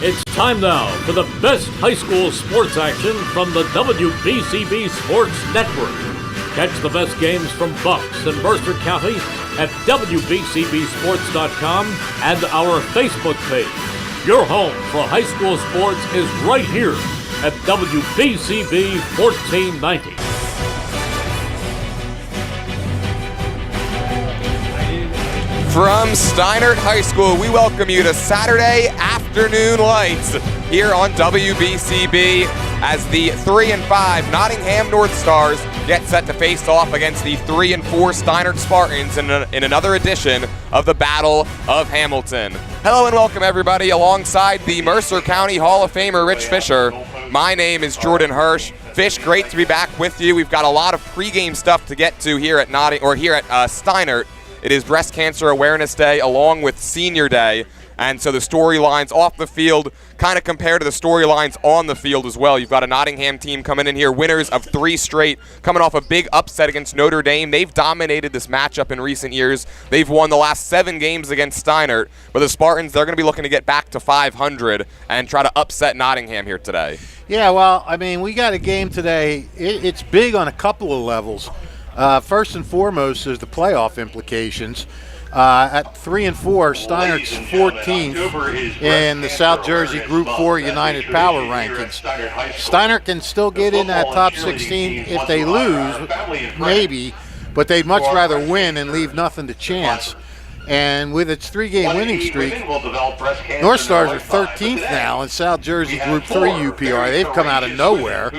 It's time now for the best high school sports action from the WBCB Sports Network. Catch the best games from Bucks and Mercer County at WBCBsports.com and our Facebook page. Your home for high school sports is right here at WBCB 1490. From Steinert High School, we welcome you to Saturday Afternoon Lights here on WBCB as the 3-5 Nottingham Northstars get set to face off against the 3-4 Steinert Spartans in another edition of the Battle of Hamilton. Hello and welcome everybody alongside the Mercer County Hall of Famer Rich Fisher. My name is Jordan Hirsch. Fish, great to be back with you. We've got a lot of pregame stuff to get to here at Steinert. It is Breast Cancer Awareness Day along with Senior Day, and so the storylines off the field kind of compare to the storylines on the field as well. You've got a Nottingham team coming in here, winners of 3 straight, coming off a big upset against Notre Dame. They've dominated this matchup in recent years. They've won the last 7 games against Steinert, but the Spartans, they're going to be looking to get back to 500 and try to upset Nottingham here today. Yeah, well, I mean, we got a game today. It's big on a couple of levels. First and foremost is the playoff implications. At 3-4, Steinert's 14th in the South Jersey Group 4 United Power Rankings. Steinert can still get in that top 16 if they lose, maybe, but they'd much rather win and leave nothing to chance. And with its 3-game winning streak, Northstars are 13th now in South Jersey Group 3 UPR. They've come out of nowhere,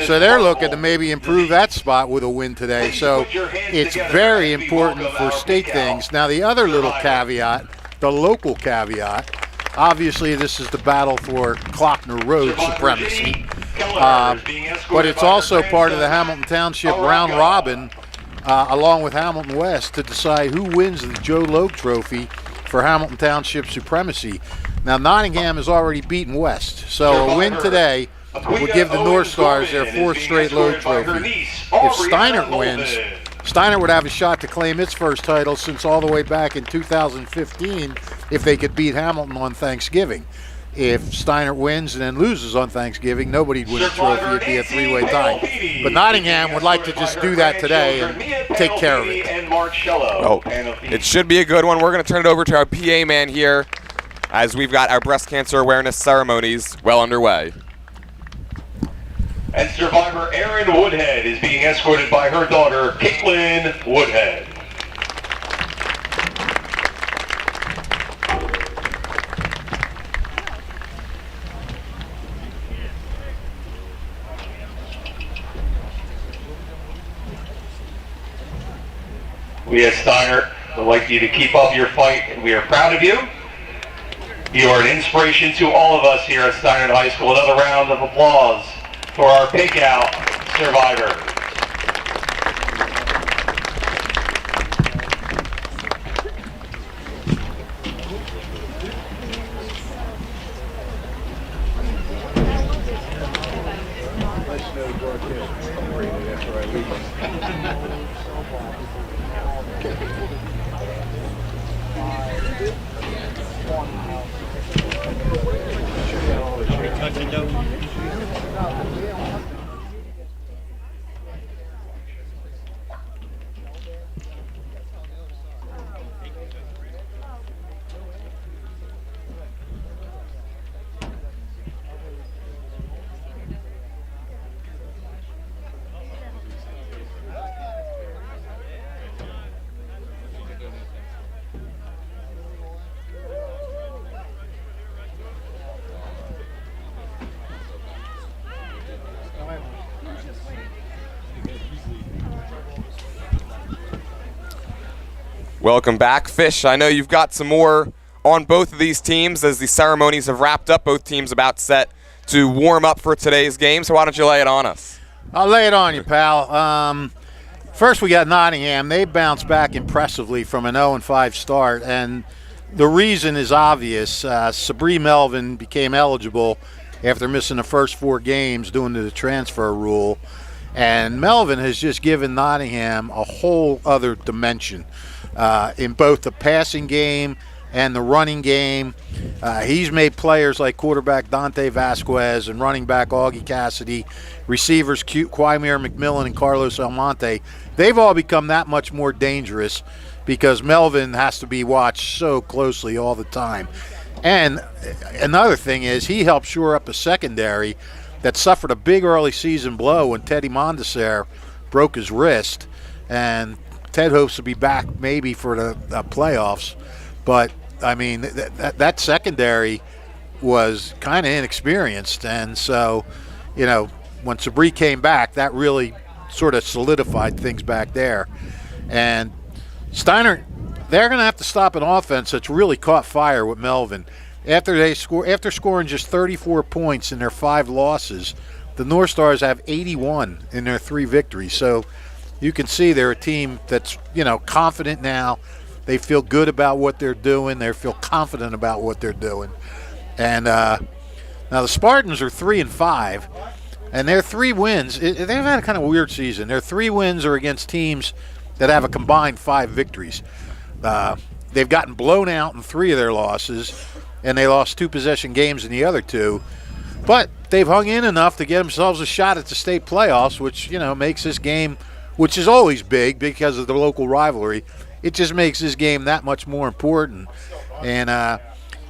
so they're looking to maybe improve that spot with a win today. So it's very important for state things. Now the other little caveat, the local caveat, obviously this is the battle for Klockner Road supremacy, but it's also part of the Hamilton Township round robin along with Hamilton West to decide who wins the Joe Loeb Trophy for Hamilton Township supremacy. Now Nottingham has already beaten West, so a win today would give the Northstars their 4th straight Loeb Trophy. If Steinert wins, Steinert would have a shot to claim its first title since all the way back in 2015 if they could beat Hamilton on Thanksgiving. If Steinert wins and then loses on Thanksgiving, nobody'd win a trophy. It'd be a 3-way tie. But Nottingham would like to just do that today and take care of it. Oh, it should be a good one. We're going to turn it over to our PA man here as we've got our breast cancer awareness ceremonies well underway. And survivor Erin Woodhead is being escorted by her daughter, Caitlin Woodhead. We at Steinert would like you to keep up your fight, and we are proud of you. You are an inspiration to all of us here at Steinert High School. Another round of applause for our pig-out survivor. Welcome back, Fish. I know you've got some more on both of these teams as the ceremonies have wrapped up. Both teams about set to warm up for today's game, so why don't you lay it on us? I'll lay it on you, pal. First, we got Nottingham. They bounced back impressively from an 0-5 start, and the reason is obvious. Sabree Melvin became eligible after missing the first 4 games due to the transfer rule, and Melvin has just given Nottingham a whole other dimension in both the passing game, and the running game. He's made players like quarterback Dante Vasquez and running back Augie Cassidy, receivers Quimir McMillan and Carlos Almonte. They've all become that much more dangerous because Melvin has to be watched so closely all the time. And another thing is he helped shore up a secondary that suffered a big early season blow when Teddy Mondesir broke his wrist. And Ted hopes to be back maybe for the playoffs. But, I mean, that secondary was kind of inexperienced. And so, you know, when Sabri came back, that really sort of solidified things back there. And Steinert, they're going to have to stop an offense that's really caught fire with Melvin. After scoring just 34 points in their 5 losses, the Northstars have 81 in their 3 victories. So you can see they're a team that's, you know, confident now. They feel good about what they're doing. They feel confident about what they're doing. And now the Spartans are 3-5, and their 3 wins. They've had a kind of weird season. Their 3 wins are against teams that have a combined 5 victories. They've gotten blown out in 3 of their losses, and they lost 2 possession games in the other 2. But they've hung in enough to get themselves a shot at the state playoffs, which, you know, makes this game, which is always big because of the local rivalry, it just makes this game that much more important. And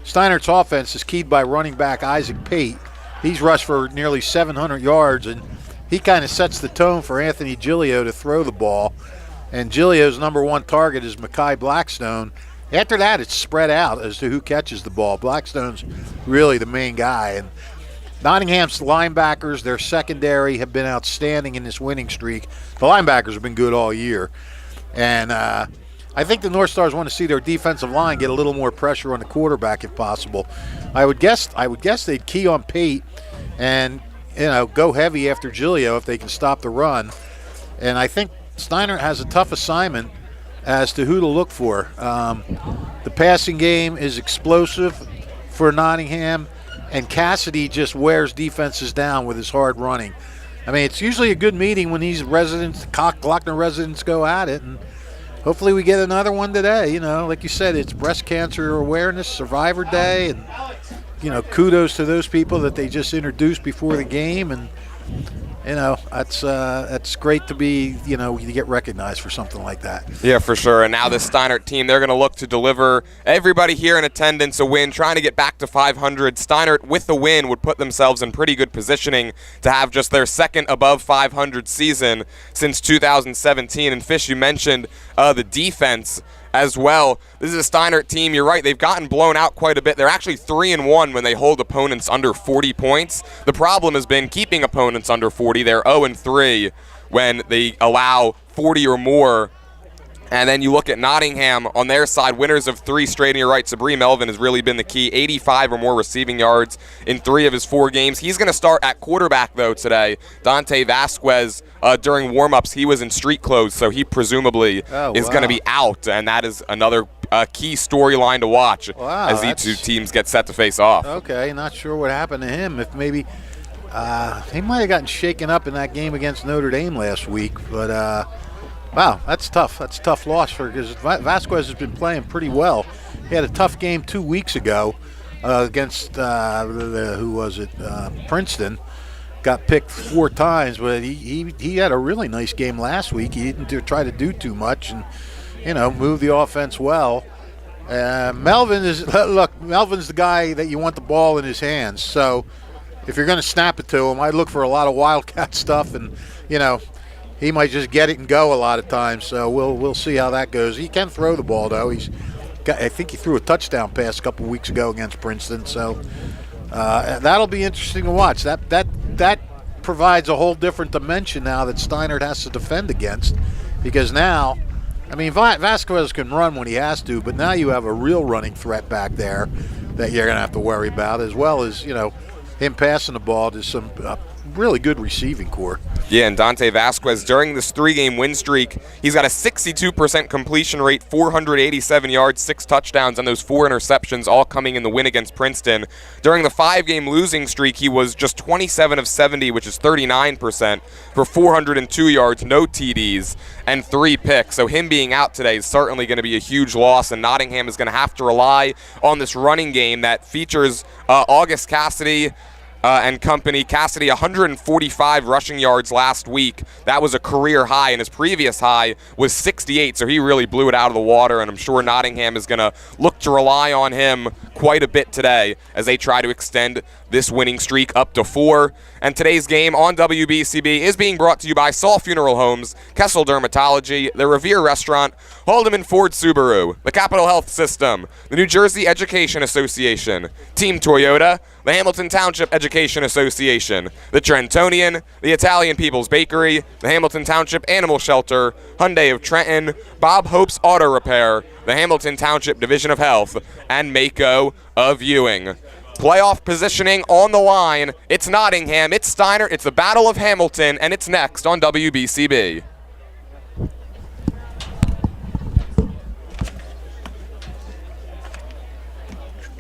Steinert's offense is keyed by running back Isaac Pate. He's rushed for nearly 700 yards, and he kind of sets the tone for Anthony Gilio to throw the ball. And Gilio's number 1 target is Mackay Blackstone. After that, it's spread out as to who catches the ball. Blackstone's really the main guy. And Nottingham's linebackers, their secondary, have been outstanding in this winning streak. The linebackers have been good all year. And I think the Northstars want to see their defensive line get a little more pressure on the quarterback if possible. I would guess they'd key on Pate and, you know, go heavy after Gilio if they can stop the run. And I think Steinert has a tough assignment as to who to look for. The passing game is explosive for Nottingham, and Cassidy just wears defenses down with his hard running. I mean, it's usually a good meeting when these Glockner residents go at it, and hopefully we get another one today. You know, like you said, it's Breast Cancer Awareness Survivor Day, and, you know, kudos to those people that they just introduced before the game, and, you know, that's great to be, you know, you get recognized for something like that. Yeah, for sure. And now this Steinert team, they're going to look to deliver everybody here in attendance a win, trying to get back to 500. Steinert, with the win, would put themselves in pretty good positioning to have just their 2nd above 500 season since 2017. And Fish, you mentioned the defense as well. This is a Steinert team. You're right. They've gotten blown out quite a bit. They're actually 3-1 when they hold opponents under 40 points. The problem has been keeping opponents under 40. They're 0-3 when they allow 40 or more. And then you look at Nottingham on their side, winners of 3 straight. And you're right, Sabri Melvin has really been the key. 85 or more receiving yards in 3 of his 4 games. He's going to start at quarterback, though, today. Dante Vasquez, during warm-ups, he was in street clothes, so he presumably is going to be out. And that is another key storyline to watch as these 2 teams get set to face off. Okay, not sure what happened to him. If maybe he might have gotten shaken up in that game against Notre Dame last week, but wow, that's tough. That's a tough loss for, because Vasquez has been playing pretty well. He had a tough game 2 weeks ago against Princeton. Got picked 4 times, but he had a really nice game last week. He didn't try to do too much, and, you know, move the offense well. Melvin's the guy that you want the ball in his hands. So if you're going to snap it to him, I'd look for a lot of wildcat stuff, and, you know, he might just get it and go a lot of times. So we'll see how that goes. He can throw the ball, though. I think he threw a touchdown pass a couple weeks ago against Princeton. So that'll be interesting to watch. That provides a whole different dimension now that Steinert has to defend against, because now, I mean, Vasquez can run when he has to, but now you have a real running threat back there that you're going to have to worry about, as well as, you know, him passing the ball to some really good receiving core. Yeah, and Dante Vasquez, during this 3-game win streak, he's got a 62% completion rate, 487 yards, 6 touchdowns, and those 4 interceptions all coming in the win against Princeton. During the 5-game losing streak, he was just 27 of 70, which is 39%, for 402 yards, no TDs, and 3 picks. So him being out today is certainly going to be a huge loss, and Nottingham is going to have to rely on this running game that features August Cassidy and company. Cassidy, 145 rushing yards last week. That was a career high, and his previous high was 68, so he really blew it out of the water, and I'm sure Nottingham is going to look to rely on him quite a bit today as they try to extend this winning streak up to 4. And today's game on WBCB is being brought to you by Saul Funeral Homes, Kessel Dermatology, the Revere Restaurant, Haldeman Ford Subaru, the Capital Health System, the New Jersey Education Association, Team Toyota, the Hamilton Township Education Association, the Trentonian, the Italian People's Bakery, the Hamilton Township Animal Shelter, Hyundai of Trenton, Bob Hope's Auto Repair, the Hamilton Township Division of Health, and Mako of Ewing. Playoff positioning on the line. It's Nottingham, it's Steinert, it's the Battle of Hamilton, and it's next on WBCB.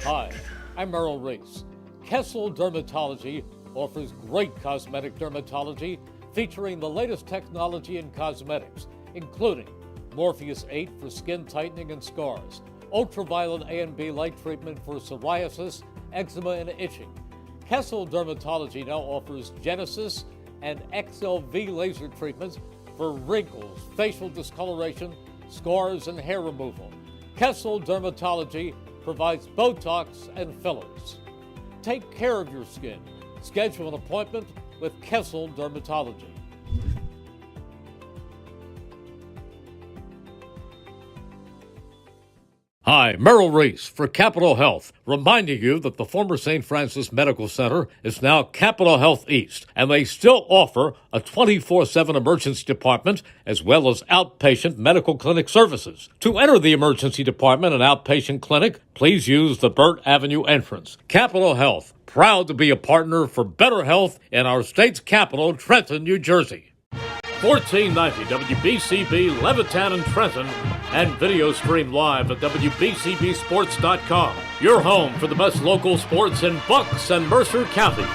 Hi, I'm Merrill Reese. Kessel Dermatology offers great cosmetic dermatology featuring the latest technology in cosmetics, including Morpheus 8 for skin tightening and scars, ultraviolet A and B light treatment for psoriasis, eczema, and itching. Kessel Dermatology now offers Genesis and XLV laser treatments for wrinkles, facial discoloration, scars, and hair removal. Kessel Dermatology provides Botox and fillers. Take care of your skin. Schedule an appointment with Kessel Dermatology. Hi, Merrill Reese for Capital Health, reminding you that the former St. Francis Medical Center is now Capital Health East, and they still offer a 24/7 emergency department as well as outpatient medical clinic services. To enter the emergency department and outpatient clinic, please use the Burt Avenue entrance. Capital Health, proud to be a partner for better health in our state's capital, Trenton, New Jersey. 1490 WBCB Levittown and Trenton, and video stream live at WBCBsports.com. Your home for the best local sports in Bucks and Mercer counties.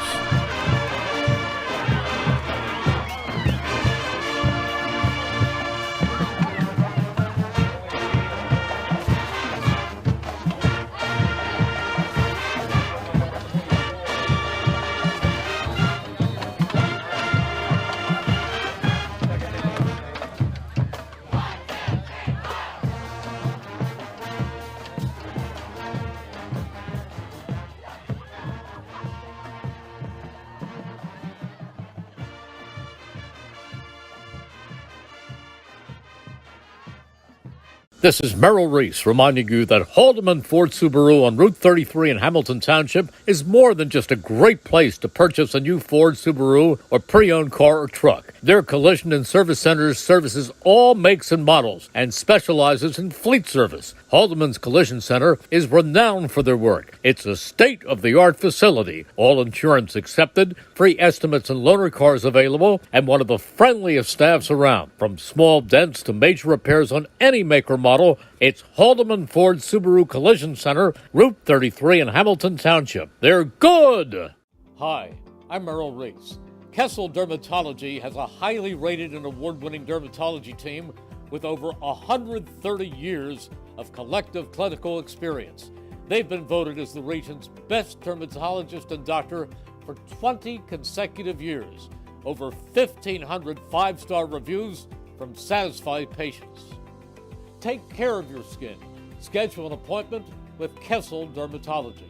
This is Merrill Reese reminding you that Haldeman Ford Subaru on Route 33 in Hamilton Township is more than just a great place to purchase a new Ford, Subaru, or pre-owned car or truck. Their collision and service centers services all makes and models and specializes in fleet service. Haldeman's Collision Center is renowned for their work. It's a state-of-the-art facility, all insurance accepted, free estimates and loaner cars available, and one of the friendliest staffs around. From small dents to major repairs on any make or model, it's Haldeman Ford Subaru Collision Center, Route 33 in Hamilton Township. They're good! Hi, I'm Merrill Reese. Kessel Dermatology has a highly rated and award-winning dermatology team with over 130 years of collective clinical experience. They've been voted as the region's best dermatologist and doctor for 20 consecutive years. Over 1,500 five-star reviews from satisfied patients. Take care of your skin. Schedule an appointment with Kessel Dermatology.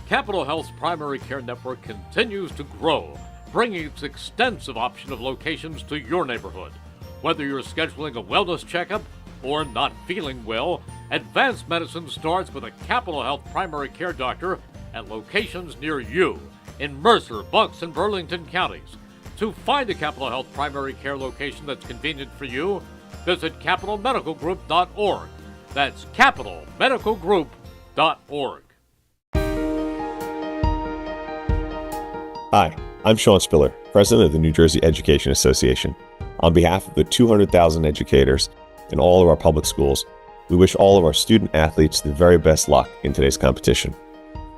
Capital Health's primary care network continues to grow, bringing its extensive option of locations to your neighborhood. Whether you're scheduling a wellness checkup or not feeling well, advanced medicine starts with a Capital Health primary care doctor at locations near you in Mercer, Bucks, and Burlington counties. To find a Capital Health primary care location that's convenient for you, visit capitalmedicalgroup.org. That's capitalmedicalgroup.org. Hi, I'm Sean Spiller, President of the New Jersey Education Association. On behalf of the 200,000 educators in all of our public schools, we wish all of our student athletes the very best luck in today's competition.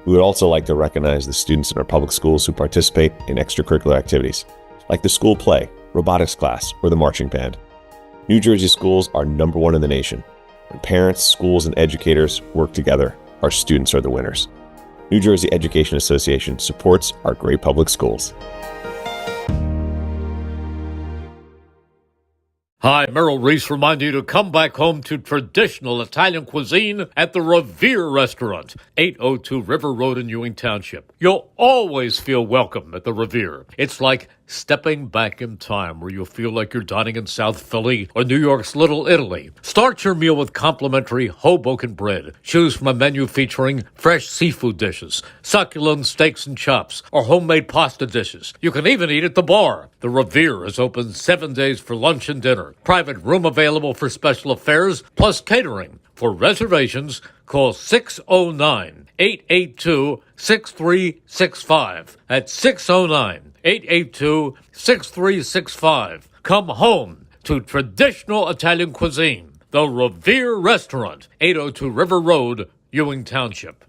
We would also like to recognize the students in our public schools who participate in extracurricular activities, like the school play, robotics class, or the marching band. New Jersey schools are #1 in the nation. When parents, schools, and educators work together, our students are the winners. New Jersey Education Association supports our great public schools. Hi, Merrill Reese reminding you to come back home to traditional Italian cuisine at the Revere Restaurant, 802 River Road in Ewing Township. You'll always feel welcome at the Revere. It's like stepping back in time where you'll feel like you're dining in South Philly or New York's Little Italy. Start your meal with complimentary Hoboken bread. Choose from a menu featuring fresh seafood dishes, succulent steaks and chops, or homemade pasta dishes. You can even eat at the bar. The Revere is open 7 days for lunch and dinner. Private room available for special affairs, plus catering. For reservations, call 609-882-6365. That's 609-882-6365. Come home to traditional Italian cuisine. The Revere Restaurant, 802 River Road, Ewing Township.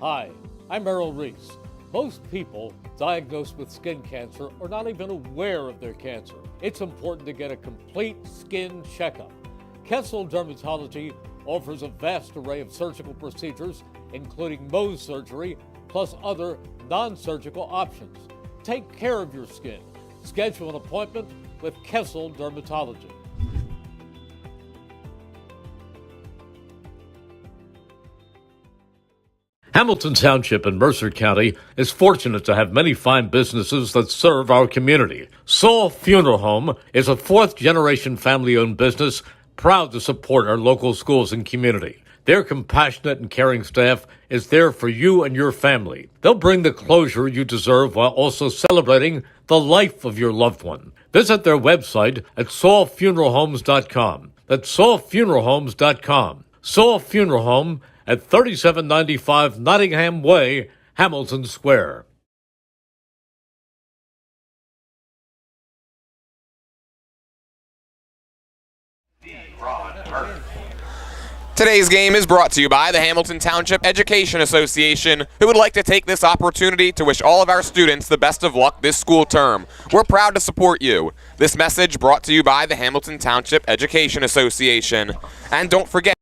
Hi, I'm Merrill Reese. Most people diagnosed with skin cancer are not even aware of their cancer. It's important to get a complete skin checkup. Kessel Dermatology offers a vast array of surgical procedures, including Mohs surgery, plus other non-surgical options. Take care of your skin. Schedule an appointment with Kessel Dermatology. Hamilton Township in Mercer County is fortunate to have many fine businesses that serve our community. Saul Funeral Home is a fourth-generation family-owned business proud to support our local schools and community. Their compassionate and caring staff is there for you and your family. They'll bring the closure you deserve while also celebrating the life of your loved one. Visit their website at saulfuneralhomes.com. That's saulfuneralhomes.com. Saul Funeral Home at 3795 Nottingham Way, Hamilton Square. Today's game is brought to you by the Hamilton Township Education Association, who would like to take this opportunity to wish all of our students the best of luck this school term. We're proud to support you. This message brought to you by the Hamilton Township Education Association. And don't forget,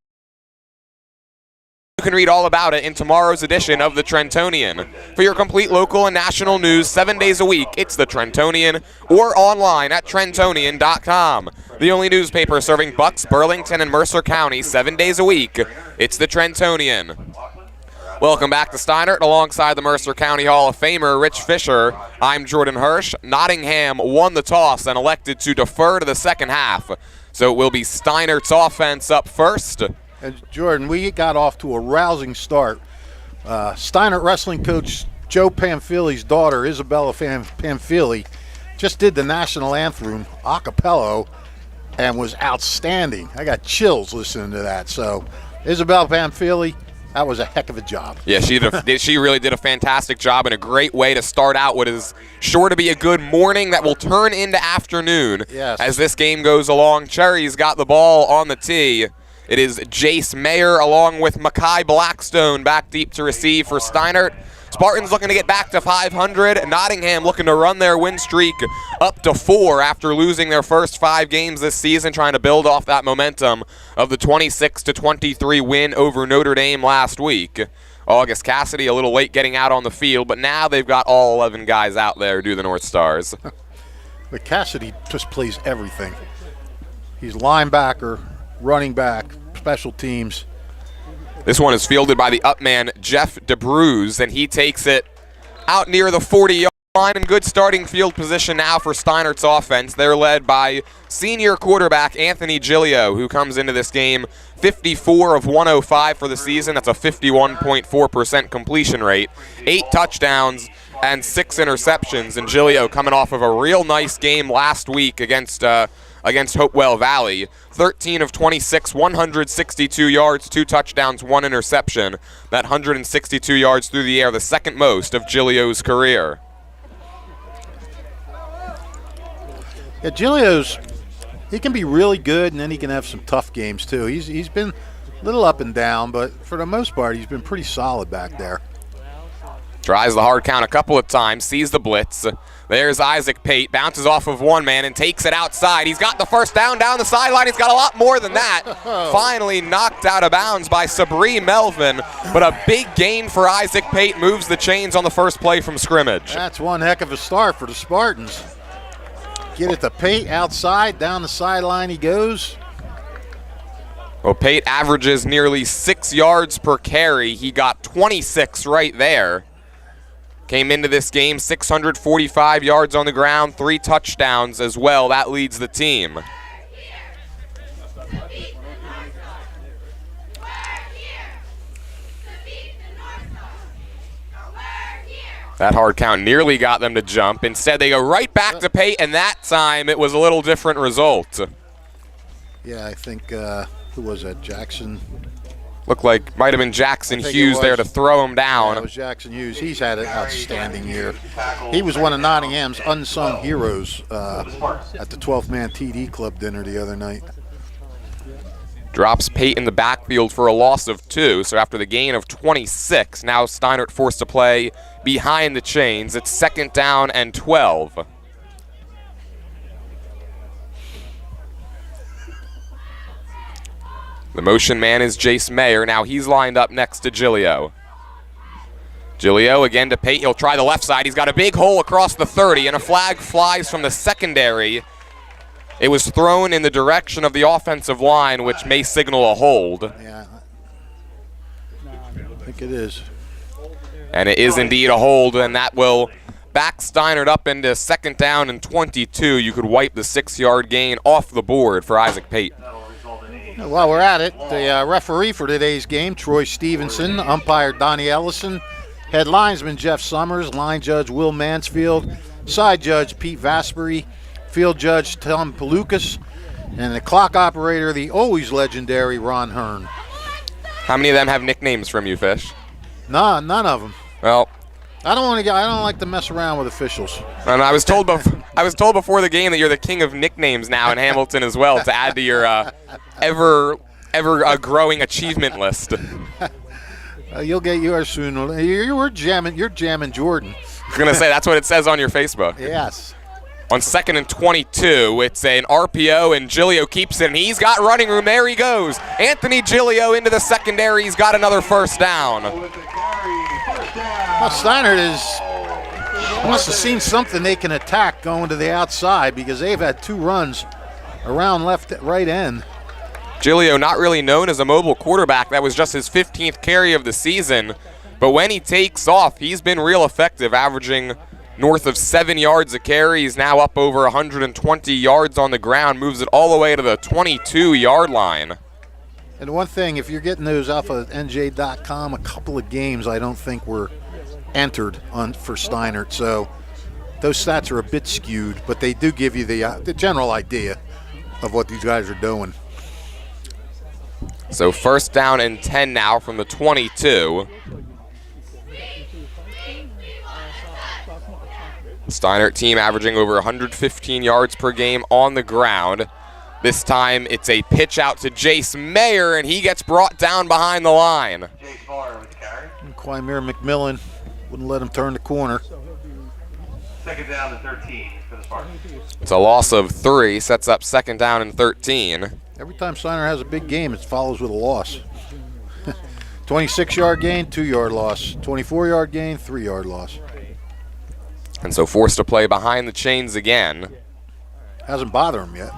you can read all about it in tomorrow's edition of the Trentonian. For your complete local and national news 7 days a week, it's the Trentonian, or online at trentonian.com. The only newspaper serving Bucks, Burlington, and Mercer County 7 days a week, it's the Trentonian. Welcome back to Steinert. Alongside the Mercer County Hall of Famer Rich Fisher, I'm Jordan Hirsch. Nottingham won the toss and elected to defer to the second half. So it will be Steinert's offense up first. And Jordan, we got off to a rousing start. Steinert wrestling coach Joe Pamphili's daughter, Isabella Pamphili, just did the national anthem a cappella and was outstanding. I got chills listening to that. So, Isabella Pamphili, that was a heck of a job. Yeah, she really did a fantastic job and a great way to start out what is sure to be a good morning that will turn into afternoon. Yes. As this game goes along. Cherry's got the ball on the tee. It is Jace Mayer along with Mackay Blackstone back deep to receive for Steinert. Spartans looking to get back to 500. Nottingham looking to run their win streak up to 4 after losing their first 5 games this season, trying to build off that momentum of the 26-23 win over Notre Dame last week. August Cassidy a little late getting out on the field, but now they've got all 11 guys out there, do the North Stars. But Cassidy just plays everything. He's linebacker, running back, special teams. This one is fielded by the upman Jeff DeBruz, and he takes it out near the 40-yard line in good starting field position now for Steinert's offense. They're led by senior quarterback Anthony Giglio, who comes into this game 54 of 105 for the season. That's a 51.4% completion rate, 8 touchdowns and 6 interceptions. And Giglio coming off of a real nice game last week against a against Hopewell Valley. 13 of 26, 162 yards, 2 touchdowns, 1 interception. That 162 yards through the air, the second most of Giglio's career. Yeah, Giglio's, he can be really good, and then he can have some tough games too. He's been a little up and down, but for the most part, he's been pretty solid back there. Tries the hard count a couple of times, sees the blitz. There's Isaac Pate, bounces off of one man and takes it outside. He's got the first down the sideline. He's got a lot more than that. Finally knocked out of bounds by Sabri Melvin, but a big gain for Isaac Pate moves the chains on the first play from scrimmage. That's one heck of a start for the Spartans. Get it to Pate outside, down the sideline he goes. Well, Pate averages nearly 6 yards per carry. He got 26 right there. Came into this game 645 yards on the ground, 3 touchdowns as well. That leads the team. That hard count nearly got them to jump. Instead, they go right back to Pate, and that time it was a little different result. Yeah, I think, who was that, Jackson? Looked like might have been Jackson Hughes there to throw him down. Yeah, it was Jackson Hughes. He's had an outstanding year. He was one of Nottingham's unsung heroes at the 12th Man TD Club dinner the other night. Drops Pate in the backfield for a loss of 2. So after the gain of 26, now Steinert forced to play behind the chains. It's 2nd down and 12. The motion man is Jace Mayer. Now he's lined up next to Giglio. Giglio again to Pate. He'll try the left side. He's got a big hole across the 30, and a flag flies from the secondary. It was thrown in the direction of the offensive line, which may signal a hold. Yeah, I think it is. And it is indeed a hold, and that will back Steinert up into 2nd down and 22. You could wipe the 6-yard gain off the board for Isaac Pate. While we're at it, the referee for today's game, Troy Stevenson, umpire Donnie Ellison, head linesman Jeff Summers, line judge Will Mansfield, side judge Pete Vaspery, field judge Tom Pelucas, and the clock operator, the always legendary Ron Hearn. How many of them have nicknames from you, Fish? None of them. Well, I don't like to mess around with officials. And I was told before the game that you're the king of nicknames now in Hamilton as well, to add to your ever growing achievement list. You'll get yours soon. You're jamming Jordan. I was gonna say that's what it says on your Facebook. Yes. On 2nd and 22, it's an RPO, and Giglio keeps it, and he's got running room. There he goes. Anthony Giglio into the secondary. He's got another first down. Well, Steinert must have seen something they can attack going to the outside, because they've had 2 runs around right end. Giglio not really known as a mobile quarterback. That was just his 15th carry of the season. But when he takes off, he's been real effective, averaging north of 7 yards a carry. He's now up over 120 yards on the ground, moves it all the way to the 22-yard line. And one thing, if you're getting those off of NJ.com, a couple of games I don't think were entered for Steinert, so those stats are a bit skewed, but they do give you the general idea of what these guys are doing. So 1st down and 10 now from the 22. Steinert team averaging over 115 yards per game on the ground. This time it's a pitch out to Jace Mayer, and he gets brought down behind the line. Quimir McMillan wouldn't let him turn the corner. 2nd down and 13 for the Spartans. It's a loss of 3, sets up 2nd down and 13. Every time Steinert has a big game, it follows with a loss. 26-yard gain, 2-yard loss. 24-yard gain, 3-yard loss. And so forced to play behind the chains again. Hasn't bothered him yet.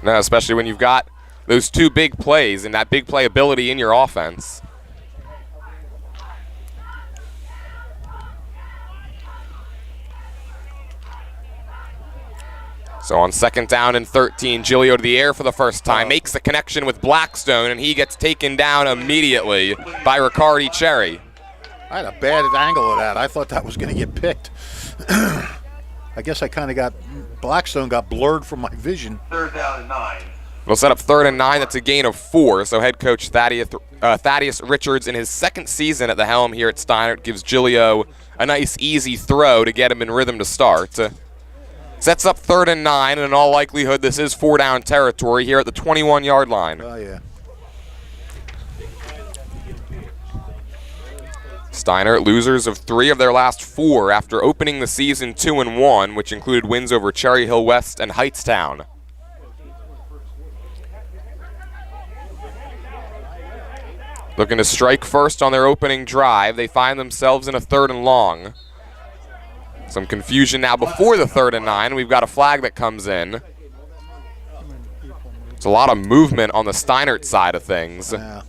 No, especially when you've got those 2 big plays and that big play ability in your offense. So on 2nd down and 13, Giglio to the air for the first time, makes the connection with Blackstone, and he gets taken down immediately by Riccardi Cherry. I had a bad angle of that. I thought that was going to get picked. I guess I kind of got, Blackstone got blurred from my vision. 3rd down and 9. We'll set up 3rd and 9. That's a gain of 4. So head coach Thaddeus Richards, in his 2nd season at the helm here at Steinert, gives Giglio a nice easy throw to get him in rhythm to start. Sets up 3rd and 9, and in all likelihood this is 4-down territory here at the 21-yard line. Oh, yeah. Steinert, losers of 3 of their last 4 after opening the season 2-1, which included wins over Cherry Hill West and Hightstown. Looking to strike first on their opening drive. They find themselves in a 3rd and long. Some confusion now before the 3rd and 9. We've got a flag that comes in. There's a lot of movement on the Steinert side of things. Yeah.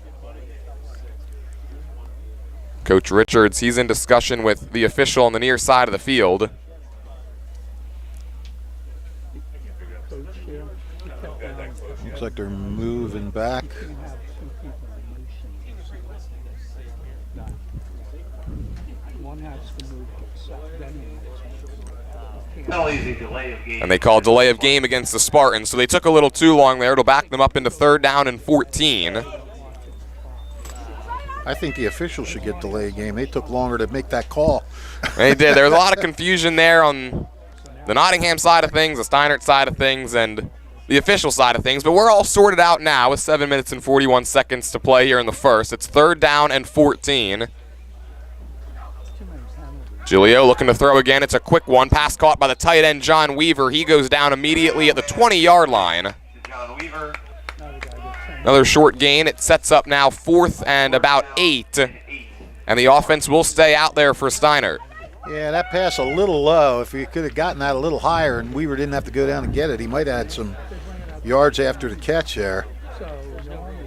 Coach Richards, he's in discussion with the official on the near side of the field. Looks like they're moving back. And they call delay of game against the Spartans, so they took a little too long there. It'll back them up into 3rd down and 14. I think the officials should get delay game. They took longer to make that call. They did. There was a lot of confusion there on the Nottingham side of things, the Steinert side of things, and the official side of things. But we're all sorted out now with 7 minutes and 41 seconds to play here in the first. It's 3rd down and 14. Giglio looking to throw again. It's a quick one. Pass caught by the tight end, John Weaver. He goes down immediately at the 20-yard line. John Weaver. Another short gain. It sets up now 4th and about 8. And the offense will stay out there for Steinert. Yeah, that pass a little low. If he could have gotten that a little higher and Weaver didn't have to go down and get it, he might have had some yards after the catch there.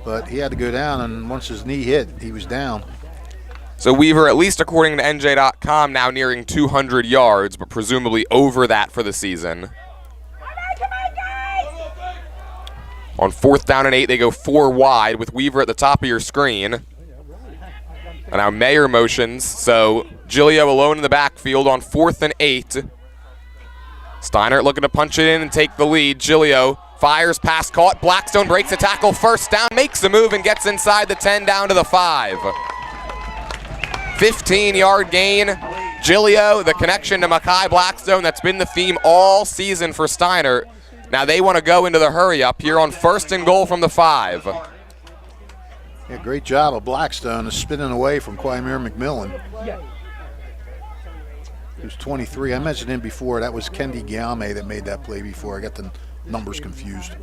But he had to go down, and once his knee hit, he was down. So Weaver, at least according to NJ.com, now nearing 200 yards, but presumably over that for the season. On 4th down and 8, they go 4 wide with Weaver at the top of your screen. And now Mayer motions, so Giglio alone in the backfield on 4th and 8. Steinert looking to punch it in and take the lead. Giglio fires, pass caught. Blackstone breaks the tackle, 1st down, makes the move and gets inside the 10 down to the 5. 15-yard gain. Giglio, the connection to Makai Blackstone, that's been the theme all season for Steinert. Now they want to go into the hurry-up here on 1st and goal from the 5. Yeah, great job of Blackstone spinning away from Quimir McMillan, who's 23. I mentioned him before. That was Kendi Giame that made that play before. I got the numbers confused.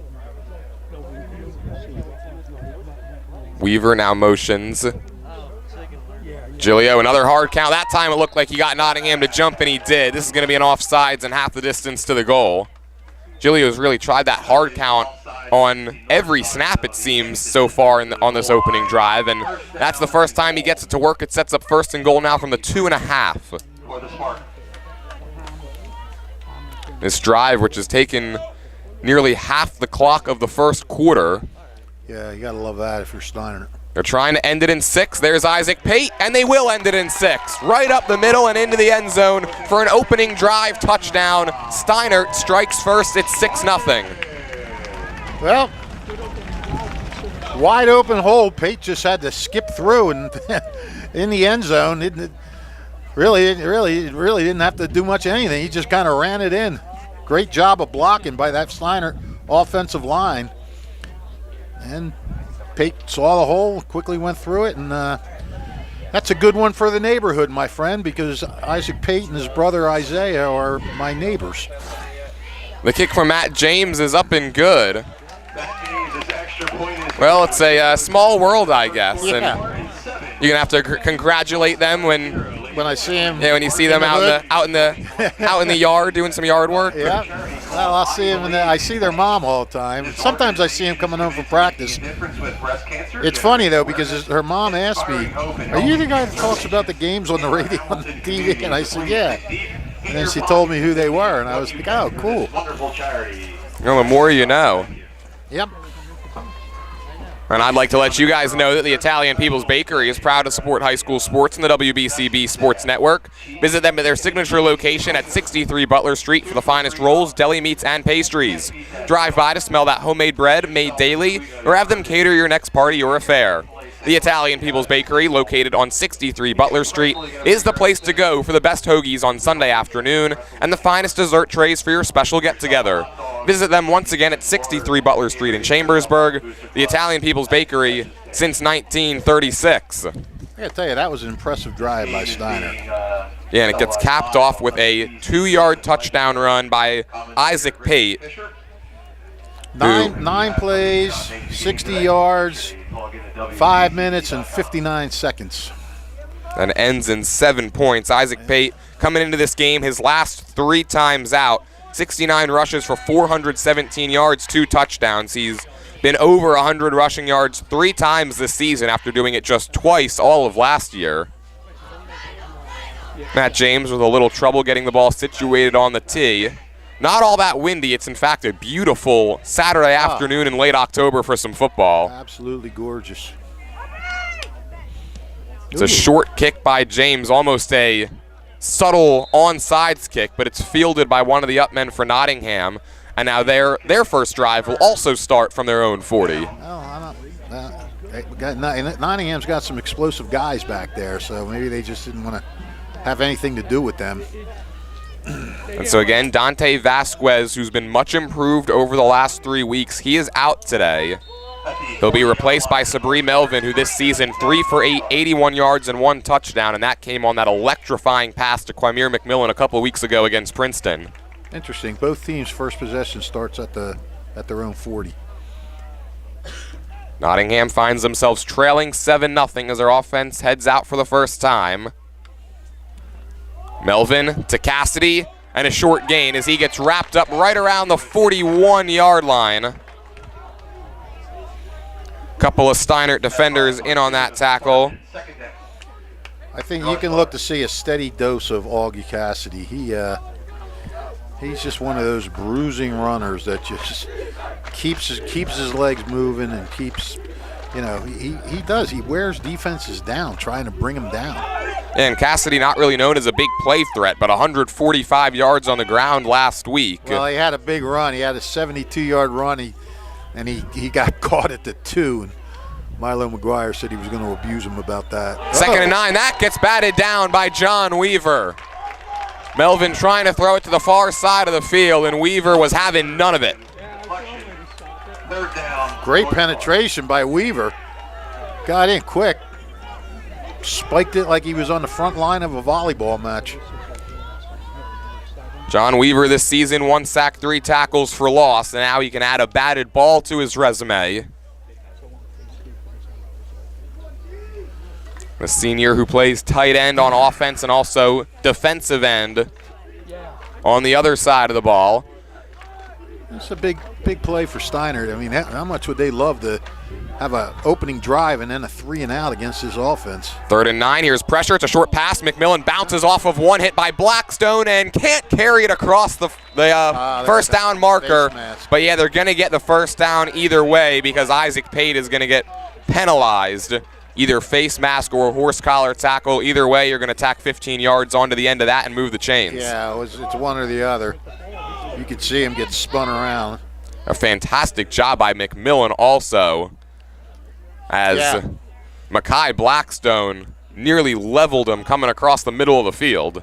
Weaver now motions. Giglio, another hard count. That time it looked like he got Nottingham to jump, and he did. This is going to be an offsides and half the distance to the goal. Giglio's really tried that hard count on every snap, it seems, so far on this opening drive, and that's the first time he gets it to work. It sets up 1st and goal now from the 2.5. This drive, which has taken nearly half the clock of the first quarter. Yeah, you got to love that if you're Steinert. They're trying to end it in 6. There's Isaac Pate, and they will end it in 6. Right up the middle and into the end zone for an opening drive touchdown. Steinert strikes first. It's 6-0. Well, wide open hole. Pate just had to skip through and in the end zone. It really didn't have to do much of anything. He just kind of ran it in. Great job of blocking by that Steinert offensive line. And Pate saw the hole, quickly went through it, and that's a good one for the neighborhood, my friend, because Isaac Pate and his brother Isaiah are my neighbors. The kick from Matt James is up and good. Well, it's a small world, I guess, Yeah. and you're gonna have to congratulate them when I see him. when you see them out in the yard doing some yard work. Yeah. Well, I'll see him, I see their mom all the time. Sometimes I see him coming home from practice. It's funny though, because her mom asked me, "Are you the guy that talks about the games on the radio on the TV?" And I said, "Yeah." And then she told me who they were, and I was like, "Oh, cool." You know, the more you know. Yep. And I'd like to let you guys know that the Italian People's Bakery is proud to support high school sports in the WBCB Sports Network. Visit them at their signature location at 63 Butler Street for the finest rolls, deli meats, and pastries. Drive by to smell that homemade bread made daily, or have them cater your next party or affair. The Italian People's Bakery, located on 63 Butler Street, is the place to go for the best hoagies on Sunday afternoon and the finest dessert trays for your special get-together. Visit them once again at 63 Butler Street in Chambersburg. The Italian People's Bakery since 1936. I gotta tell you, that was an impressive drive by Steiner. Yeah, and it gets capped off with a 2-yard touchdown run by Isaac Pate. Nine plays, 60 yards, 5 minutes and 59 seconds. And ends in 7 points. Isaac Pate coming into this game his last 3 times out. 69 rushes for 417 yards, 2 touchdowns. He's been over 100 rushing yards 3 times this season after doing it just twice all of last year. Matt James with a little trouble getting the ball situated on the tee. Not all that windy. It's in fact a beautiful Saturday afternoon in late October for some football. Absolutely gorgeous. It's a short kick by James, almost a subtle onside kick, but it's fielded by one of the up men for Nottingham. And now their first drive will also start from their own 40. Nottingham's got some explosive guys back there, so maybe they just didn't want to have anything to do with them. And so again, Dante Vasquez, who's been much improved over the last 3 weeks, he is out today. He'll be replaced by Sabri Melvin, who this season 3 for 8, 81 yards and 1 touchdown, and that came on that electrifying pass to Quamir McMillan a couple weeks ago against Princeton. Interesting. Both teams' first possession starts at their own 40. Nottingham finds themselves trailing 7-0 as their offense heads out for the first time. Melvin to Cassidy, and a short gain as he gets wrapped up right around the 41-yard line. Couple of Steinert defenders in on that tackle. I think you can look to see a steady dose of Augie Cassidy. He's just one of those bruising runners that just keeps his legs moving and keeps, he wears defenses down, trying to bring them down. And Cassidy not really known as a big play threat, but 145 yards on the ground last week. Well, he had a big run. He had a 72-yard run, and he got caught at the 2. And Milo McGuire said he was going to abuse him about that. Second and 9. That gets batted down by John Weaver. Melvin trying to throw it to the far side of the field, and Weaver was having none of it. Great penetration by Weaver. Got in quick. Spiked it like he was on the front line of a volleyball match. John Weaver this season, 1 sack, 3 tackles for loss, and now he can add a batted ball to his resume. The senior who plays tight end on offense and also defensive end on the other side of the ball. It's a big play for Steinert. I mean, how much would they love to have an opening drive and then a 3-and-out against his offense? 3rd and 9. Here's pressure. It's a short pass. McMillan bounces off of one hit by Blackstone and can't carry it across the first down marker. But yeah, they're going to get the first down either way because Isaac Pate is going to get penalized. Either face mask or horse collar tackle. Either way, you're going to tack 15 yards onto the end of that and move the chains. Yeah, it's one or the other. You could see him get spun around. A fantastic job by McMillan also, as Mackay Blackstone nearly leveled him coming across the middle of the field.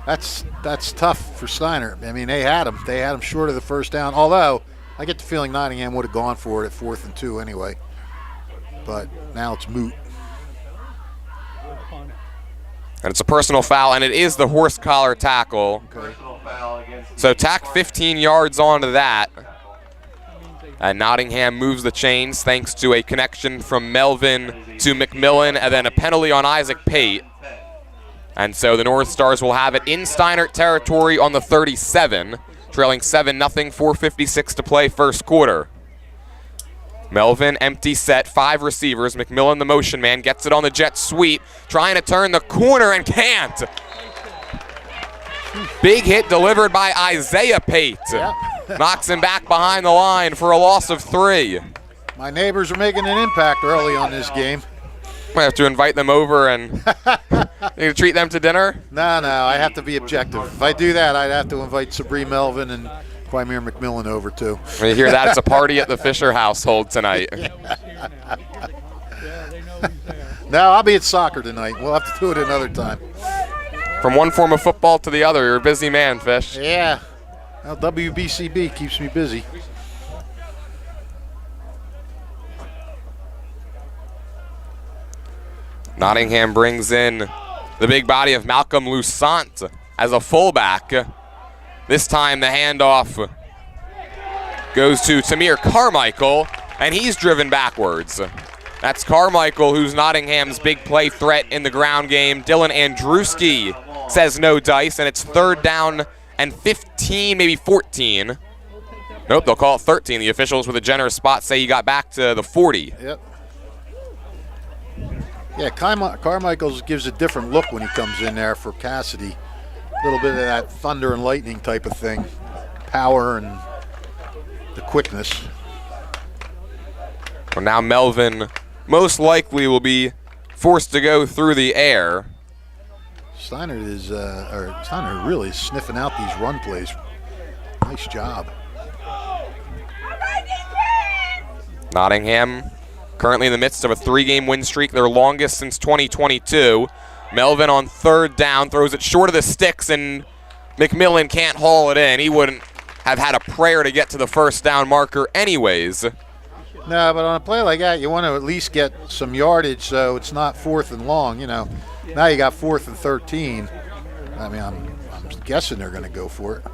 That's tough for Steinert. I mean, they had him short of the first down, although I get the feeling Nottingham would have gone for it at 4th and 2 anyway. But now it's moot. And it's a personal foul, and it is the horse collar tackle. Okay. So tack 15 yards onto that. And Nottingham moves the chains thanks to a connection from Melvin to McMillan and then a penalty on Isaac Pate. And so the North Stars will have it in Steinert territory on the 37, trailing 7-0, 4:56 to play first quarter. Melvin, empty set, 5 receivers. McMillan, the motion man, gets it on the jet sweep, trying to turn the corner and can't. Big hit delivered by Isaiah Pate. Yeah, knocks him back behind the line for a loss of 3. My neighbors are making an impact early on this game. I have to invite them over and you treat them to dinner? No, I have to be objective. If I do that, I'd have to invite Sabree Melvin and Quimir McMillan over too. When you hear that, it's a party at the Fisher household tonight. No, I'll be at soccer tonight. We'll have to do it another time. From one form of football to the other, you're a busy man, Fish. Yeah. Well, WBCB keeps me busy. Nottingham brings in the big body of Malcolm Lusant as a fullback. This time the handoff goes to Tamir Carmichael, and he's driven backwards. That's Carmichael, who's Nottingham's big play threat in the ground game. Dylan Andruski says no dice, and it's 3rd down and 15, maybe 14. Nope, they'll call it 13. The officials with a generous spot say he got back to the 40. Yep. Yeah, Carmichael gives a different look when he comes in there for Cassidy. A little bit of that thunder and lightning type of thing. Power and the quickness. Well, now Melvin most likely will be forced to go through the air. Steinert really is sniffing out these run plays. Nice job. Nottingham currently in the midst of a 3-game win streak, their longest since 2022. Melvin on 3rd down throws it short of the sticks, and McMillan can't haul it in. He wouldn't have had a prayer to get to the 1st down marker anyways. No, but on a play like that, you want to at least get some yardage so it's not 4th and long, you know. Now you got 4th and 13. I mean, I'm guessing they're going to go for it.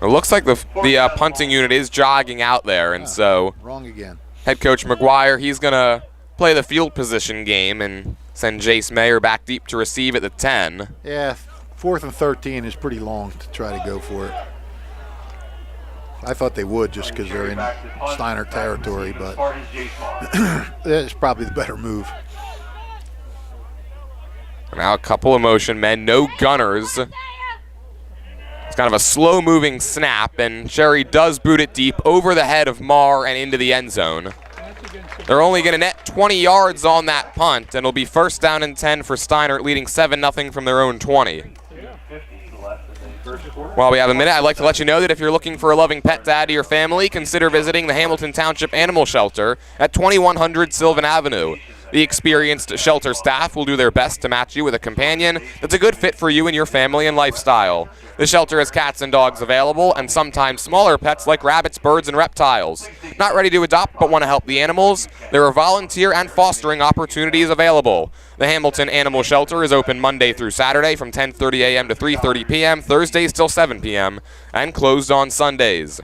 It looks like the punting unit is jogging out there, and so wrong again. Head coach McGuire, he's going to play the field position game and send Jace Mayer back deep to receive at the 10. Yeah, 4th and 13 is pretty long to try to go for it. I thought they would just because they're in Steinert territory, but it's probably the better move. Now a couple of motion men, no gunners. It's kind of a slow-moving snap, and Sherry does boot it deep over the head of Marr and into the end zone. They're only going to net 20 yards on that punt, and it'll be 1st down and 10 for Steinert, leading 7-0 from their own 20. While we have a minute, I'd like to let you know that if you're looking for a loving pet to add to your family, consider visiting the Hamilton Township Animal Shelter at 2100 Sylvan Avenue. The experienced shelter staff will do their best to match you with a companion that's a good fit for you and your family and lifestyle. The shelter has cats and dogs available, and sometimes smaller pets like rabbits, birds, and reptiles. Not ready to adopt but want to help the animals? There are volunteer and fostering opportunities available. The Hamilton Animal Shelter is open Monday through Saturday from 10:30 a.m. to 3:30 p.m., Thursdays till 7 p.m., and closed on Sundays.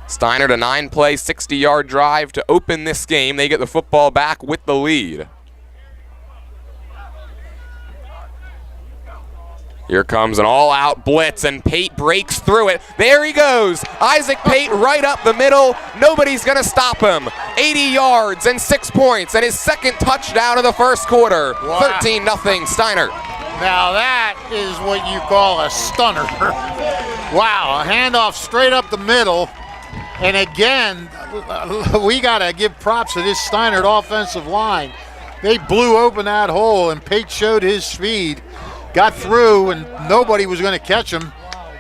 Steinert, a 9-play, 60-yard drive to open this game. They get the football back with the lead. Here comes an all-out blitz, and Pate breaks through it. There he goes. Isaac Pate right up the middle. Nobody's going to stop him. 80 yards and 6 points, and his 2nd touchdown of the 1st quarter. Wow. 13-0 Steinert. Now that is what you call a stunner. Wow, a handoff straight up the middle. And again, we got to give props to this Steinert offensive line. They blew open that hole, and Pate showed his speed. Got through, and nobody was going to catch him,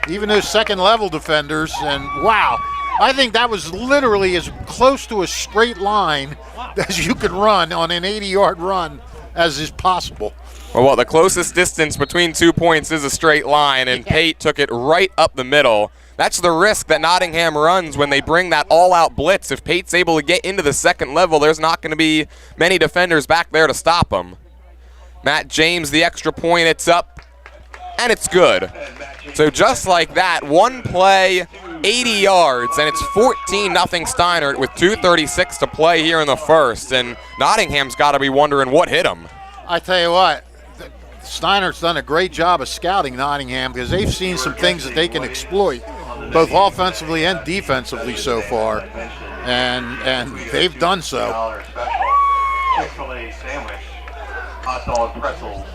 even those second-level defenders. And wow, I think that was literally as close to a straight line as you could run on an 80-yard run as is possible. Well, the closest distance between 2 points is a straight line, and Pate took it right up the middle. That's the risk that Nottingham runs when they bring that all-out blitz. If Pate's able to get into the second level, there's not going to be many defenders back there to stop him. Matt James, the extra point, it's up, and it's good. So just like that, one play, 80 yards, and it's 14-0 Steinert with 2:36 to play here in the 1st, and Nottingham's got to be wondering what hit him. I tell you what, Steinert's done a great job of scouting Nottingham because they've seen some things that they can exploit, both offensively and defensively so far, and they've done so. Chick-fil-A sandwich, hot dog, pretzels.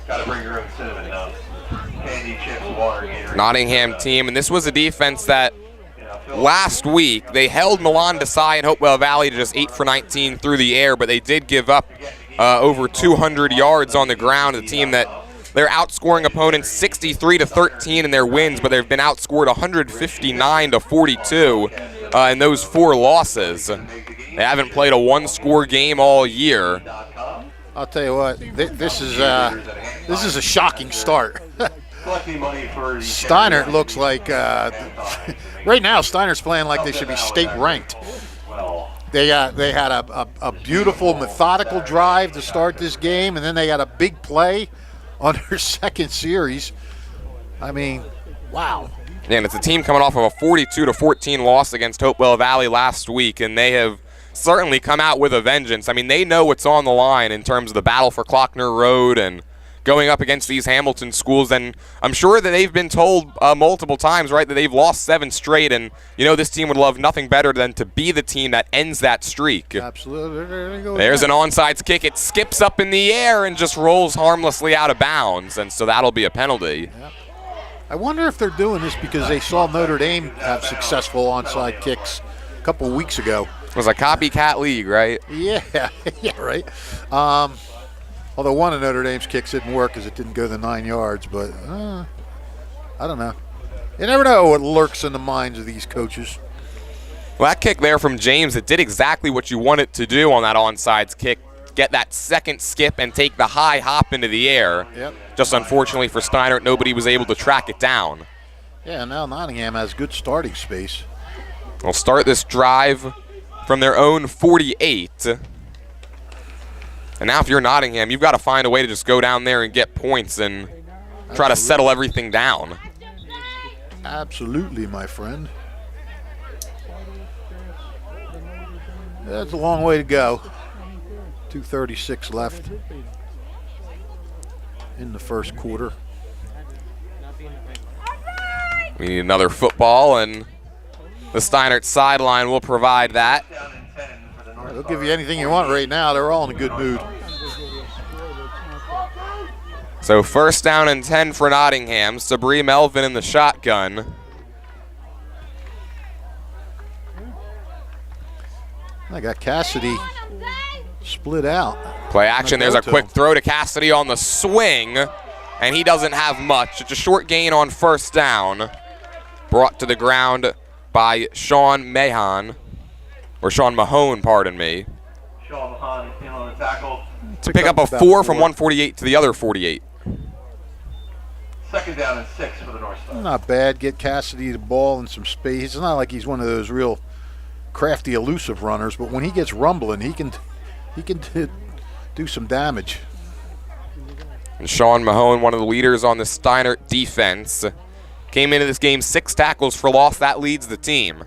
Got to bring your own cinnamon though. Candy Nottingham team, and this was a defense that last week they held Milan Desai and Hopewell Valley to just 8 for 19 through the air, but they did give up over 200 yards on the ground. A team that they're outscoring opponents 63 to 13 in their wins, but they've been outscored 159 to 42 in those 4 losses. They haven't played a one-score game all year. I'll tell you what, this is a shocking start. Steinert looks like right now Steinert's playing like they should be state ranked. They had a beautiful methodical drive to start this game, and then they got a big play on their second series. I mean, wow. And it's a team coming off of a 42 to 14 loss against Hopewell Valley last week, and they have certainly come out with a vengeance. I mean, they know what's on the line in terms of the battle for Klockner Road and going up against these Hamilton schools, and I'm sure that they've been told multiple times, right, that they've lost 7 straight, and this team would love nothing better than to be the team that ends that streak. Absolutely. There's an onside kick. It skips up in the air and just rolls harmlessly out of bounds, and so that'll be a penalty. Yep. I wonder if they're doing this because they saw Notre Dame have successful onside kicks a couple weeks ago. It was a copycat league, right? Yeah, right. Although one of Notre Dame's kicks didn't work because it didn't go the 9 yards, but I don't know. You never know what lurks in the minds of these coaches. Well, that kick there from James, it did exactly what you want it to do on that onside kick. Get that second skip and take the high hop into the air. Yep. Just unfortunately for Steinert, nobody was able to track it down. Yeah, now Nottingham has good starting space. They'll start this drive from their own 48. And now if you're Nottingham, you've got to find a way to just go down there and get points and try to settle everything down. Absolutely, my friend. That's a long way to go. 2:36 left in the first quarter. We need another football, and the Steinert sideline will provide that. They'll give you anything you want right now. They're all in a good mood. So 1st down and 10 for Nottingham. Sabri Melvin in the shotgun. I got Cassidy split out. Play action. There's a quick throw to Cassidy on the swing, and he doesn't have much. It's a short gain on 1st down. Brought to the ground by Sean Mahon. Or Sean Mahone, pardon me. Sean Mahon in on the tackle. To pick up a 4 from 148 to the other 48. 2nd down and 6 for the Northstars. Not bad. Get Cassidy the ball in some space. It's not like he's one of those real crafty, elusive runners, but when he gets rumbling, he can do some damage. And Sean Mahone, one of the leaders on the Steinert defense, came into this game 6 tackles for loss. That leads the team.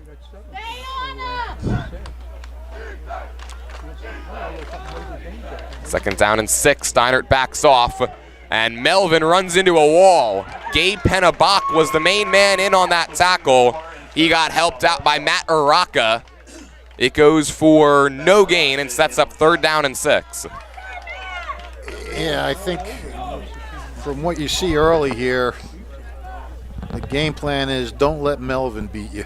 Second down and 6. Steinert backs off, and Melvin runs into a wall. Gabe Penabach was the main man in on that tackle. He got helped out by Matt Uraka. It goes for no gain and sets up 3rd down and 6. Yeah, I think from what you see early here, the game plan is don't let Melvin beat you.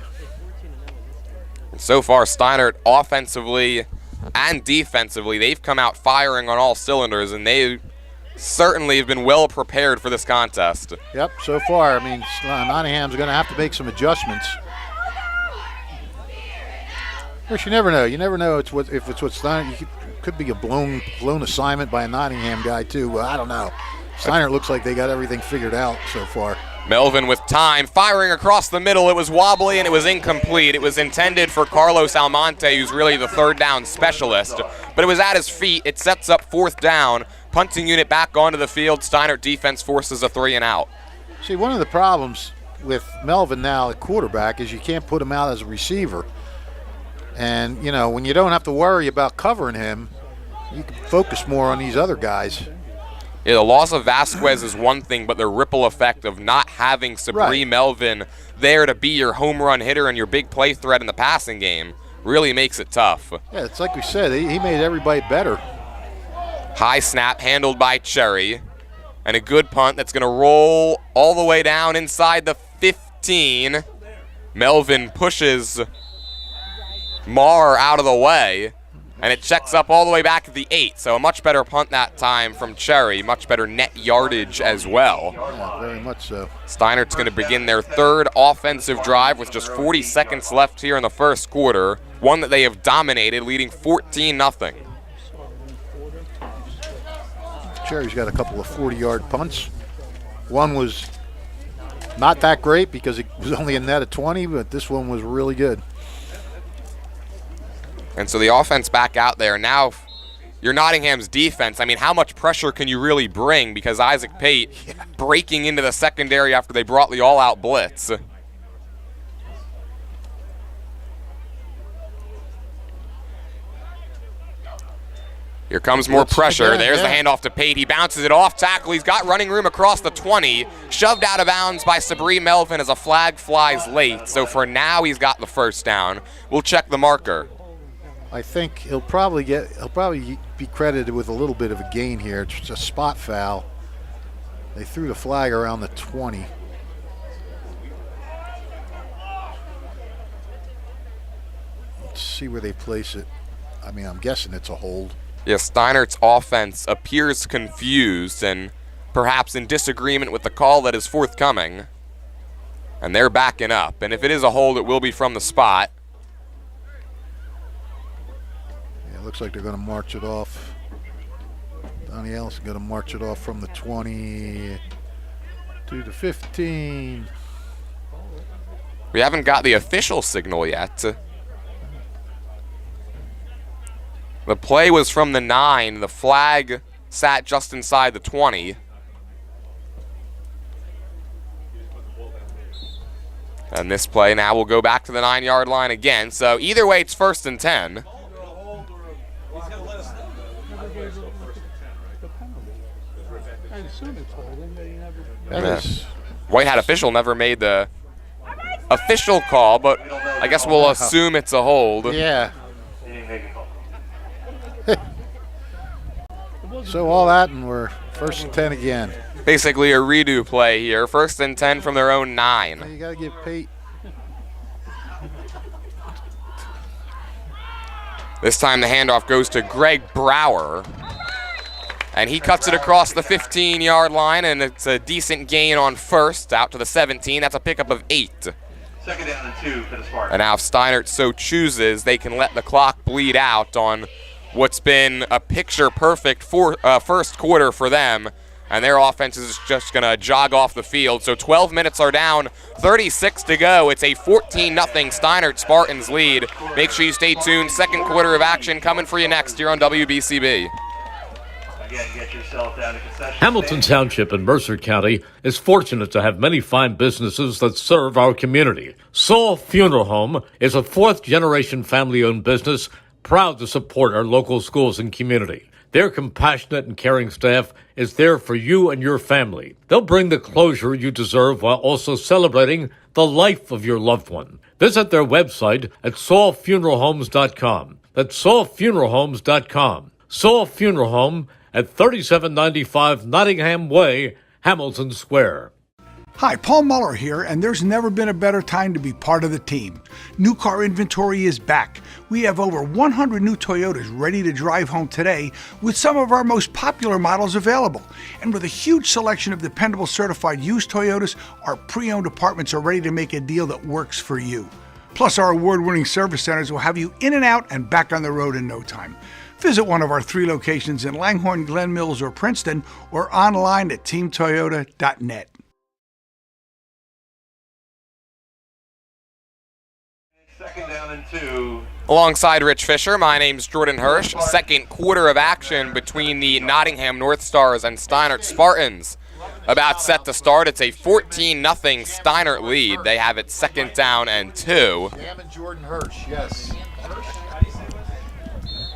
So far, Steinert offensively and defensively, they've come out firing on all cylinders, and they certainly have been well prepared for this contest. Yep, so far. I mean, Nottingham's going to have to make some adjustments. Of course, you never know. You never know if it's what Steinert. It could be a blown assignment by a Nottingham guy too. Well, I don't know. Steinert looks like they got everything figured out so far. Melvin with time, firing across the middle. It was wobbly and it was incomplete. It was intended for Carlos Almonte, who's really the 3rd down specialist, but it was at his feet. It sets up 4th down. Punting unit back onto the field. Steinert defense forces a 3 and out. See, one of the problems with Melvin now at quarterback is you can't put him out as a receiver. And, when you don't have to worry about covering him, you can focus more on these other guys. Yeah, the loss of Vasquez is one thing, but the ripple effect of not having Sabri Melvin there to be your home run hitter and your big play threat in the passing game really makes it tough. Yeah, it's like we said, he made everybody better. High snap handled by Cherry. And a good punt that's going to roll all the way down inside the 15. Melvin pushes Marr out of the way, and it checks up all the way back at the 8. So a much better punt that time from Cherry, much better net yardage as well. Yeah, very much so. Steinert's going to begin their third offensive drive with just 40 seconds left here in the first quarter, one that they have dominated, leading 14-0. Cherry's got a couple of 40-yard punts. One was not that great because it was only a net of 20, but this one was really good. And so the offense back out there. Now, your Nottingham's defense, I mean, how much pressure can you really bring? Because Isaac Pate breaking into the secondary after they brought the all-out blitz. Here comes more pressure. There's the handoff to Pate. He bounces it off tackle. He's got running room across the 20. Shoved out of bounds by Sabri Melvin as a flag flies late. So for now, he's got the first down. We'll check the marker. I think he'll probably be credited with a little bit of a gain here. It's just a spot foul. They threw the flag around the 20. Let's see where they place it. I mean, I'm guessing it's a hold. Yeah, Steinert's offense appears confused and perhaps in disagreement with the call that is forthcoming. And they're backing up. And if it is a hold, it will be from the spot. Yeah, it looks like they're going to march it off. Donnie Ellis is going to march it off from the 20 to the 15. We haven't got the official signal yet. The play was from the 9. The flag sat just inside the 20. And this play now will go back to the 9-yard line again. So either way, it's 1st and 10. White Hat official never made the official call, but I guess we'll assume it's a hold. Yeah. So all that, and we're 1st and 10 again. Basically a redo play here. 1st and 10 from their own 9. You got to give Pate. This time the handoff goes to Greg Brower. And he cuts it across the 15-yard line, and it's a decent gain on 1st, out to the 17. That's a pickup of 8. 2nd down and 2 for the Spartans. And now if Steinert so chooses, they can let the clock bleed out on what's been a picture-perfect first quarter for them. And their offense is just going to jog off the field. So 12 minutes are down, 36 to go. It's a 14-0 Steinert Spartans lead. Make sure you stay tuned. Second quarter of action coming for you next here on WBCB. Again, get yourself down to concession Hamilton Township in Mercer County is fortunate to have many fine businesses that serve our community. Saul Funeral Home is a 4th-generation family-owned business proud to support our local schools and community. Their compassionate and caring staff is there for you and your family. They'll bring the closure you deserve while also celebrating the life of your loved one. Visit their website at saulfuneralhomes.com. That's saulfuneralhomes.com. Saul Funeral Home at 3795 Nottingham Way, Hamilton Square. Hi, Paul Muller here, and there's never been a better time to be part of the team. New car inventory is back. We have over 100 new Toyotas ready to drive home today with some of our most popular models available. And with a huge selection of dependable certified used Toyotas, our pre-owned departments are ready to make a deal that works for you. Plus, our award-winning service centers will have you in and out and back on the road in no time. Visit one of our 3 locations in Langhorne, Glen Mills, or Princeton, or online at teamtoyota.net. 2nd down and 2. Alongside Rich Fisher, my name's Jordan Hirsch. Second quarter of action between the Nottingham Northstars and Steinert Spartans. About set to start. It's a 14-0 Steinert lead. They have it 2nd down and 2. Sam and Jordan Hirsch, yes.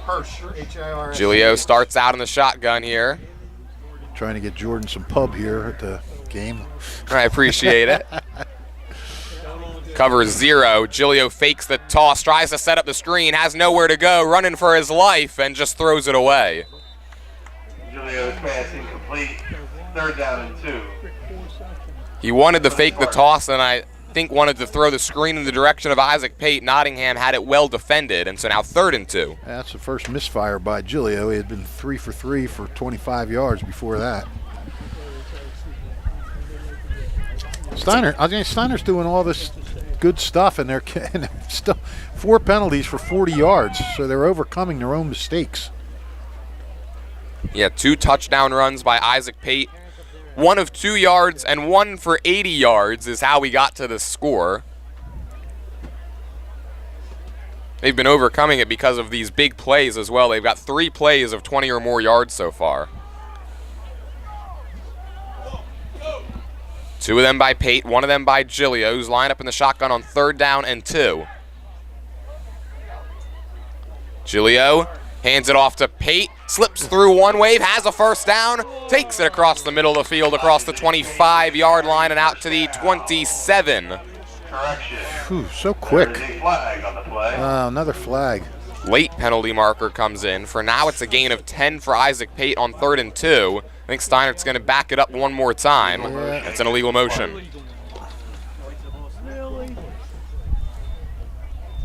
Hirsch, H-I-R-S. Giglio starts out in the shotgun here. Trying to get Jordan some pub here at the game. I appreciate it. Cover 0. Giglio fakes the toss, tries to set up the screen, has nowhere to go, running for his life, and just throws it away. Giglio's pass incomplete. third down and 2. He wanted to fake the toss, and I think wanted to throw the screen in the direction of Isaac Pate. Nottingham had it well defended, and so now 3rd and 2. That's the first misfire by Giglio. He had been 3 for 3 for 25 yards before that. Steinert's doing all this good stuff, and they're still 4 penalties for 40 yards, so they're overcoming their own mistakes. Yeah, 2 touchdown runs by Isaac Pate. 1 of 2 yards and 1 for 80 yards is how we got to the score. They've been overcoming it because of these big plays as well. They've got 3 plays of 20 or more yards so far. 2 of them by Pate, 1 of them by Giglio, who's lined up in the shotgun on 3rd down and 2. Giglio hands it off to Pate, slips through one wave, has a first down, takes it across the middle of the field, across the 25-yard line and out to the 27. Whew, so quick. Flag on the play. Another flag. Late penalty marker comes in. For now, it's a gain of 10 for Isaac Pate on 3rd and 2. I think Steinert's going to back it up one more time. That's an illegal motion.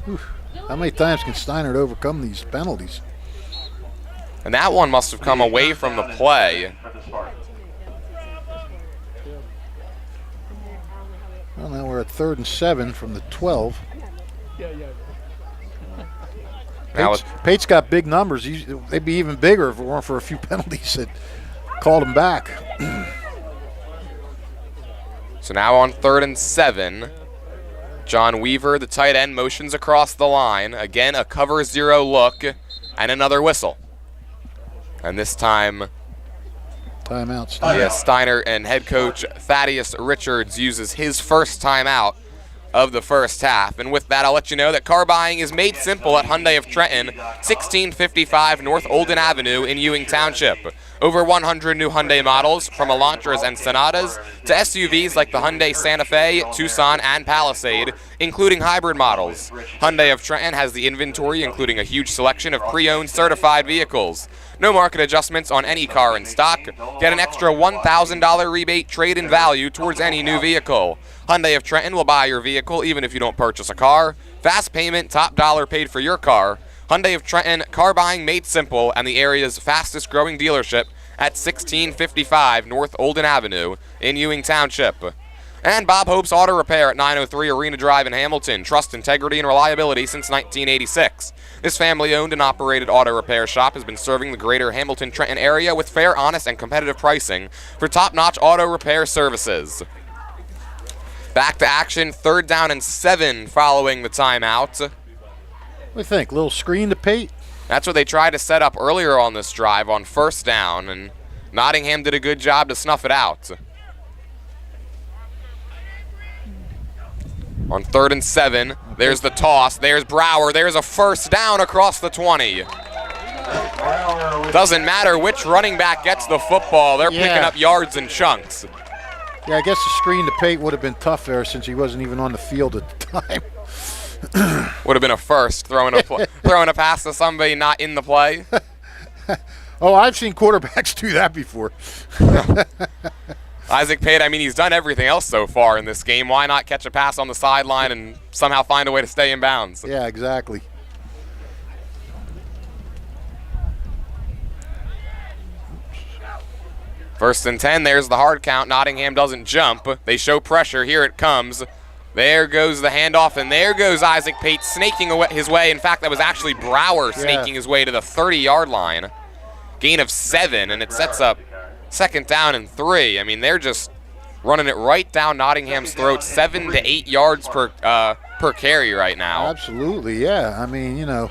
Whew. How many times can Steinert overcome these penalties? And that one must have come away from the play. Well, now we're at 3rd and 7 from the 12. Pate's got big numbers. They'd be even bigger if it weren't for a few penalties that called him back. So now on 3rd and 7, John Weaver, the tight end, motions across the line. Again, a cover 0 look and another whistle. And this time, timeout. Steinert. Yeah, Steinert and head coach Thaddeus Richards uses his first timeout of the first half. And with that, I'll let you know that car buying is made simple at Hyundai of Trenton, 1655 North Olden Avenue in Ewing Township. Over 100 new Hyundai models, from Elantras and Sonatas to SUVs like the Hyundai Santa Fe, Tucson, and Palisade, including hybrid models. Hyundai of Trenton has the inventory, including a huge selection of pre-owned certified vehicles. No market adjustments on any car in stock. Get an extra $1,000 rebate trade-in value towards any new vehicle. Hyundai of Trenton will buy your vehicle even if you don't purchase a car. Fast payment, top dollar paid for your car. Hyundai of Trenton, car buying made simple, and the area's fastest growing dealership at 1655 North Olden Avenue in Ewing Township. And Bob Hope's Auto Repair at 903 Arena Drive in Hamilton. Trust, integrity, and reliability since 1986. This family-owned and operated auto repair shop has been serving the greater Hamilton-Trenton area with fair, honest, and competitive pricing for top-notch auto repair services. Back to action, 3rd down and 7 following the timeout. What do you think? Little screen to Pate? That's what they tried to set up earlier on this drive on 1st down, and Nottingham did a good job to snuff it out. On 3rd and 7, there's the toss, there's Brower, there's a first down across the 20. Doesn't matter which running back gets the football, they're picking up yards in chunks. Yeah, I guess the screen to Pate would have been tough there since he wasn't even on the field at the time. Would have been a first, throwing a pass to somebody not in the play. Oh, I've seen quarterbacks do that before. Isaac Pate, I mean, he's done everything else so far in this game. Why not catch a pass on the sideline and somehow find a way to stay in bounds? Yeah, exactly. First and 10, there's the hard count. Nottingham doesn't jump. They show pressure. Here it comes. There goes the handoff, and there goes Isaac Pate snaking his way. In fact, that was actually Brower snaking his way to the 30-yard line. Gain of 7, and it sets up 2nd down and 3. I mean, they're just running it right down Nottingham's throat, 7 to 8 yards per carry right now. Absolutely, yeah. I mean, you know,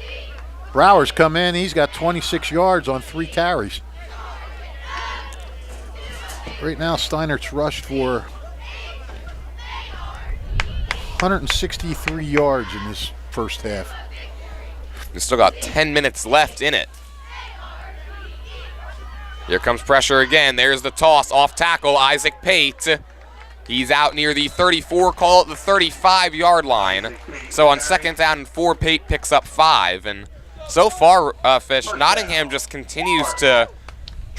Brower's come in. He's got 26 yards on 3 carries. Right now, Steinert's rushed for 163 yards in this first half. We've still got 10 minutes left in it. Here comes pressure again. There's the toss off tackle, Isaac Pate. He's out near the 34, call it the 35-yard line. So on 2nd down and 4, Pate picks up 5. And so far, Fish, Nottingham just continues to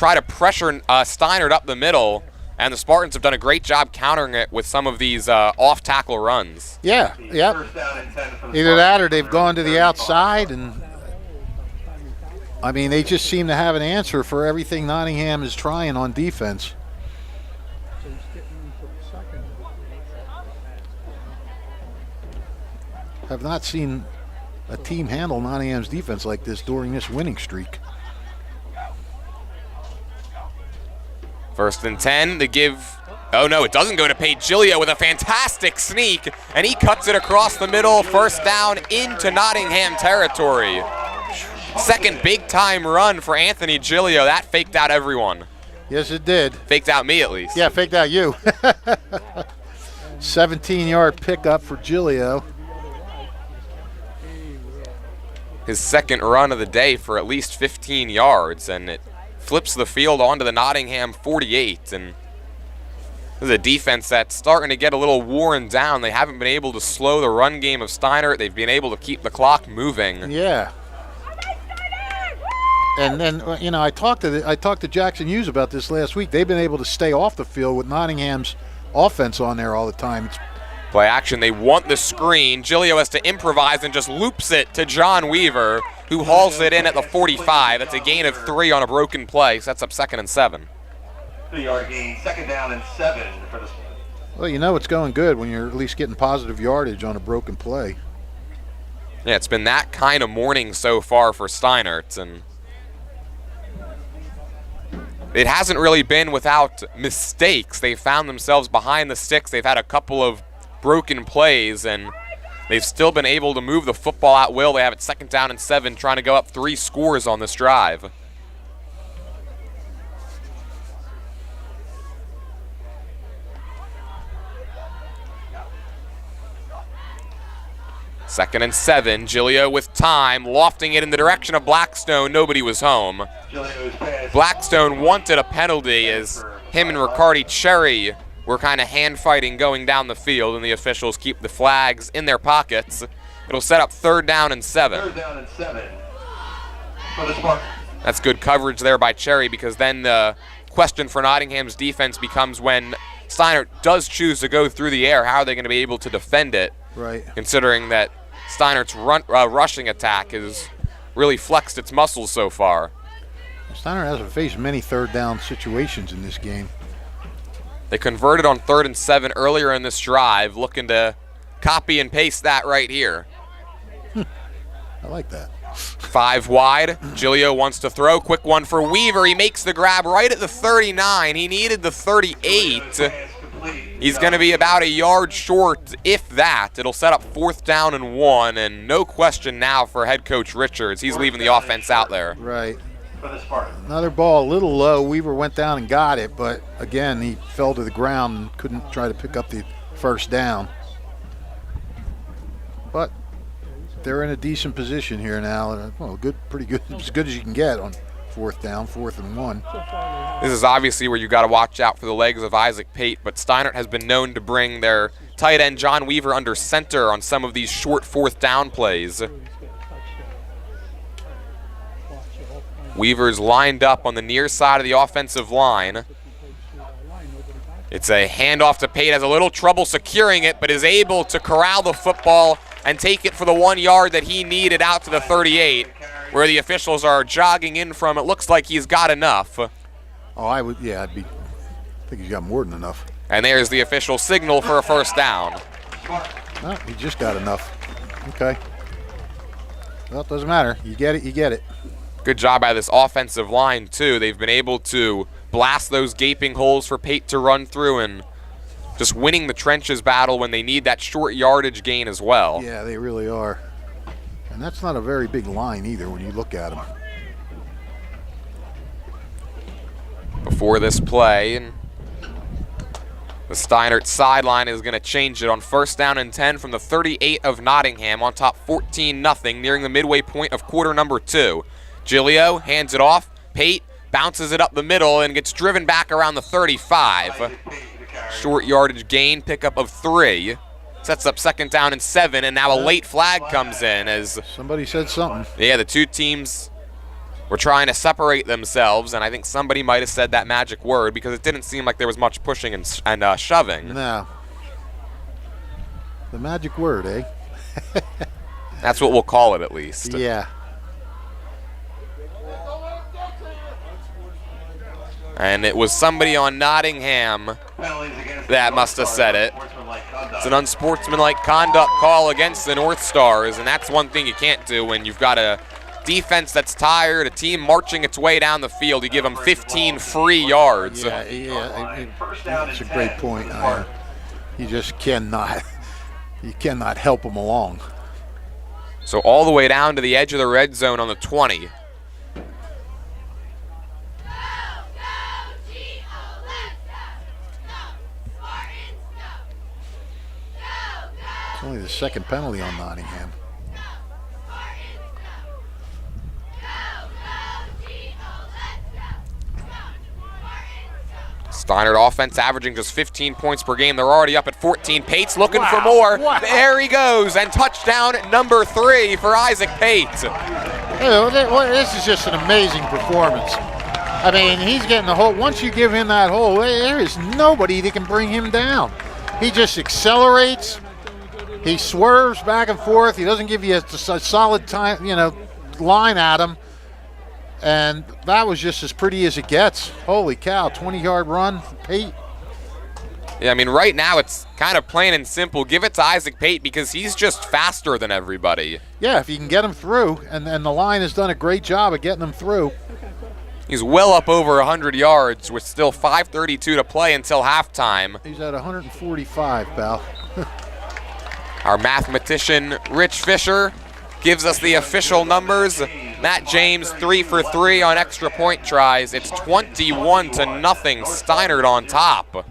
try to pressure Steinert up the middle, and the Spartans have done a great job countering it with some of these off-tackle runs. Yeah, yep. Either that or they've gone to the outside, and I mean, they just seem to have an answer for everything Nottingham is trying on defense. Have not seen a team handle Nottingham's defense like this during this winning streak. 1st and 10, they give, oh no, it doesn't go to Pate. Giglio with a fantastic sneak, and he cuts it across the middle, 1st down into Nottingham territory. Second big-time run for Anthony Giglio. That faked out everyone. Yes, it did. Faked out me, at least. Yeah, faked out you. 17-yard pickup for Giglio. His second run of the day for at least 15 yards, and it flips the field onto the Nottingham 48. And this is a defense that's starting to get a little worn down. They haven't been able to slow the run game of Steinert. They've been able to keep the clock moving. Yeah. And then, you know, I talked to Jackson Hughes about this last week. They've been able to stay off the field with Nottingham's offense on there all the time. Play action, they want the screen. Giglio has to improvise and just loops it to John Weaver, who hauls it in at the 45. That's a gain of 3 on a broken play. Sets up 2nd and 7. 3-yard gain, 2nd down and 7 for the. Well, you know it's going good when you're at least getting positive yardage on a broken play. Yeah, it's been that kind of morning so far for Steinert, and it hasn't really been without mistakes. They found themselves behind the sticks. They've had a couple of broken plays, and they've still been able to move the football at will. They have it 2nd down and 7, trying to go up 3 scores on this drive. Second and 7, Giglio with time, lofting it in the direction of Blackstone. Nobody was home. Blackstone wanted a penalty as him and Riccardi Cherry were kind of hand-fighting going down the field, and the officials keep the flags in their pockets. It'll set up 3rd down and 7. 3rd down and 7 for the Spartans. That's good coverage there by Cherry, because then the question for Nottingham's defense becomes when Steinert does choose to go through the air, how are they going to be able to defend it? Right. Considering that Steinert's rushing attack has really flexed its muscles so far. Steinert hasn't faced many 3rd down situations in this game. They converted on 3rd and 7 earlier in this drive, looking to copy and paste that right here. I like that. 5 wide. Giglio wants to throw. Quick one for Weaver. He makes the grab right at the 39. He needed the 38. He's going to be about a yard short, if that. It'll set up 4th down and 1, and no question now for head coach Richards. He's leaving the offense out there. Right. Another ball a little low. Weaver went down and got it, but again, he fell to the ground and couldn't try to pick up the 1st down. But they're in a decent position here now. Well, pretty good, as good as you can get on 4th down, 4th and 1. This is obviously where you got to watch out for the legs of Isaac Pate, but Steinert has been known to bring their tight end John Weaver under center on some of these short 4th down plays. Weaver's lined up on the near side of the offensive line. It's a handoff to Pate, has a little trouble securing it, but is able to corral the football and take it for the 1 yard that he needed out to the 38, where the officials are jogging in from. It looks like he's got enough. Oh, I think he's got more than enough. And there's the official signal for a 1st down. No, he just got enough. Okay. Well, it doesn't matter. You get it, you get it. Good job by this offensive line, too. They've been able to blast those gaping holes for Pate to run through, and just winning the trenches battle when they need that short yardage gain as well. Yeah, they really are. And that's not a very big line either when you look at them. Before this play, and the Steinert sideline is going to change it on 1st down and 10 from the 38 of Nottingham, on top 14-0, nearing the midway point of quarter number 2. Giglio hands it off. Pate bounces it up the middle and gets driven back around the 35. Short yardage gain, pickup of 3. Sets up 2nd down and 7, and now a late flag comes in as somebody said something. Yeah, the two teams were trying to separate themselves, and I think somebody might have said that magic word because it didn't seem like there was much pushing and shoving. No. The magic word, eh? That's what we'll call it, at least. Yeah. And it was somebody on Nottingham that must have said it. It's an unsportsmanlike conduct call against the North Stars, and that's one thing you can't do when you've got a defense that's tired, a team marching its way down the field. You give them 15 free yards. Yeah, that's a great point. You just cannot help them along. So all the way down to the edge of the red zone on the 20. It's only the second penalty on Nottingham. Steinert offense averaging just 15 points per game. They're already up at 14. Pate's looking for more. Wow. There he goes, and touchdown number 3 for Isaac Pate. This is just an amazing performance. I mean, he's getting the hole. Once you give him that hole, there is nobody that can bring him down. He just accelerates. He swerves back and forth. He doesn't give you a solid time, line at him. And that was just as pretty as it gets. Holy cow, 20-yard run, Pate. Yeah, I mean, right now it's kind of plain and simple. Give it to Isaac Pate because he's just faster than everybody. Yeah, if you can get him through, and the line has done a great job of getting him through. He's well up over 100 yards with still 5:32 to play until halftime. He's at 145, pal. Our mathematician, Rich Fisher, gives us the official numbers. Matt James 3 for 3 on extra point tries. It's 21-0, Steinert on top.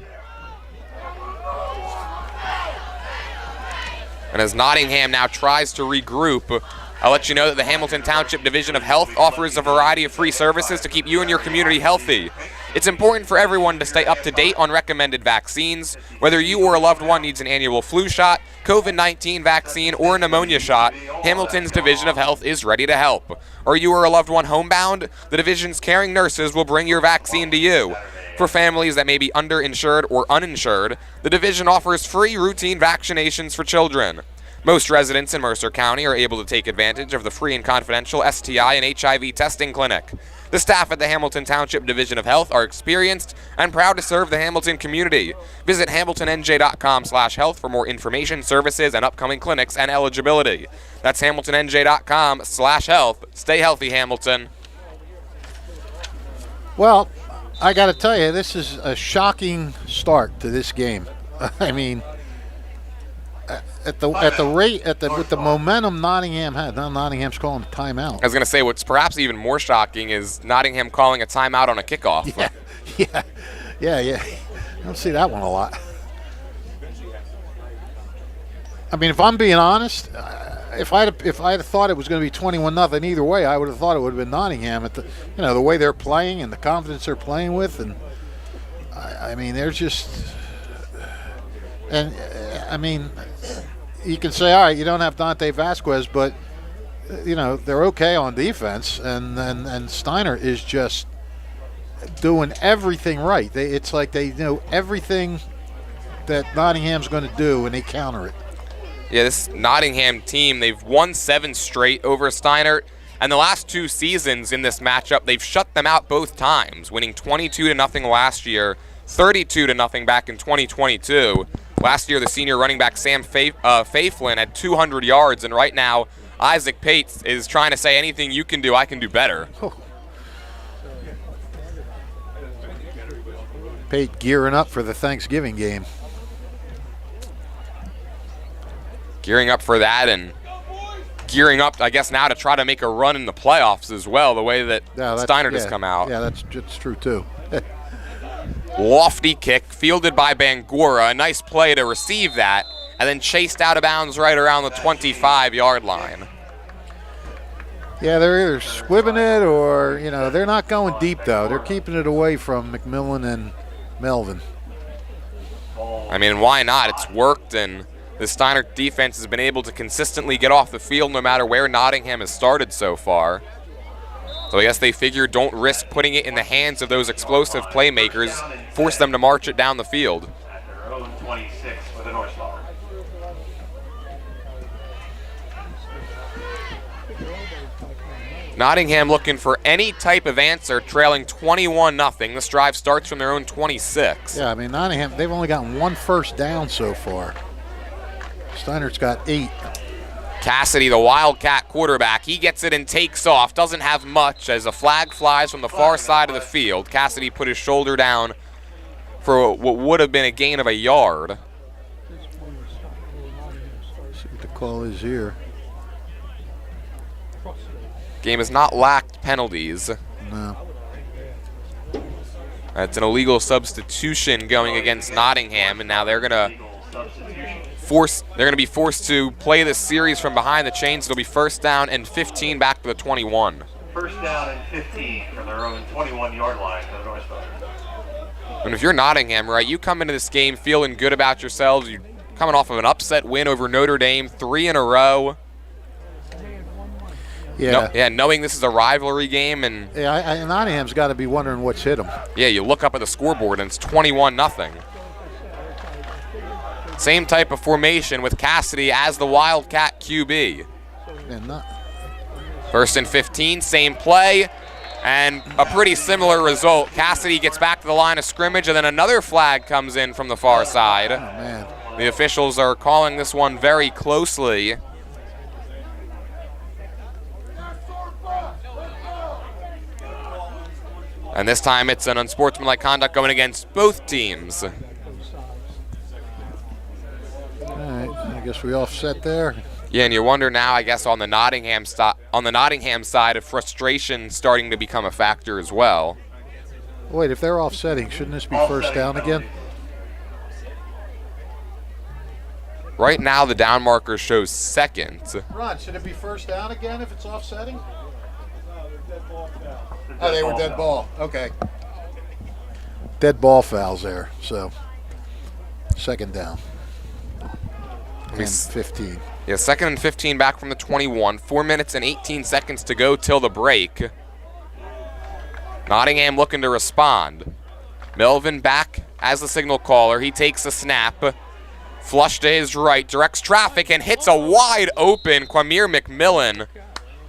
And as Nottingham now tries to regroup, I'll let you know that the Hamilton Township Division of Health offers a variety of free services to keep you and your community healthy. It's important for everyone to stay up to date on recommended vaccines. Whether you or a loved one needs an annual flu shot, COVID-19 vaccine, or a pneumonia shot, Hamilton's Division of Health is ready to help. Or you or a loved one homebound, the division's caring nurses will bring your vaccine to you. For families that may be underinsured or uninsured, the division offers free routine vaccinations for children. Most residents in Mercer County are able to take advantage of the free and confidential STI and HIV testing clinic. The staff at the Hamilton Township Division of Health are experienced and proud to serve the Hamilton community. Visit hamiltonnj.com/health for more information, services, and upcoming clinics and eligibility. That's hamiltonnj.com/health. Stay healthy, Hamilton. Well, I got to tell you, this is a shocking start to this game. I mean, with the momentum Nottingham had, now Nottingham's calling a timeout. I was going to say, what's perhaps even more shocking is Nottingham calling a timeout on a kickoff. Yeah. I don't see that one a lot. I mean, if I'm being honest, if I'd have thought it was going to be 21-0 either way, I would have thought it would have been Nottingham at the way they're playing and the confidence they're playing with, and I mean, they're just, and I mean, you can say, all right, you don't have Dante Vasquez, but they're okay on defense, and Steinert is just doing everything right. It's like they know everything that Nottingham's going to do, and they counter it. Yeah, this Nottingham team, they've won 7 straight over Steinert, and the last 2 seasons in this matchup, they've shut them out both times, winning 22-0 last year, 32-0 back in 2022. Last year, the senior running back Sam Faiflin had 200 yards, and right now, Isaac Pate is trying to say anything you can do, I can do better. Pate gearing up for the Thanksgiving game. Gearing up for that, and gearing up, I guess, now to try to make a run in the playoffs as well, the way that Steinert has come out. Yeah, that's true, too. Lofty kick, fielded by Bangura. A nice play to receive that, and then chased out of bounds right around the 25-yard line. Yeah, they're either squibbing it or, they're not going deep, though. They're keeping it away from McMillan and Melvin. I mean, why not? It's worked, and the Steinert defense has been able to consistently get off the field no matter where Nottingham has started so far. So I guess they figure don't risk putting it in the hands of those explosive playmakers, force them to march it down the field. At their own 26 for the Northstars. Nottingham looking for any type of answer, trailing 21-0. This drive starts from their own 26. Yeah, I mean, Nottingham, they've only gotten 1 first down so far. Steinert's got 8. Cassidy, the Wildcat quarterback, he gets it and takes off. Doesn't have much as a flag flies from the far side of the field. Cassidy put his shoulder down for what would have been a gain of a yard. See what the call is here. Game has not lacked penalties. No. That's an illegal substitution going against Nottingham, and now they're gonna be forced to play this series from behind the chains. It'll be first down and 15 back to the 21. First down and 15 from their own 21-yard line for the Northstars. And if you're Nottingham, right, you come into this game feeling good about yourselves. You're coming off of an upset win over Notre Dame, 3 in a row. Yeah. Knowing this is a rivalry game, and Yeah, Nottingham's got to be wondering what's hit them. yeah, you look up at the scoreboard and it's 21-0. Same type of formation with Cassidy as the Wildcat QB. First and 15, same play, and a pretty similar result. Cassidy gets back to the line of scrimmage, and then another flag comes in from the far side. Oh, man. The officials are calling this one very closely. And this time it's an unsportsmanlike conduct going against both teams. All right, I guess we offset there. Yeah, and you wonder now, I guess, on the Nottingham side, of frustration starting to become a factor as well. Wait, if they're offsetting, shouldn't this be first down again? Right now, the down marker shows second. Ron, should it be first down again if it's offsetting? Oh, they were dead ball. Okay. Dead ball fouls there, so second down. And 15. Yeah, second and 15 back from the 21. 4 minutes and 18 seconds to go till the break. Nottingham looking to respond. Melvin back as the signal caller. He takes a snap. Flush to his right, directs traffic, and hits a wide open Quamir McMillan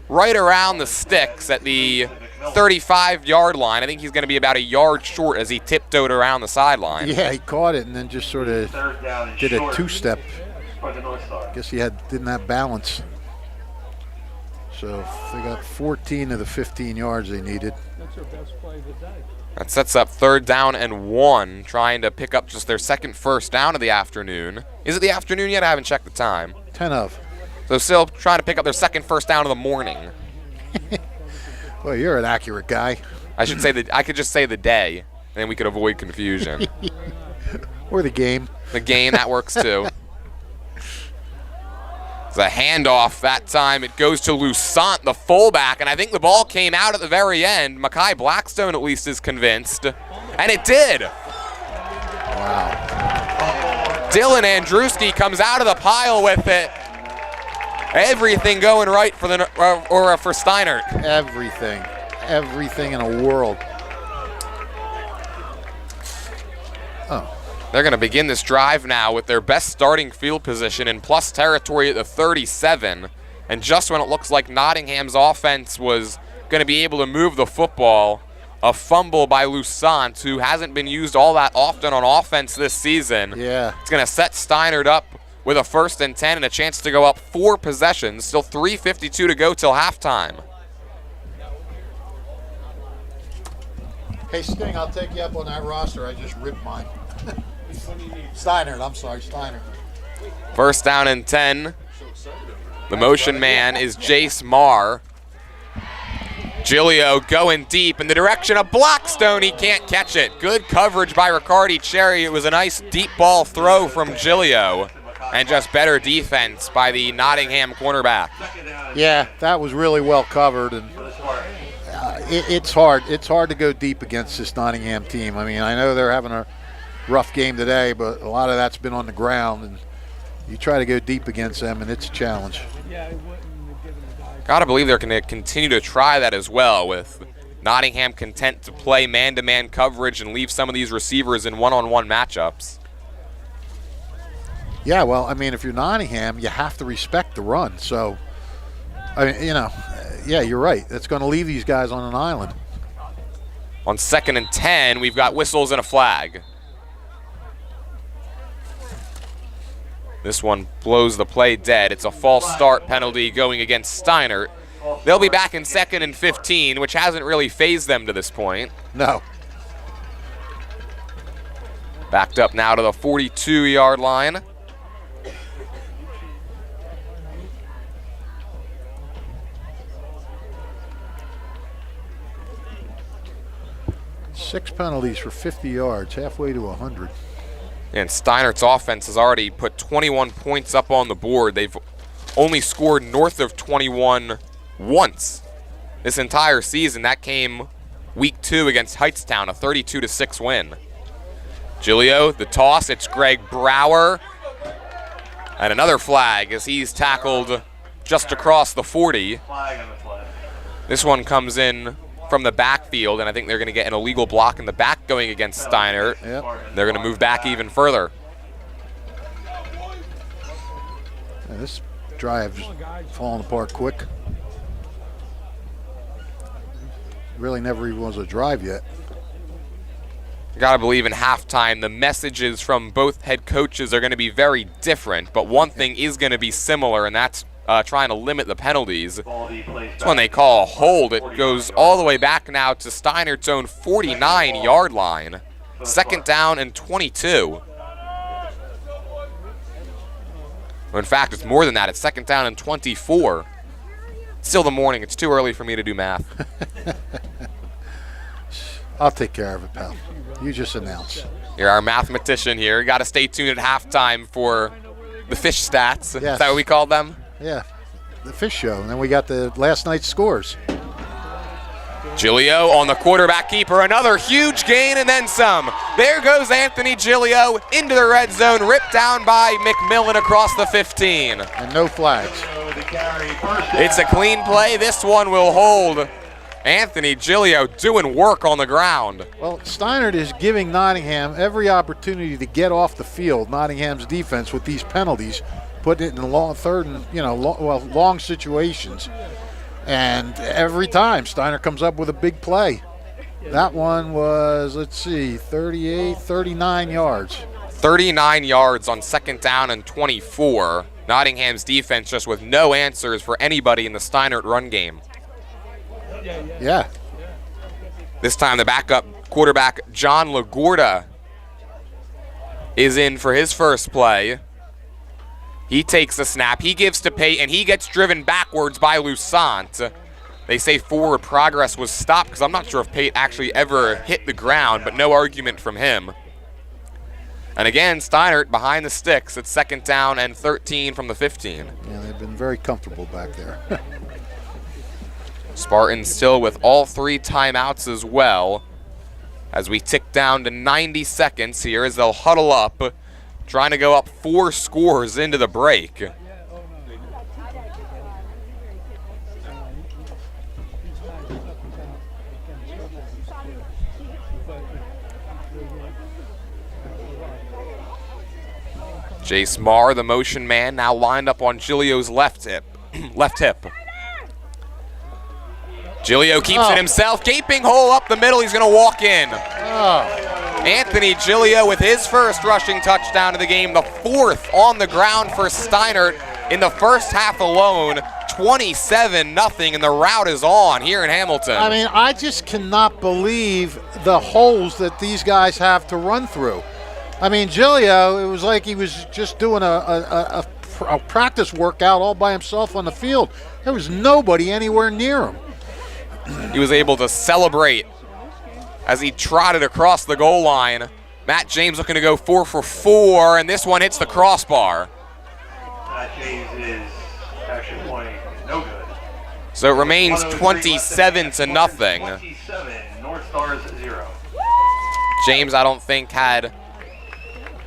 right around the sticks at the 35-yard line. I think he's going to be about a yard short as he tiptoed around the sideline. Yeah, he caught it and then just sort of did a two-step. Guess he didn't have balance. So they got 14 of the 15 yards they needed. That's their best play of the day. That sets up 3rd down and 1, trying to pick up just their second first down of the afternoon. Is it the afternoon yet? I haven't checked the time. 10 of. So still trying to pick up their second first down of the morning. Well, you're an accurate guy. I should say I could just say the day, and then we could avoid confusion. Or the game. The game, that works too. It's a handoff that time. It goes to Lusant, the fullback, and I think the ball came out at the very end. Mackay Blackstone at least is convinced, and it did. Wow. Dylan Andruski comes out of the pile with it. Everything going right for for Steinert. Everything in the world. Oh. They're going to begin this drive now with their best starting field position in plus territory at the 37. And just when it looks like Nottingham's offense was going to be able to move the football, a fumble by Lusant, who hasn't been used all that often on offense this season. Yeah. It's going to set Steinert up with a 1st and 10 and a chance to go up 4 possessions. Still 3:52 to go till halftime. Hey, Sting, I'll take you up on that roster. I just ripped mine. Steinert, I'm sorry, Steinert. 1st down and 10. The motion man is Jace Marr. Giglio going deep in the direction of Blackstone. He can't catch it. Good coverage by Riccardi Cherry. It was a nice deep ball throw from Giglio. And just better defense by the Nottingham cornerback. Yeah, that was really well covered. And it's hard. It's hard to go deep against this Nottingham team. I mean, I know they're having a rough game today, but a lot of that's been on the ground. And you try to go deep against them, and it's a challenge. Yeah, it wouldn't have given the guys Gotta believe they're going to continue to try that as well, with Nottingham content to play man-to-man coverage and leave some of these receivers in one-on-one matchups. Yeah, well, I mean, if you're Nottingham, you have to respect the run. So, I mean, yeah, you're right. That's going to leave these guys on an island. On 2nd and 10, we've got whistles and a flag. This one blows the play dead. It's a false start penalty going against Steinert. They'll be back in 2nd and 15, which hasn't really phased them to this point. No. Backed up now to the 42-yard line. Six penalties for 50 yards, halfway to 100. And Steinert's offense has already put 21 points up on the board. They've only scored north of 21 once this entire season. That came week 2 against Heightstown, a 32-6 win. Giglio, the toss, it's Greg Brower. And another flag as he's tackled just across the 40. This one comes in from the backfield, and I think they're going to get an illegal block in the back going against Steinert. Yep. They're going to move back even further. Yeah, this drive's falling apart quick. Really never even was a drive yet. You gotta believe in halftime, the messages from both head coaches are going to be very different, but one thing is going to be similar, and that's trying to limit the penalties. It's when they call a hold. It goes all the way back now to Steinert's own 49-yard line. 2nd down and 22. In fact, it's more than that. It's 2nd down and 24. It's still the morning. It's too early for me to do math. I'll take care of it, pal. You just announce. You're our mathematician here. You got to stay tuned at halftime for the fish stats. Yes. Is that what we called them? Yeah, the fish show. And then we got the last night's scores. Giglio on the quarterback keeper. Another huge gain and then some. There goes Anthony Giglio into the red zone, ripped down by McMillan across the 15. And no flags. It's a clean play. This one will hold. Anthony Giglio doing work on the ground. Well, Steinert is giving Nottingham every opportunity to get off the field, Nottingham's defense, with these penalties, putting it in long third and, long situations. And every time Steinert comes up with a big play. That one was, 39 yards. 39 yards on 2nd down and 24. Nottingham's defense just with no answers for anybody in the Steinert run game. Yeah. This time the backup quarterback, John LaGuardia, is in for his first play. He takes the snap, he gives to Pate, and he gets driven backwards by Lusant. They say forward progress was stopped because I'm not sure if Pate actually ever hit the ground, but no argument from him. And again, Steinert behind the sticks at 2nd down and 13 from the 15. Yeah, they've been very comfortable back there. Spartans still with all 3 timeouts as well, as we tick down to 90 seconds here as they'll huddle up, trying to go up 4 scores into the break. Jace Marr, the motion man, now lined up on Giglio's left hip. Giglio keeps it himself, gaping hole up the middle, he's going to walk in. Anthony Giglio with his first rushing touchdown of the game, the 4th on the ground for Steinert in the first half alone, 27-0, and the route is on here in Hamilton. I mean, I just cannot believe the holes that these guys have to run through. I mean, Giglio, it was like he was just doing a practice workout all by himself on the field. There was nobody anywhere near him. He was able to celebrate as he trotted across the goal line. Matt James looking to go 4 for 4, and this one hits the crossbar. Matt James is action point no good. So it remains 27-0. 27, Northstars 0. James, I don't think, had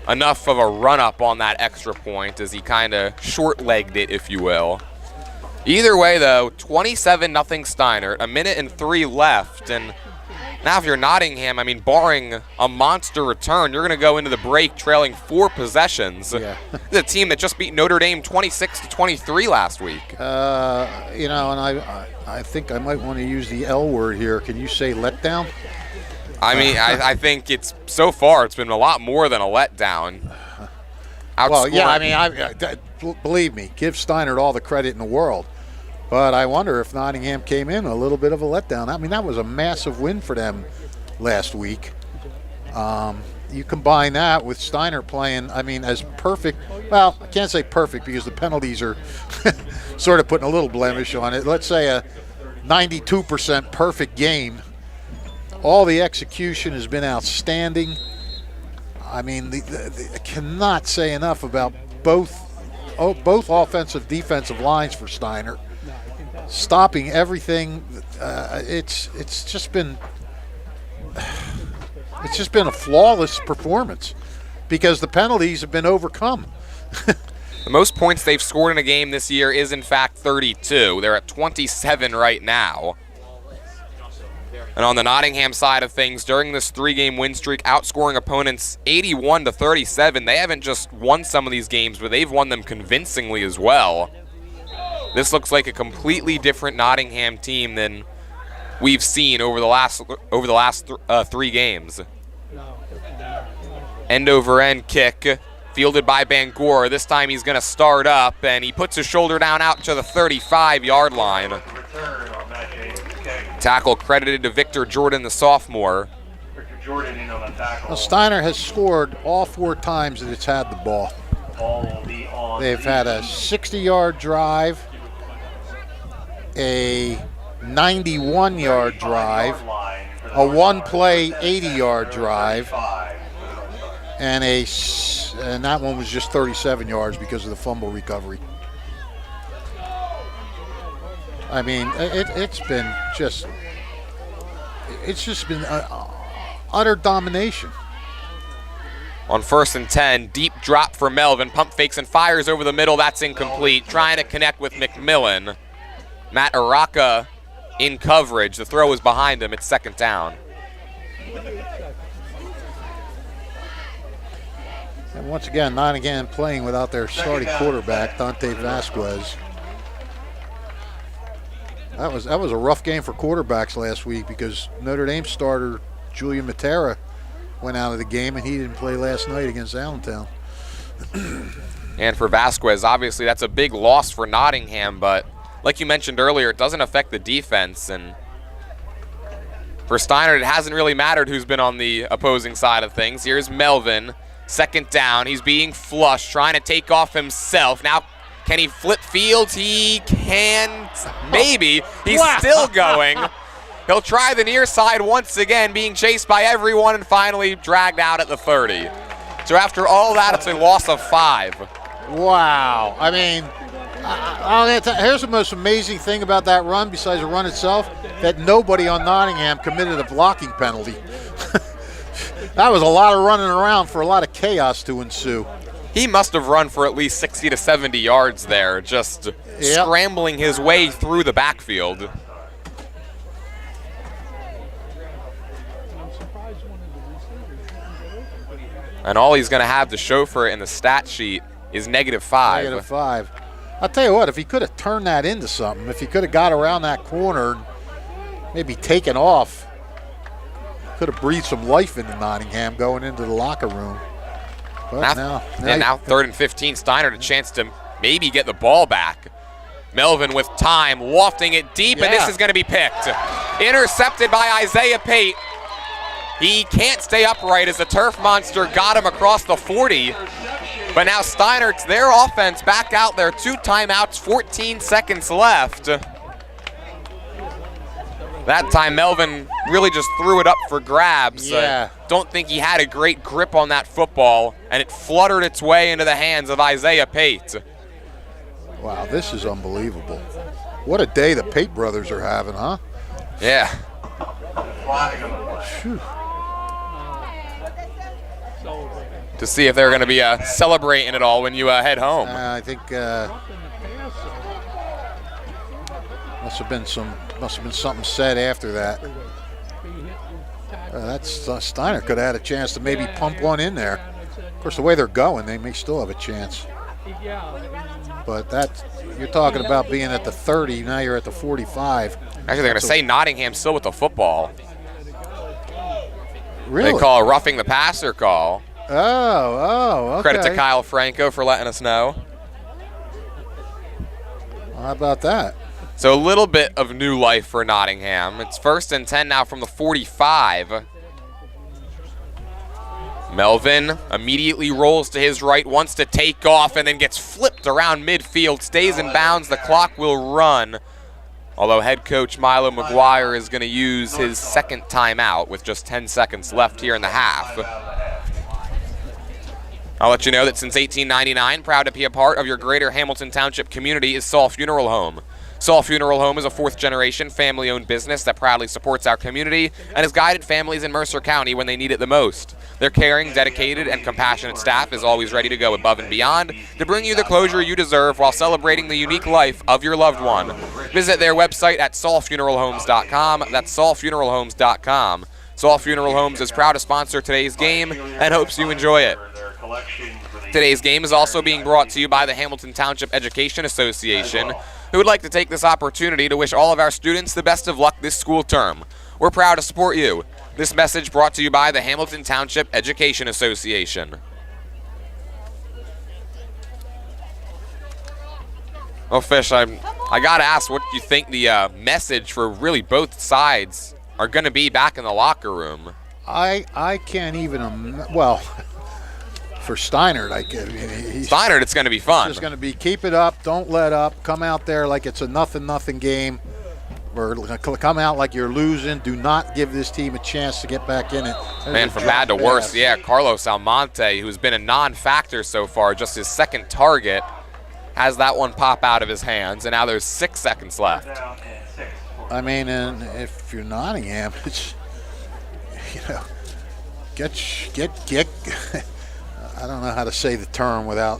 enough of a run-up on that extra point as he kind of short-legged it, if you will. Either way, though, 27-0 Steinert, 1:03 left. And now if you're Nottingham, I mean, barring a monster return, you're going to go into the break trailing 4 possessions. Yeah. This is a team that just beat Notre Dame 26-23 last week. You know, and I think I might want to use the L word here. Can you say letdown? I mean, I think so far it's been a lot more than a letdown. Well, yeah, I mean, believe me, give Steinert all the credit in the world. But I wonder if Nottingham came in a little bit of a letdown. I mean, that was a massive win for them last week. You combine that with Steinert playing, I mean, as perfect. Well, I can't say perfect because the penalties are sort of putting a little blemish on it. Let's say a 92% perfect game. All the execution has been outstanding. I mean, I cannot say enough about both offensive, defensive lines for Steinert. Stopping everything, it's just been a flawless performance because the penalties have been overcome. The most points they've scored in a game this year is in fact 32. They're at 27 right now. And on the Nottingham side of things, during this 3-game win streak, outscoring opponents 81-37. They haven't just won some of these games, but they've won them convincingly as well. This looks like a completely different Nottingham team than we've seen over the last 3 games. End-over-end kick, fielded by Bangor. This time he's going to start up, and he puts his shoulder down out to the 35-yard line. Tackle credited to Victor Jordan, the sophomore. Well, Steinert has scored all 4 times that it's had the ball. They've had a 60-yard drive, a 91-yard drive, a 1-play 80-yard drive, and that one was just 37 yards because of the fumble recovery. I mean, it's just been utter domination. On 1st and 10, deep drop for Melvin. Pump fakes and fires over the middle. That's incomplete. Trying to connect with McMillan. Matt Araka in coverage. The throw is behind him. It's 2nd down. And once again, Nottingham playing without their starting quarterback, Dante Vasquez. That was a rough game for quarterbacks last week because Notre Dame starter Julian Matera went out of the game and he didn't play last night against Allentown. And for Vasquez, obviously that's a big loss for Nottingham, but like you mentioned earlier, it doesn't affect the defense. And for Steinert, it hasn't really mattered who's been on the opposing side of things. Here's Melvin, 2nd down. He's being flushed, trying to take off himself. Now, can he flip fields? He can, maybe. He's still going. He'll try the near side once again, being chased by everyone and finally dragged out at the 30. So after all that, it's a loss of 5. Wow. I mean, here's the most amazing thing about that run, besides the run itself, that nobody on Nottingham committed a blocking penalty. That was a lot of running around for a lot of chaos to ensue. He must have run for at least 60 to 70 yards there, just scrambling his way through the backfield. And all he's going to have to show for it in the stat sheet is -5. -5. I'll tell you what, if he could have turned that into something, if he could have got around that corner, maybe taken off, could have breathed some life into Nottingham going into the locker room. But now 3rd and 15, Steinert a chance to maybe get the ball back. Melvin with time, lofting it deep, and this is going to be picked. Intercepted by Isaiah Pate. He can't stay upright as the turf monster got him across the 40. But now Steinert's, their offense back out there, 2 timeouts, 14 seconds left. That time Melvin really just threw it up for grabs. Don't think he had a great grip on that football, and it fluttered its way into the hands of Isaiah Pate. Wow, this is unbelievable. What a day the Pate brothers are having, huh? Yeah. Whew. To see if they're going to be celebrating it all when you head home. I think Must have been something said after that. That's Steinert could have had a chance to maybe pump one in there. Of course, the way they're going, they may still have a chance. But you're talking about being at the 30. Now you're at the 45. Actually, they're going to say Nottingham still with the football. Really? They call a roughing the passer call. Oh, okay. Credit to Kyle Franco for letting us know. How about that? So a little bit of new life for Nottingham. It's 1st and 10 now from the 45. Melvin immediately rolls to his right, wants to take off, and then gets flipped around midfield, stays in bounds. The clock will run. Although head coach Milo McGuire is going to use his second timeout with just 10 seconds left here in the half. I'll let you know that since 1899, proud to be a part of your greater Hamilton Township community is Saul Funeral Home. Saul Funeral Home is a 4th-generation family-owned business that proudly supports our community and has guided families in Mercer County when they need it the most. Their caring, dedicated, and compassionate staff is always ready to go above and beyond to bring you the closure you deserve while celebrating the unique life of your loved one. Visit their website at saulfuneralhomes.com. That's saulfuneralhomes.com. Saul Funeral Homes is proud to sponsor today's game and hopes you enjoy it. Today's game is also being brought to you by the Hamilton Township Education Association, who would like to take this opportunity to wish all of our students the best of luck this school term. We're proud to support you. This message brought to you by the Hamilton Township Education Association. Oh, Fish, I got to ask what you think the message for really both sides are going to be back in the locker room. I can't even, well, for Steinert, Steinert, it's going to be fun. It's going to be keep it up, don't let up, come out there like it's a nothing game, or come out like you're losing. Do not give this team a chance to get back in it. Man, from bad to worse, yeah, Carlos Almonte, who's been a non-factor so far, just his second target, has that one pop out of his hands, and now there's 6 seconds left. I mean, and if you're Nottingham, it's, get I don't know how to say the term without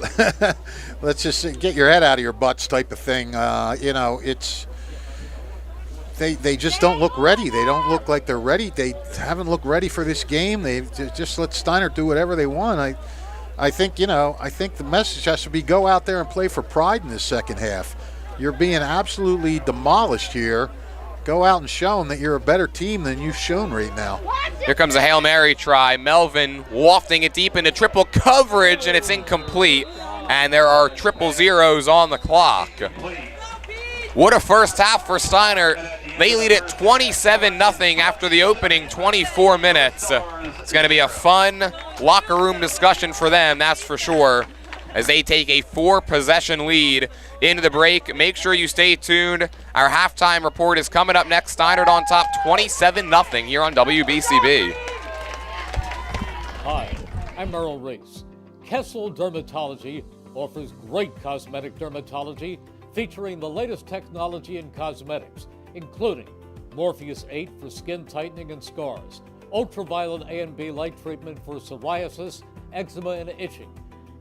let's just get your head out of your butts type of thing. It's they just don't look ready. They don't look like they're ready. They haven't looked ready for this game. They just let Steinert do whatever they want. I think the message has to be go out there and play for pride in this second half. You're being absolutely demolished here. Go out and show them that you're a better team than you've shown right now. Here comes a Hail Mary try. Melvin wafting it deep into triple coverage, and it's incomplete. And there are 000 on the clock. What a first half for Steinert. They lead it 27-0 after the opening 24 minutes. It's going to be a fun locker room discussion for them, that's for sure, as they take a 4-possession lead into the break. Make sure you stay tuned. Our halftime report is coming up next. Steinert on top 27-0 here on WBCB. Hi, I'm Merrill Reese. Kessel Dermatology offers great cosmetic dermatology featuring the latest technology in cosmetics, including Morpheus 8 for skin tightening and scars, ultraviolet A and B light treatment for psoriasis, eczema, and itching.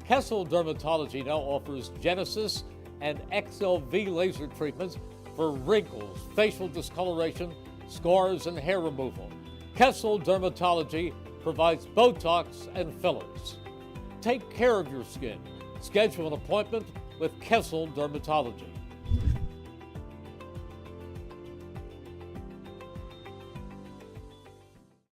Kessel Dermatology now offers Genesis and XLV laser treatments for wrinkles, facial discoloration, scars, and hair removal. Kessel Dermatology provides Botox and fillers. Take care of your skin. Schedule an appointment with Kessel Dermatology.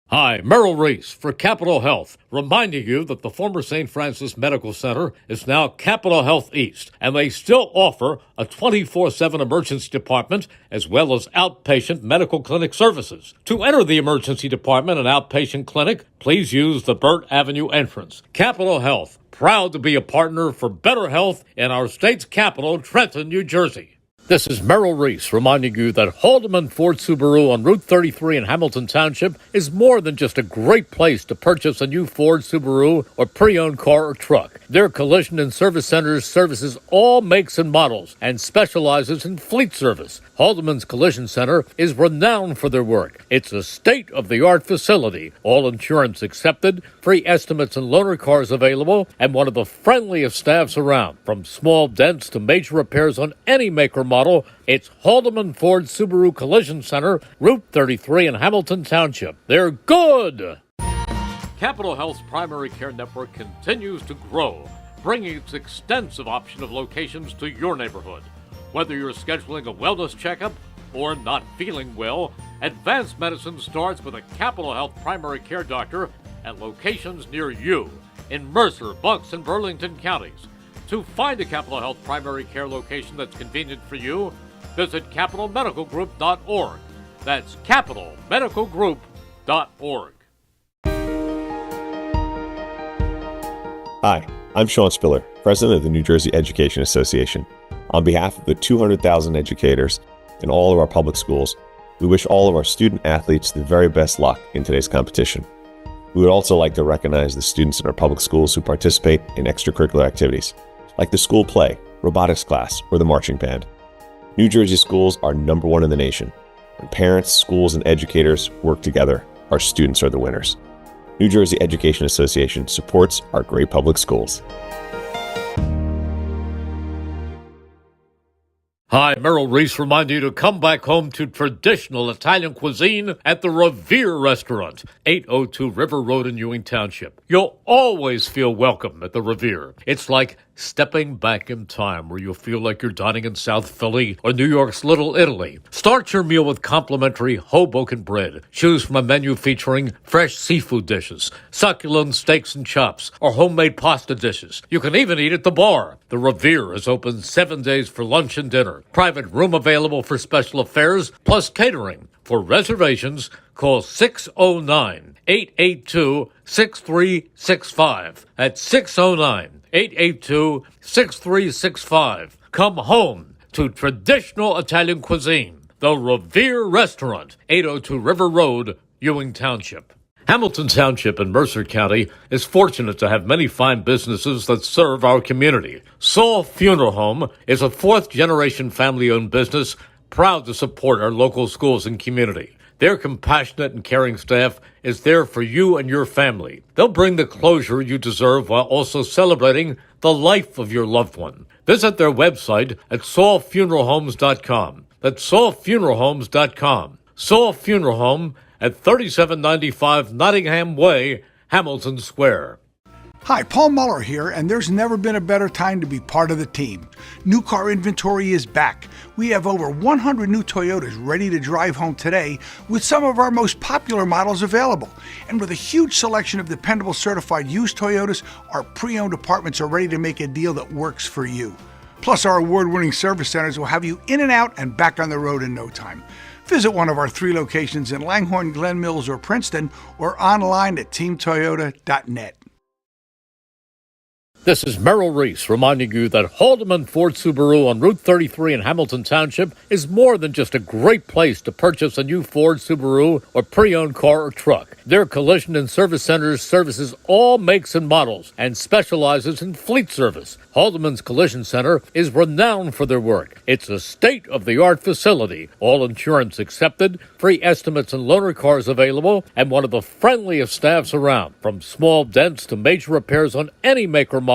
Hi, Merrill Reese for Capital Health, reminding you that the former St. Francis Medical Center is now Capital Health East, and they still offer a 24/7 emergency department as well as outpatient medical clinic services. To enter the emergency department and outpatient clinic, please use the Burt Avenue entrance. Capital Health, proud to be a partner for better health in our state's capital, Trenton, New Jersey. This is Merrill Reese reminding you that Haldeman Ford Subaru on Route 33 in Hamilton Township is more than just a great place to purchase a new Ford Subaru or pre-owned car or truck. Their collision and service centers services all makes and models and specializes in fleet service. Haldeman's Collision Center is renowned for their work. It's a state-of-the-art facility, all insurance accepted, free estimates and loaner cars available, and one of the friendliest staffs around. From small dents to major repairs on any make or model, model, it's Haldeman Ford Subaru Collision Center, Route 33 in Hamilton Township. They're good! Capital Health's primary care network continues to grow, bringing its extensive option of locations to your neighborhood. Whether you're scheduling a wellness checkup or not feeling well, advanced medicine starts with a Capital Health primary care doctor at locations near you in Mercer, Bucks, and Burlington counties. To find a Capital Health primary care location that's convenient for you, visit capitalmedicalgroup.org. That's capitalmedicalgroup.org. Hi, I'm Sean Spiller, President of the New Jersey Education Association. On behalf of the 200,000 educators in all of our public schools, we wish all of our student athletes the very best luck in today's competition. We would also like to recognize the students in our public schools who participate in extracurricular activities, like the school play, robotics class, or the marching band. New Jersey schools are number one in the nation. When parents, schools, and educators work together, our students are the winners. New Jersey Education Association supports our great public schools. Hi, Merrill Reese reminding you to come back home to traditional Italian cuisine at the Revere Restaurant, 802 River Road in Ewing Township. You'll always feel welcome at the Revere. It's like stepping back in time where you'll feel like you're dining in South Philly or New York's Little Italy. Start your meal with complimentary Hoboken bread. Choose from a menu featuring fresh seafood dishes, succulent steaks and chops, or homemade pasta dishes. You can even eat at the bar. The Revere is open 7 days for lunch and dinner. Private room available for special affairs, plus catering. For reservations, call 609-882-6365. That's 609-882-6365. Come home to traditional Italian cuisine. The Revere Restaurant, 802 River Road, Ewing Township. Hamilton Township in Mercer County is fortunate to have many fine businesses that serve our community. Saul Funeral Home is a fourth-generation family-owned business proud to support our local schools and community. Their compassionate and caring staff is there for you and your family. They'll bring the closure you deserve while also celebrating the life of your loved one. Visit their website at saulfuneralhomes.com. That's saulfuneralhomes.com. Saul Funeral Home at 3795 Nottingham Way, Hamilton Square. Hi, Paul Muller here, and there's never been a better time to be part of the team. New car inventory is back. We have over 100 new Toyotas ready to drive home today with some of our most popular models available. And with a huge selection of dependable certified used Toyotas, our pre-owned departments are ready to make a deal that works for you. Plus, our award-winning service centers will have you in and out and back on the road in no time. Visit one of our 3 locations in Langhorne, Glen Mills, or Princeton, or online at teamtoyota.net. This is Merrill Reese reminding you that Haldeman Ford Subaru on Route 33 in Hamilton Township is more than just a great place to purchase a new Ford Subaru or pre-owned car or truck. Their collision and service centers services all makes and models and specializes in fleet service. Haldeman's Collision Center is renowned for their work. It's a state-of-the-art facility, all insurance accepted, free estimates and loaner cars available, and one of the friendliest staffs around. From small dents to major repairs on any make or model,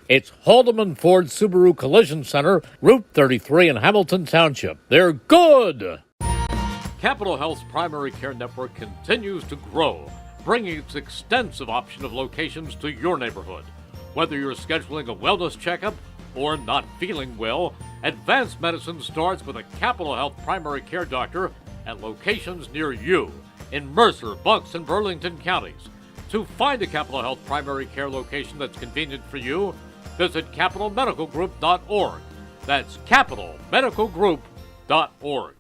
it's Haldeman Ford Subaru Collision Center, Route 33 in Hamilton Township. They're good! Capital Health's primary care network continues to grow, bringing its extensive option of locations to your neighborhood. Whether you're scheduling a wellness checkup or not feeling well, advanced medicine starts with a Capital Health primary care doctor at locations near you in Mercer, Bucks, and Burlington counties. To find a Capital Health primary care location that's convenient for you, visit capitalmedicalgroup.org. That's capitalmedicalgroup.org.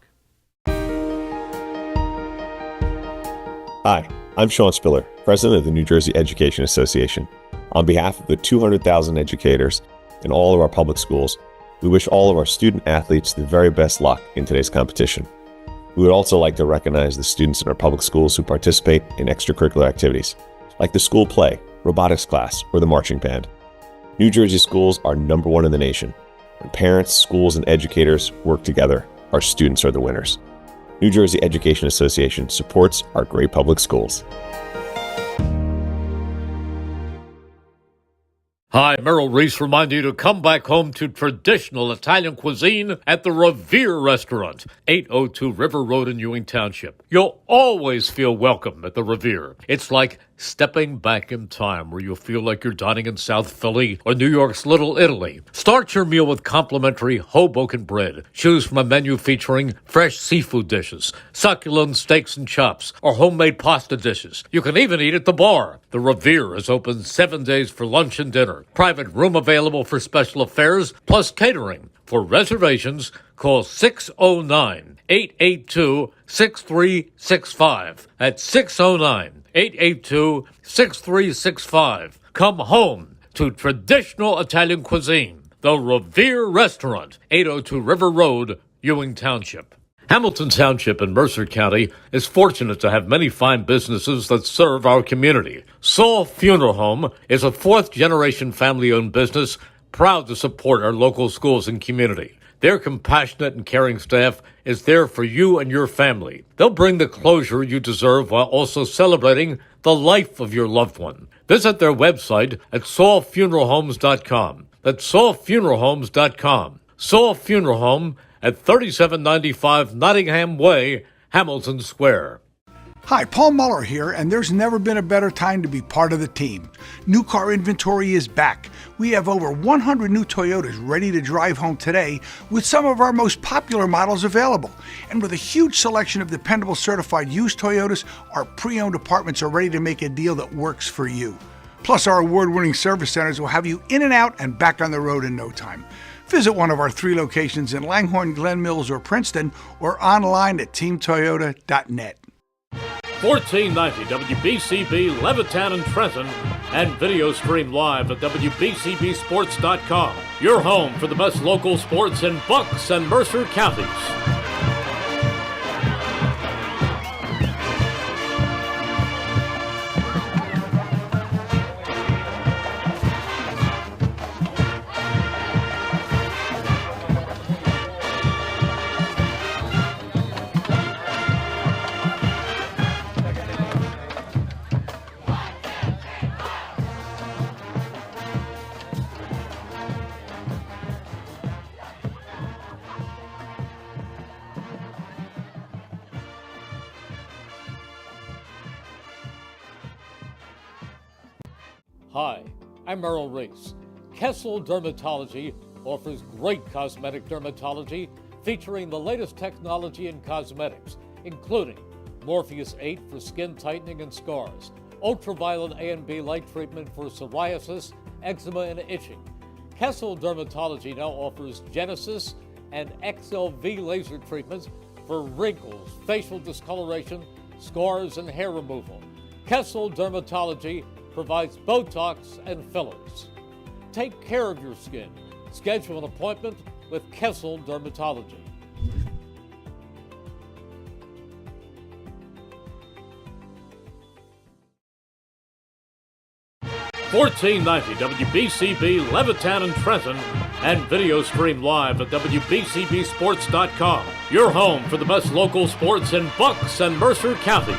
Hi, I'm Sean Spiller, President of the New Jersey Education Association. On behalf of the 200,000 educators in all of our public schools, we wish all of our student athletes the very best luck in today's competition. We would also like to recognize the students in our public schools who participate in extracurricular activities, like the school play, robotics class, or the marching band. New Jersey schools are number one in the nation. When parents, schools, and educators work together, our students are the winners. New Jersey Education Association supports our great public schools. Hi, Merrill Reese reminding you to come back home to traditional Italian cuisine at the Revere Restaurant, 802 River Road in Ewing Township. You'll always feel welcome at the Revere. It's like stepping back in time where you'll feel like you're dining in South Philly or New York's Little Italy. Start your meal with complimentary Hoboken bread. Choose from a menu featuring fresh seafood dishes, succulent steaks and chops, or homemade pasta dishes. You can even eat at the bar. The Revere is open 7 days for lunch and dinner. Private room available for special affairs, plus catering. For reservations, call 609-882-6365. That's 609-882-6365. Come home to traditional Italian cuisine. The Revere Restaurant, 802 River Road, Ewing Township. Hamilton Township in Mercer County is fortunate to have many fine businesses that serve our community. Saul Funeral Home is a fourth-generation family-owned business proud to support our local schools and community. Their compassionate and caring staff is there for you and your family. They'll bring the closure you deserve while also celebrating the life of your loved one. Visit their website at saulfuneralhomes.com. That's saulfuneralhomes.com. Saul Funeral Home at 3795 Nottingham Way, Hamilton Square. Hi, Paul Muller here, and there's never been a better time to be part of the team. New car inventory is back. We have over 100 new Toyotas ready to drive home today with some of our most popular models available. And with a huge selection of dependable certified used Toyotas, our pre-owned departments are ready to make a deal that works for you. Plus, our award-winning service centers will have you in and out and back on the road in no time. Visit one of our 3 locations in Langhorne, Glen Mills, or Princeton, or online at teamtoyota.net. 1490 WBCB Levittown and Trenton, and video stream live at WBCBsports.com. Your home for the best local sports in Bucks and Mercer counties. Hi, I'm Merrill Reese. Kessel Dermatology offers great cosmetic dermatology featuring the latest technology in cosmetics, including Morpheus 8 for skin tightening and scars, ultraviolet A and B light treatment for psoriasis, eczema, and itching. Kessel Dermatology now offers Genesis and XLV laser treatments for wrinkles, facial discoloration, scars, and hair removal. Kessel Dermatology provides Botox and fillers. Take care of your skin. Schedule an appointment with Kessel Dermatology. 1490 WBCB Levittown and Trenton, and video stream live at WBCBsports.com. Your home for the best local sports in Bucks and Mercer counties.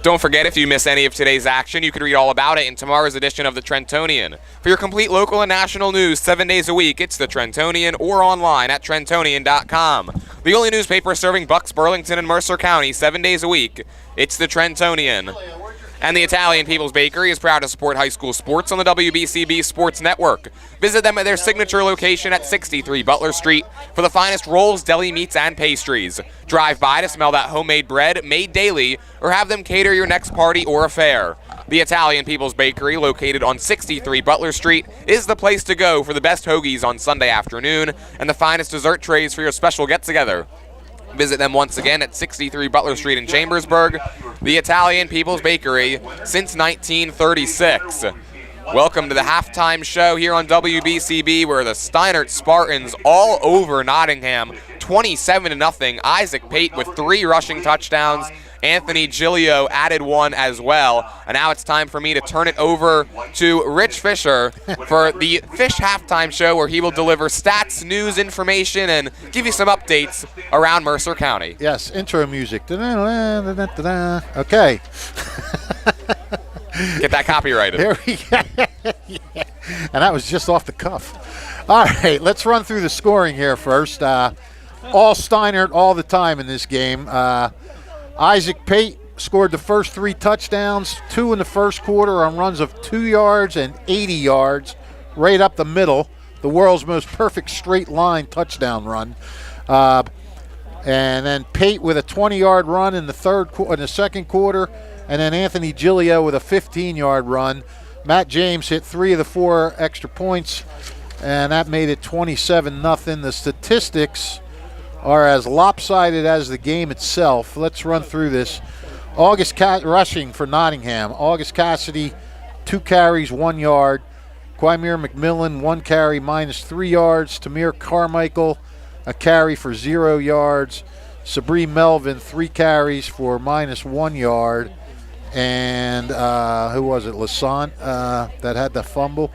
Don't forget, if you miss any of today's action, you can read all about it in tomorrow's edition of the Trentonian. For your complete local and national news 7 days a week, it's the Trentonian or online at Trentonian.com. The only newspaper serving Bucks, Burlington, and Mercer County 7 days a week, it's the Trentonian. And the Italian People's Bakery is proud to support high school sports on the WBCB Sports Network. Visit them at their signature location at 63 Butler Street for the finest rolls, deli meats, and pastries. Drive by to smell that homemade bread made daily, or have them cater your next party or affair. The Italian People's Bakery, located on 63 Butler Street, is the place to go for the best hoagies on Sunday afternoon and the finest dessert trays for your special get-together. Visit them once again at 63 Butler Street in Chambersburg. The Italian People's Bakery since 1936. Welcome to the halftime show here on WBCB, where the Steinert Spartans all over Nottingham, 27-0. Isaac Pate with 3 rushing touchdowns. Anthony Giglio added 1 as well. And now it's time for me to turn it over to Rich Fisher for the Fish Halftime Show, where he will deliver stats, news, information, and give you some updates around Mercer County. Yes, intro music. Okay. Get that copyrighted. Here we go. Yeah. And that was just off the cuff. All right, let's run through the scoring here first. All Steinert all the time in this game. Isaac Pate scored the first 3 touchdowns, 2 in the first quarter on runs of 2 yards and 80 yards, right up the middle. The world's most perfect straight line touchdown run. And then Pate with a 20-yard run in the second quarter, and then Anthony Gilio with a 15-yard run. Matt James hit 3 of the 4 extra points, and that made it 27-0. The statistics are as lopsided as the game itself. Let's run through this. Rushing for Nottingham. August Cassidy, 2 carries, 1 yard. Quymere McMillan, 1 carry, -3 yards. Tamir Carmichael, a carry for 0 yards. Sabri Melvin, 3 carries for -1 yard. And who was it? Lassant that had the fumble.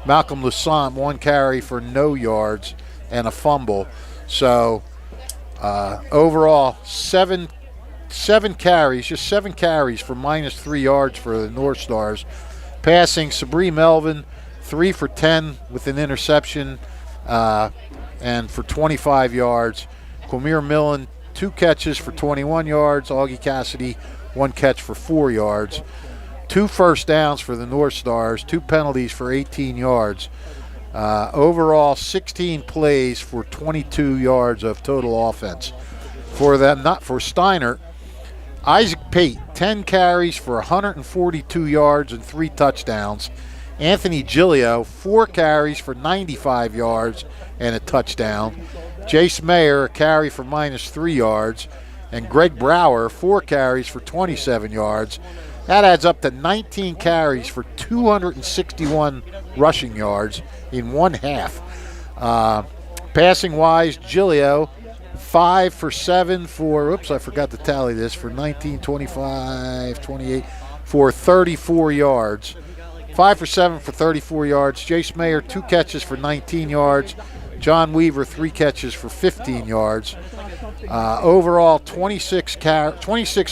Malcolm Lassant, 1 carry for no yards and a fumble. So overall, 7 carries, just 7 carries for -3 yards for the North Stars. Passing, Sabri Melvin, 3 for 10 with an interception and for 25 yards. Quymere Millen, 2 catches for 21 yards. Augie Cassidy, 1 catch for 4 yards. 2 first downs for the North Stars, 2 penalties for 18 yards. Overall, 16 plays for 22 yards of total offense. For them, not for Steinert, Isaac Pate, 10 carries for 142 yards and 3 touchdowns. Anthony Gilio, 4 carries for 95 yards and a touchdown. Jace Mayer, a carry for -3 yards. And Greg Brower, 4 carries for 27 yards. That adds up to 19 carries for 261 rushing yards in 1 half. Passing-wise, Gilio, 5 for 7 for, I forgot to tally this, for 19, 25, 28, for 34 yards. 5 for 7 for 34 yards. Jace Mayer, 2 catches for 19 yards. John Weaver, 3 catches for 15 yards. Overall, 26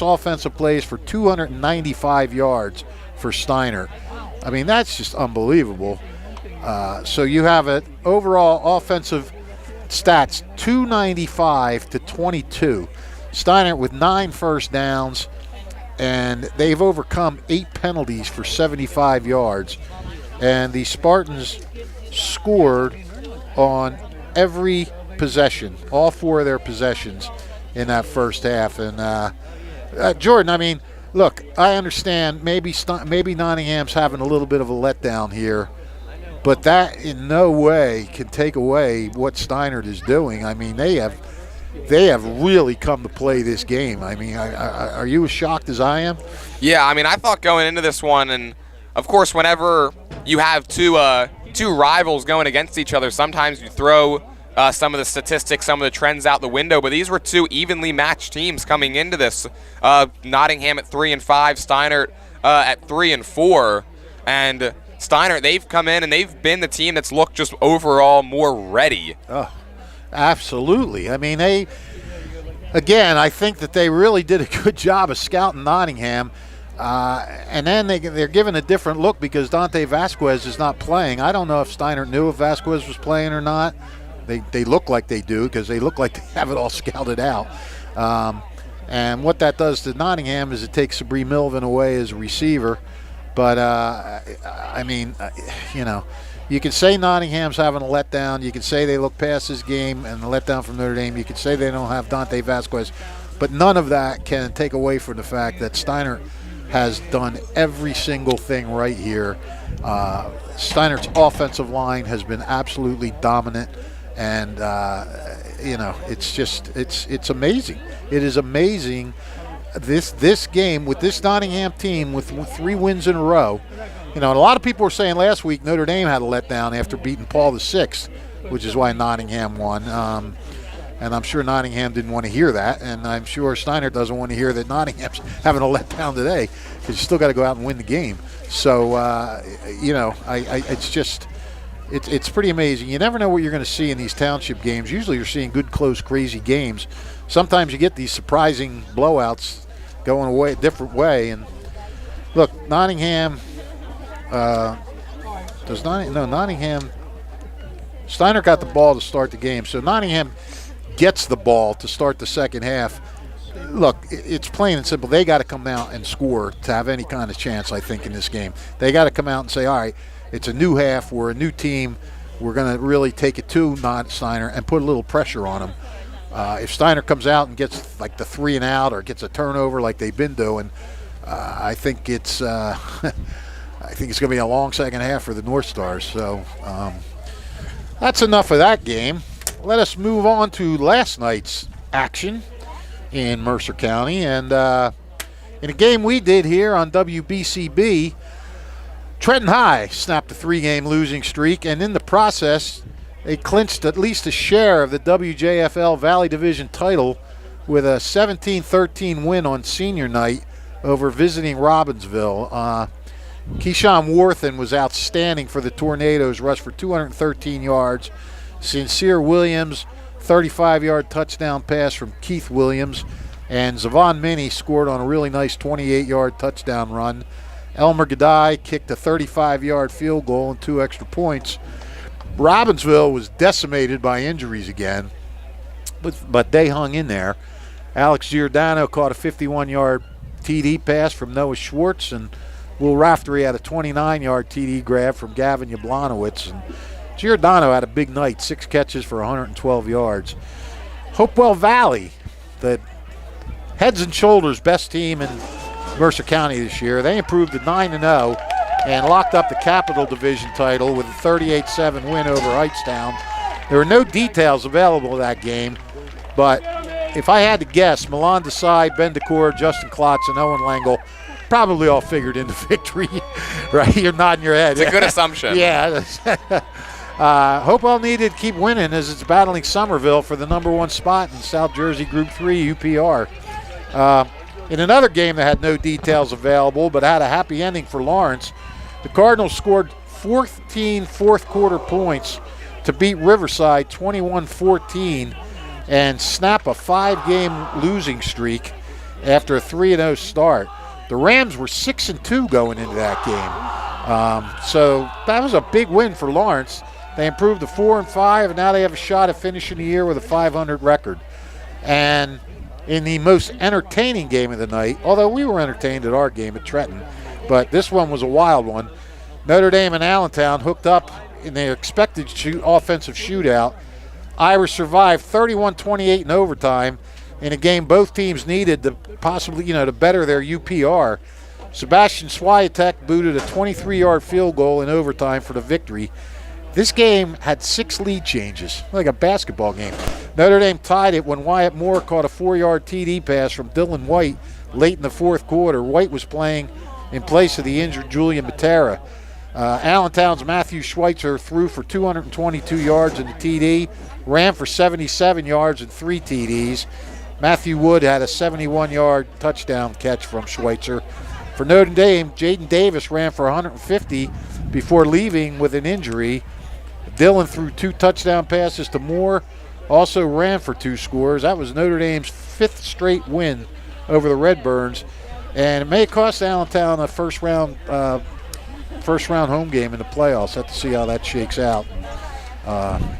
offensive plays for 295 yards for Steinert. I mean, that's just unbelievable. So you have an overall offensive stats, 295 to 22. Steinert with 9 first downs, and they've overcome 8 penalties for 75 yards. And the Spartans scored on every possession, all 4 of their possessions in that first half. And Jordan, I mean, look, I understand maybe Nottingham's having a little bit of a letdown here, but that in no way can take away what Steinert is doing. I mean, they have really come to play this game. I mean, are you as shocked as I am? Yeah, I mean, I thought going into this one, and of course, whenever you have two rivals going against each other, sometimes you throw some of the statistics, some of the trends out the window, but these were 2 evenly matched teams coming into this. Nottingham at 3-5, Steinert at 3-4, and Steinert, they've come in and they've been the team that's looked just overall more ready. Oh, absolutely. I mean, I think that they really did a good job of scouting Nottingham. And then they're given a different look because Dante Vasquez is not playing. I don't know if Steinert knew if Vasquez was playing or not. They look like they do because they look like they have it all scouted out. And what that does to Nottingham is it takes Sabri Melvin away as a receiver. But, I mean, you can say Nottingham's having a letdown. You can say they look past this game and the letdown from Notre Dame. You can say they don't have Dante Vasquez. But none of that can take away from the fact that Steinert has done every single thing right here. Steinert's offensive line has been absolutely dominant. And, it's amazing. It is amazing this game with this Nottingham team with 3 wins in a row. And a lot of people were saying last week Notre Dame had a letdown after beating Paul VI, which is why Nottingham won. And I'm sure Nottingham didn't want to hear that. And I'm sure Steinert doesn't want to hear that Nottingham's having a letdown today because you still got to go out and win the game. So, it's pretty amazing. You never know what you're going to see in these Township games. Usually you're seeing good, close, crazy games. Sometimes you get these surprising blowouts going away a different way. And, Look, Nottingham. Nottingham. Steinert got the ball to start the game, so Nottingham gets the ball to start the second half. Look, it's plain and simple. They got to come out and score to have any kind of chance, I think, in this game. They got to come out and say, all right, it's a new half. We're a new team. We're going to really take it to Steinert and put a little pressure on them. If Steinert comes out and gets like the 3 and out or gets a turnover like they've been doing, I think it's I think it's going to be a long second half for the Northstars. So that's enough of that game. Let us move on to last night's action in Mercer County. And in a game we did here on WBCB, Trenton High snapped a 3-game losing streak, and in the process, they clinched at least a share of the WJFL Valley Division title with a 17-13 win on senior night over visiting Robbinsville. Keyshawn Warthen was outstanding for the Tornadoes, rushed for 213 yards. Sincere Williams, 35-yard touchdown pass from Keith Williams. And Zavon Minnie scored on a really nice 28-yard touchdown run. Elmer Gadai kicked a 35-yard field goal and 2 extra points. Robbinsville was decimated by injuries again, but they hung in there. Alex Giordano caught a 51-yard TD pass from Noah Schwartz, and Will Raftery had a 29-yard TD grab from Gavin Yablonowitz. And Giordano had a big night, 6 catches for 112 yards. Hopewell Valley, the heads and shoulders best team in Mercer County this year, they improved to 9-0 and locked up the Capital Division title with a 38-7 win over Hightstown. There were no details available in that game, but if I had to guess, Milan Desai, Ben DeCour, Justin Klotz, and Owen Langle probably all figured into victory, right? You're nodding your head. It's a good assumption. Yeah. Hopewell needed to keep winning as it's battling Somerville for the #1 spot in South Jersey Group 3 UPR. In another game that had no details available but had a happy ending for Lawrence, the Cardinals scored 14 fourth-quarter points to beat Riverside 21-14 and snap a 5-game losing streak after a 3-0 start. The Rams were 6-2 going into that game. So that was a big win for Lawrence. They improved to 4-5, and now they have a shot at finishing the year with a 500 record. And in the most entertaining game of the night, although we were entertained at our game at Trenton, but this one was a wild one. Notre Dame and Allentown hooked up in their expected offensive shootout. Irish survived 31-28 in overtime in a game both teams needed to possibly, to better their UPR. Sebastian Swiatek booted a 23-yard field goal in overtime for the victory. This game had 6 lead changes, like a basketball game. Notre Dame tied it when Wyatt Moore caught a 4-yard TD pass from Dylan White late in the fourth quarter. White was playing in place of the injured Julian Matera. Allentown's Matthew Schweitzer threw for 222 yards in the TD, ran for 77 yards and 3 TDs. Matthew Wood had a 71-yard touchdown catch from Schweitzer. For Notre Dame, Jaden Davis ran for 150 before leaving with an injury. Dylan threw 2 touchdown passes to Moore, also ran for 2 scores. That was Notre Dame's 5th straight win over the Redbirds, and it may cost Allentown a first round home game in the playoffs. Have to see how that shakes out.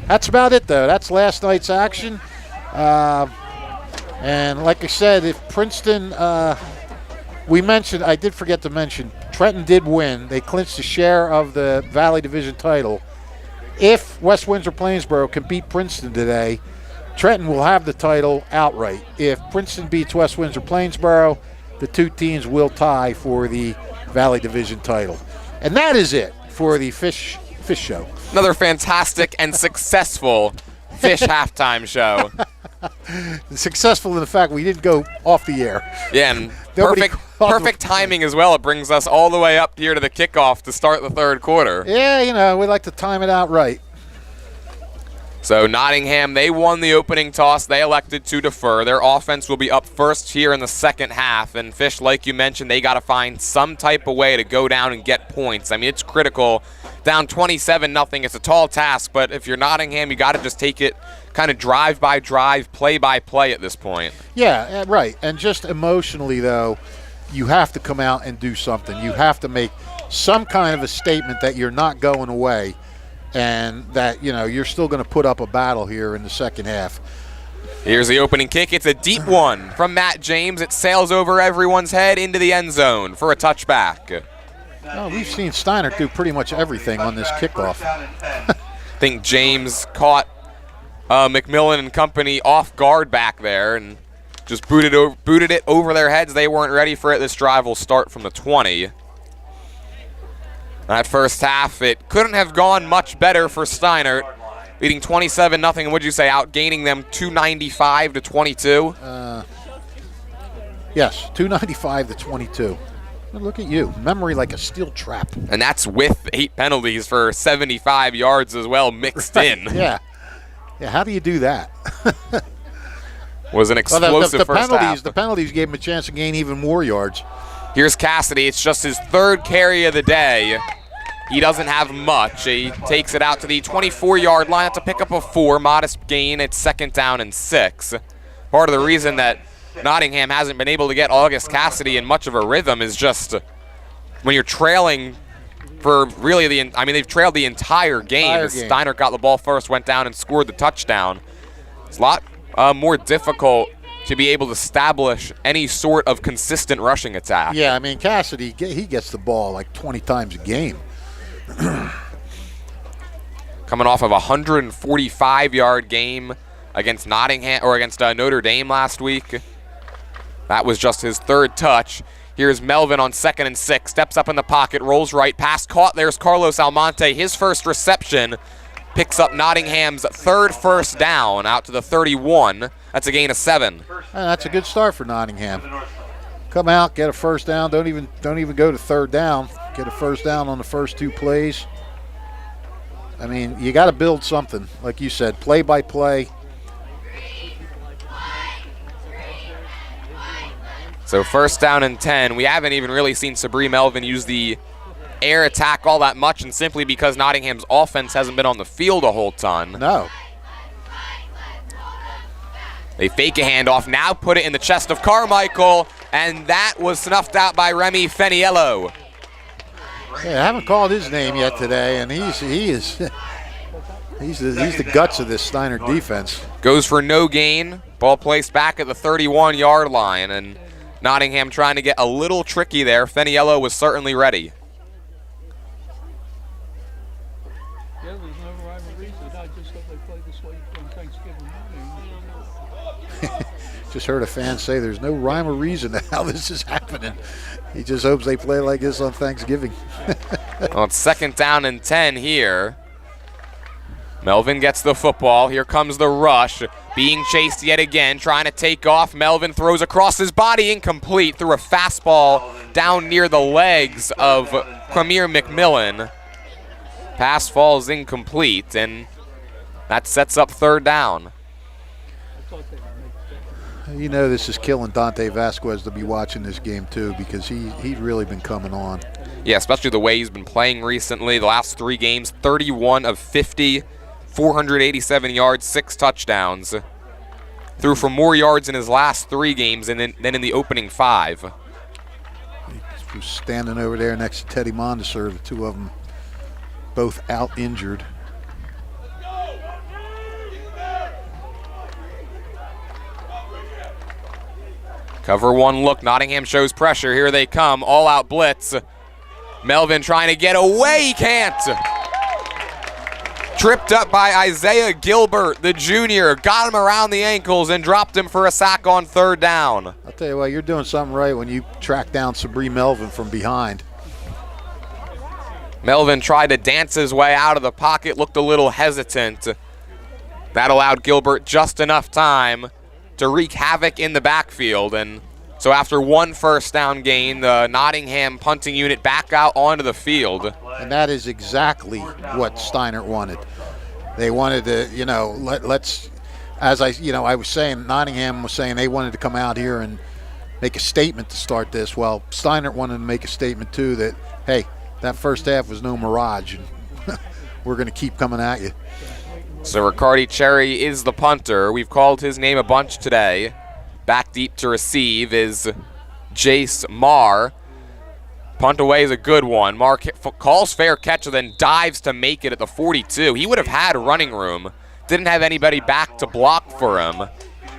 That's about it, though. That's last night's action. And like I said, if Princeton, I did forget to mention, Trenton did win. They clinched a share of the Valley Division title. If West Windsor-Plainsboro can beat Princeton today, Trenton will have the title outright. If Princeton beats West Windsor-Plainsboro, the 2 teams will tie for the Valley Division title. And that is it for the Fish Show. Another fantastic and successful Fish halftime show. Successful in the fact we didn't go off the air. Yeah, and perfect timing as well. It brings us all the way up here to the kickoff to start the third quarter. Yeah, we like to time it out right. So Nottingham, they won the opening toss. They elected to defer. Their offense will be up first here in the second half. And Fish, like you mentioned, they got to find some type of way to go down and get points. I mean, it's critical. Down 27-0, it's a tall task. But if you're Nottingham, you got to just take it kind of drive by drive, play by play at this point. Yeah, right. And just emotionally, though, you have to come out and do something. You have to make some kind of a statement that you're not going away and that, you're still going to put up a battle here in the second half. Here's the opening kick. It's a deep one from Matt James. It sails over everyone's head into the end zone for a touchback. Well, we've seen Steinert do pretty much everything on this kickoff. I think James caught McMillan and company off guard back there and just booted it over their heads. They weren't ready for it. This drive will start from the 20. That first half, it couldn't have gone much better for Steinert, leading 27-0. And what'd you say, outgaining them 295 to 22? Yes, 295 to 22. Look at you, memory like a steel trap. And that's with 8 penalties for 75 yards as well mixed in. Yeah, how do you do that? Was an explosive first half. The penalties gave him a chance to gain even more yards. Here's Cassidy. It's just his 3rd carry of the day. He doesn't have much. He takes it out to the 24-yard line. That's a pickup of 4, modest gain. It's 2nd down and 6. Part of the reason that Nottingham hasn't been able to get August Cassidy in much of a rhythm is just when you're trailing for really they've trailed the entire game. Steinert got the ball first, went down and scored the touchdown. It's a lot more difficult to be able to establish any sort of consistent rushing attack. Yeah, Cassidy, he gets the ball like 20 times a game. Coming off of a 145-yard game against Notre Dame last week. That was just his 3rd touch. Here's Melvin on 2nd and 6. Steps up in the pocket, rolls right, pass caught. There's Carlos Almonte. His first reception picks up Nottingham's 3rd first down out to the 31. That's a gain of 7. That's a good start for Nottingham. Come out, get a first down. Don't even go to 3rd down. Get a first down on the first 2 plays. You got to build something, like you said, play by play. So 1st down and 10. We haven't even really seen Sabri Melvin use the air attack all that much, and simply because Nottingham's offense hasn't been on the field a whole ton. No. They fake a handoff, now put it in the chest of Carmichael, and that was snuffed out by Remy Feniello. Yeah, I haven't called his name yet today, and he's the guts of this Steinert defense. Goes for no gain. Ball placed back at the 31-yard line, and Nottingham trying to get a little tricky there. Feniello was certainly ready. Yeah, there's no rhyme or reason. I just hope they play this way on Thanksgiving morning. Just heard a fan say there's no rhyme or reason to how this is happening. He just hopes they play like this on Thanksgiving. Well, it's 2nd down and 10 here. Melvin gets the football. Here comes the rush. Being chased yet again, trying to take off. Melvin throws across his body, incomplete, through a fastball down near the legs of Quamir McMillan. Pass falls incomplete, and that sets up 3rd down. This is killing Dante Vasquez to be watching this game too, because he's really been coming on. Yeah, especially the way he's been playing recently. The last 3 games, 31 of 50, 487 yards, 6 touchdowns. Threw for more yards in his last 3 games than in the opening 5. He was standing over there next to Teddy Mondesir, the 2 of them both out injured. Cover 1 look. Nottingham shows pressure. Here they come. All-out blitz. Melvin trying to get away. He can't. Tripped up by Isaiah Gilbert, the junior. Got him around the ankles and dropped him for a sack on 3rd down. I'll tell you what, you're doing something right when you track down Sabri Melvin from behind. Melvin tried to dance his way out of the pocket, looked a little hesitant. That allowed Gilbert just enough time to wreak havoc in the backfield. And so after 1 first down gain, the Nottingham punting unit back out onto the field. And that is exactly what Steinert wanted. They wanted to, let's, as I was saying, Nottingham was saying they wanted to come out here and make a statement to start this. Well, Steinert wanted to make a statement too that, hey, that first half was no mirage, and we're going to keep coming at you. So Riccardi Cherry is the punter. We've called his name a bunch today. Back deep to receive is Jace Marr. Punt away is a good one. Marr calls fair catch and then dives to make it at the 42. He would have had running room. Didn't have anybody back to block for him.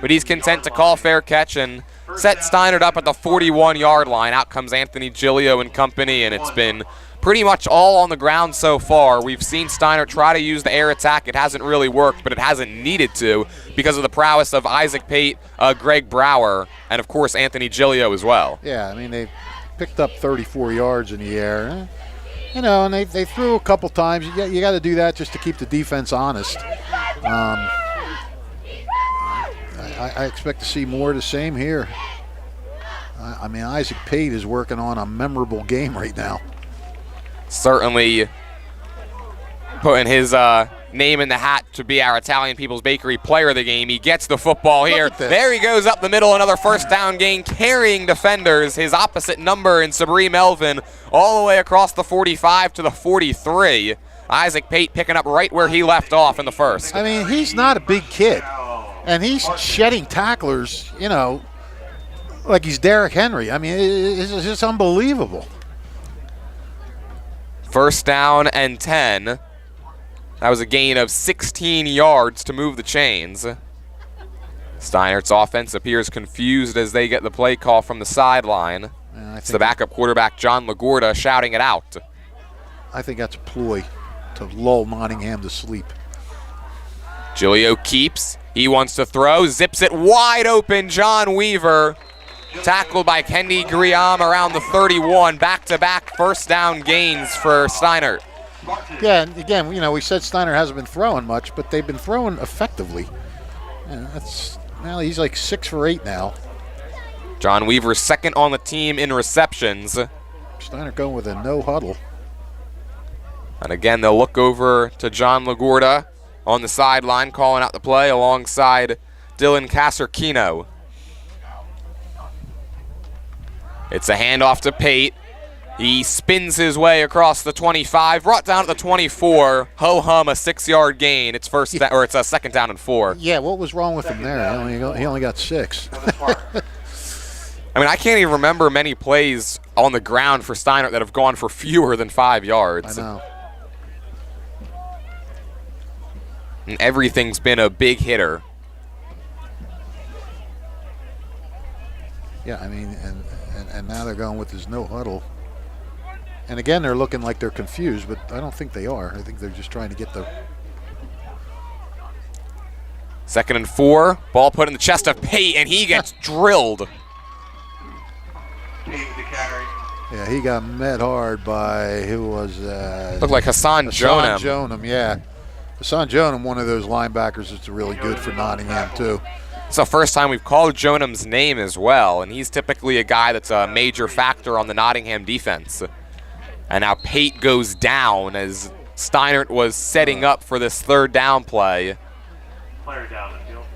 But he's content to call fair catch and set Steinert up at the 41-yard line. Out comes Anthony Giglio and company, and it's been pretty much all on the ground so far. We've seen Steinert try to use the air attack. It hasn't really worked, but it hasn't needed to because of the prowess of Isaac Pate, Greg Brower, and, of course, Anthony Giglio as well. Yeah, I mean, they picked up 34 yards in the air. You know, and they threw a couple times. You got to do that just to keep the defense honest. I expect to see more of the same here. I mean, Isaac Pate is working on a memorable game right now. Certainly putting his name in the hat to be our Italian People's Bakery player of the game. He gets the football here. There he goes up the middle, another first down gain, carrying defenders, his opposite number in Sabri Melvin, all the way across the 45 to the 43. Isaac Pate picking up right where he left off in the first. I mean, he's not a big kid, and he's shedding tacklers, you know, like he's Derrick Henry. I mean, it's just unbelievable. First down and 10. That was a gain of 16 yards to move the chains. Steinert's offense appears confused as they get the play call from the sideline. It's the backup quarterback, John LaGuardia, shouting it out. I think that's a ploy to lull Nottingham to sleep. Giglio keeps. He wants to throw. Zips it wide open. John Weaver. Tackled by Kendi Griam around the 31. Back-to-back first down gains for Steinert. Yeah, and again, you know, we said Steinert hasn't been throwing much, but they've been throwing effectively. Well, he's like 6 for 8 now. John Weaver second on the team in receptions. Steinert going with a no huddle. And again, they'll look over to John LaGuardia on the sideline, calling out the play alongside Dylan Caserkino. It's a handoff to Pate. He spins his way across the 25, brought down at the 24. Ho-hum, a 6-yard gain. It's it's a second down and 4. Yeah, what was wrong with him there? He only got 6. I mean, I can't even remember many plays on the ground for Steinert that have gone for fewer than 5 yards. I know. And everything's been a big hitter. Yeah, I mean, and now they're going with this no huddle. And again, they're looking like they're confused, but I don't think they are. I think they're just trying to get the... Second and 4. Ball put in the chest of Pate, and he gets drilled. Yeah, he got met hard by, who was that? Looked like Hassan Jonam. Jonam, yeah. Hassan Jonam, one of those linebackers that's really good for Nottingham, too. It's the first time we've called Jonam's name as well, and he's typically a guy that's a major factor on the Nottingham defense. And now Pate goes down as Steinert was setting up for this third down play.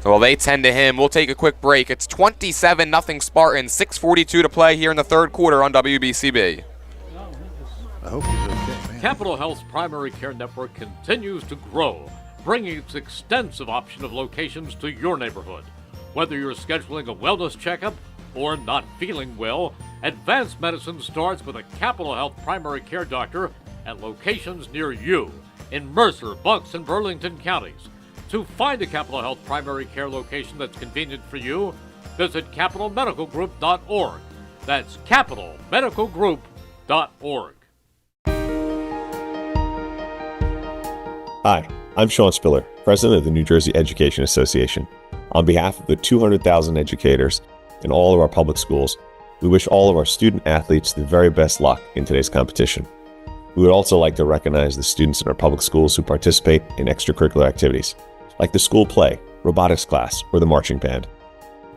Well, they tend to him. We'll take a quick break. It's 27-0 Spartans, 6:42 to play here in the third quarter on WBCB. I hope he's okay, man. Capital Health's primary care network continues to grow, bringing its extensive option of locations to your neighborhood. Whether you're scheduling a wellness checkup or not feeling well, advanced medicine starts with a Capital Health primary care doctor at locations near you in Mercer, Bucks, and Burlington counties. To find a Capital Health primary care location that's convenient for you, visit capitalmedicalgroup.org. That's capitalmedicalgroup.org. Hi, I'm Sean Spiller, President of the New Jersey Education Association. On behalf of the 200,000 educators in all of our public schools, we wish all of our student athletes the very best luck in today's competition. We would also like to recognize the students in our public schools who participate in extracurricular activities, like the school play, robotics class, or the marching band.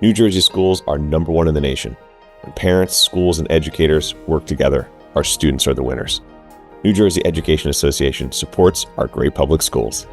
New Jersey schools are #1 in the nation. When parents, schools, and educators work together, our students are the winners. New Jersey Education Association supports our great public schools.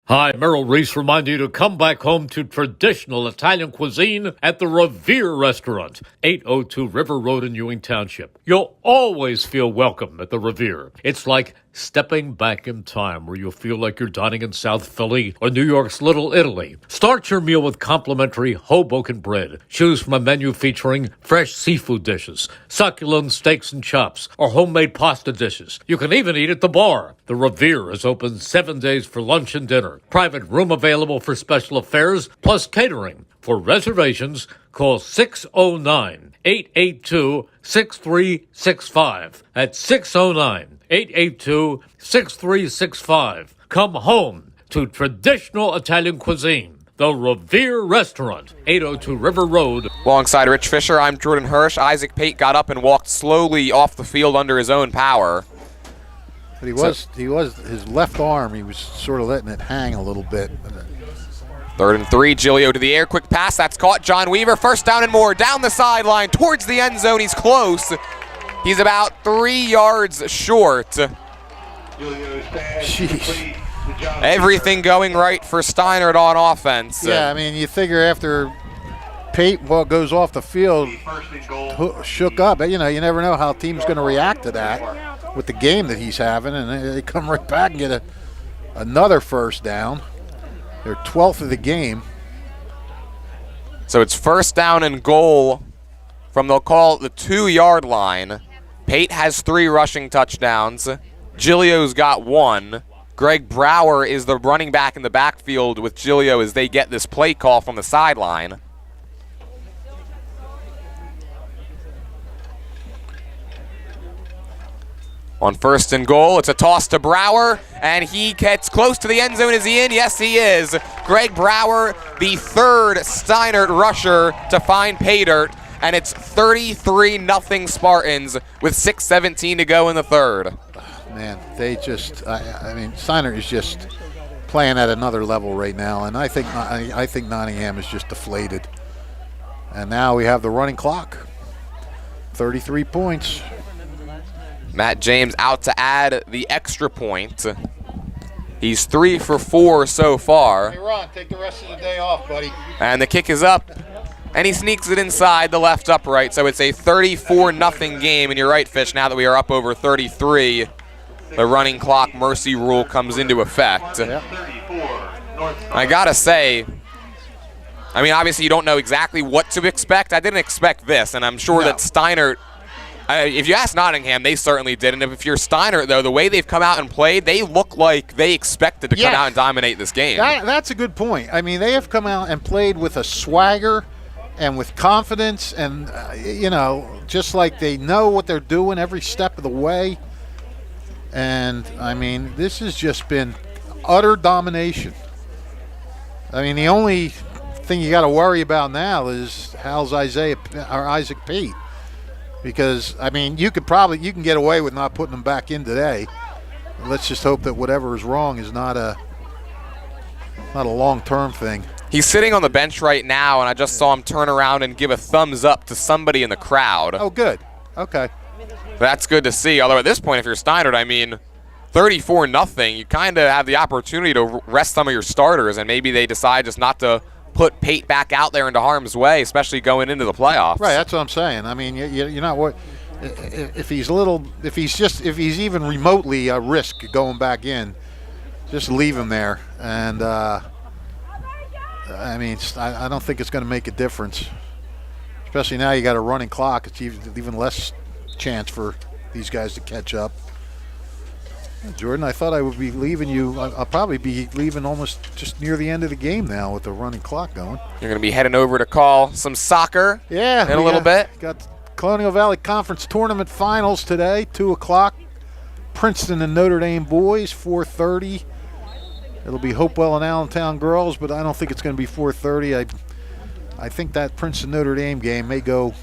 Hi, Merrill Reese reminding you to come back home to traditional Italian cuisine at the Revere Restaurant, 802 River Road in Ewing Township. You'll always feel welcome at the Revere. It's like stepping back in time where you'll feel like you're dining in South Philly or New York's Little Italy. Start your meal with complimentary Hoboken bread. Choose from a menu featuring fresh seafood dishes, succulent steaks and chops, or homemade pasta dishes. You can even eat at the bar. The Revere is open 7 days for lunch and dinner. Private room available for special affairs, plus catering. For reservations, call 609-882-6365. That's 609-882-6365. Come home to traditional Italian cuisine. The Revere Restaurant, 802 River Road. Alongside Rich Fisher, I'm Jordan Hirsch. Isaac Pate got up and walked slowly off the field under his own power. But he was his left arm, he was sort of letting it hang a little bit. 3rd and 3, Giglio to the air, quick pass, that's caught. John Weaver, first down and more, down the sideline, towards the end zone, he's close. He's about 3 yards short. Jeez. Everything going right for Steinert on offense. Yeah, I mean, you figure after Pate goes off the field, shook up, you know, you never know how a team's going to react to that with the game that he's having, and they come right back and get another first down. Their 12th of the game. So it's first down and goal from, they'll call it the 2-yard line. Pate has 3 rushing touchdowns. Giglio's got 1. Greg Brower is the running back in the backfield with Giglio as they get this play call from the sideline. On first and goal, it's a toss to Brower, and he gets close to the end zone. Is he in? Yes, he is. Greg Brower, the 3rd Steinert rusher to find pay dirt, and it's 33-0 Spartans with 6:17 to go in the 3rd. Man, they just, I mean, Steinert is just playing at another level right now, and I think Nottingham is just deflated. And now we have the running clock. 33 points. Matt James out to add the extra point. He's 3 for 4 so far. Hey, Ron, take the rest of the day off, buddy. And the kick is up, and he sneaks it inside the left upright. So it's a 34-0 game, and you're right, Fish, now that we are up over 33, the running clock mercy rule comes into effect. Yep. I gotta say, I mean, obviously you don't know exactly what to expect. I didn't expect this, and I'm sure that Steinert, if you ask Nottingham, they certainly did. And if you're Steinert, though, the way they've come out and played, they look like they expected to come out and dominate this game. That's a good point. I mean, they have come out and played with a swagger and with confidence, and, you know, just like they know what they're doing every step of the way. And, I mean, this has just been utter domination. I mean, the only thing you got to worry about now is how's Isaac Pate. Because, I mean, you can get away with not putting them back in today. Let's just hope that whatever is wrong is not a long-term thing. He's sitting on the bench right now, and I just saw him turn around and give a thumbs up to somebody in the crowd. Oh, good. Okay. That's good to see. Although at this point, if you're Steinert, I mean, 34-0, you kind of have the opportunity to rest some of your starters, and maybe they decide just not to put Pate back out there into harm's way, especially going into the playoffs. Right, that's what I'm saying. I mean, you're not what if he's even remotely a risk going back in, just leave him there. And I mean, I don't think it's going to make a difference, especially now you got a running clock. It's even less chance for these guys to catch up. Jordan, I thought I would be leaving you. I'll probably be leaving almost just near the end of the game now with the running clock going. You're going to be heading over to call some soccer in a little bit. Got Colonial Valley Conference Tournament Finals today, 2 o'clock. Princeton and Notre Dame boys, 4:30. It'll be Hopewell and Allentown girls, but I don't think it's going to be 4:30. I think that Princeton Notre Dame game may go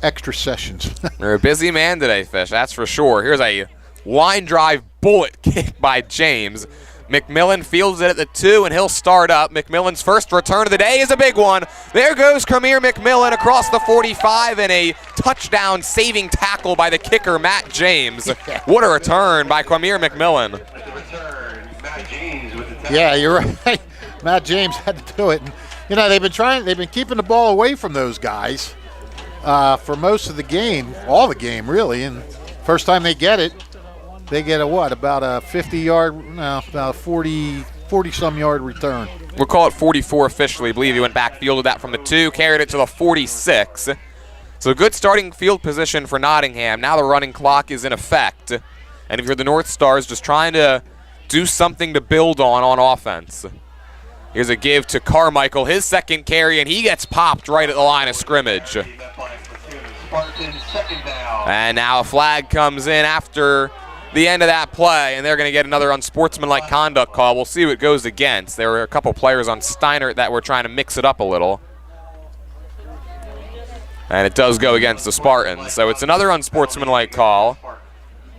extra sessions. You're a busy man today, Fish, that's for sure. Here's a line drive bullet kick by James. McMillan fields it at the 2, and he'll start up. McMillan's first return of the day is a big one. There goes Cremier McMillan across the 45, and a touchdown saving tackle by the kicker, Matt James. What a return by Cremier McMillan. Yeah, you're right. Matt James had to do it. And, you know, they've been keeping the ball away from those guys for most of the game, all the game really, and first time they get it, they get a what? About a 50-yard, no, about a 40-some yard return. We'll call it 44 officially. I believe he went back, fielded that from the 2, carried it to the 46. So good starting field position for Nottingham. Now the running clock is in effect. And if you're the North Stars, just trying to do something to build on offense. Here's a give to Carmichael, his second carry, and he gets popped right at the line of scrimmage. And now a flag comes in after the end of that play, and they're going to get another unsportsmanlike conduct call. We'll see what it goes against. There were a couple players on Steinert that were trying to mix it up a little. And it does go against the Spartans. So it's another unsportsmanlike call.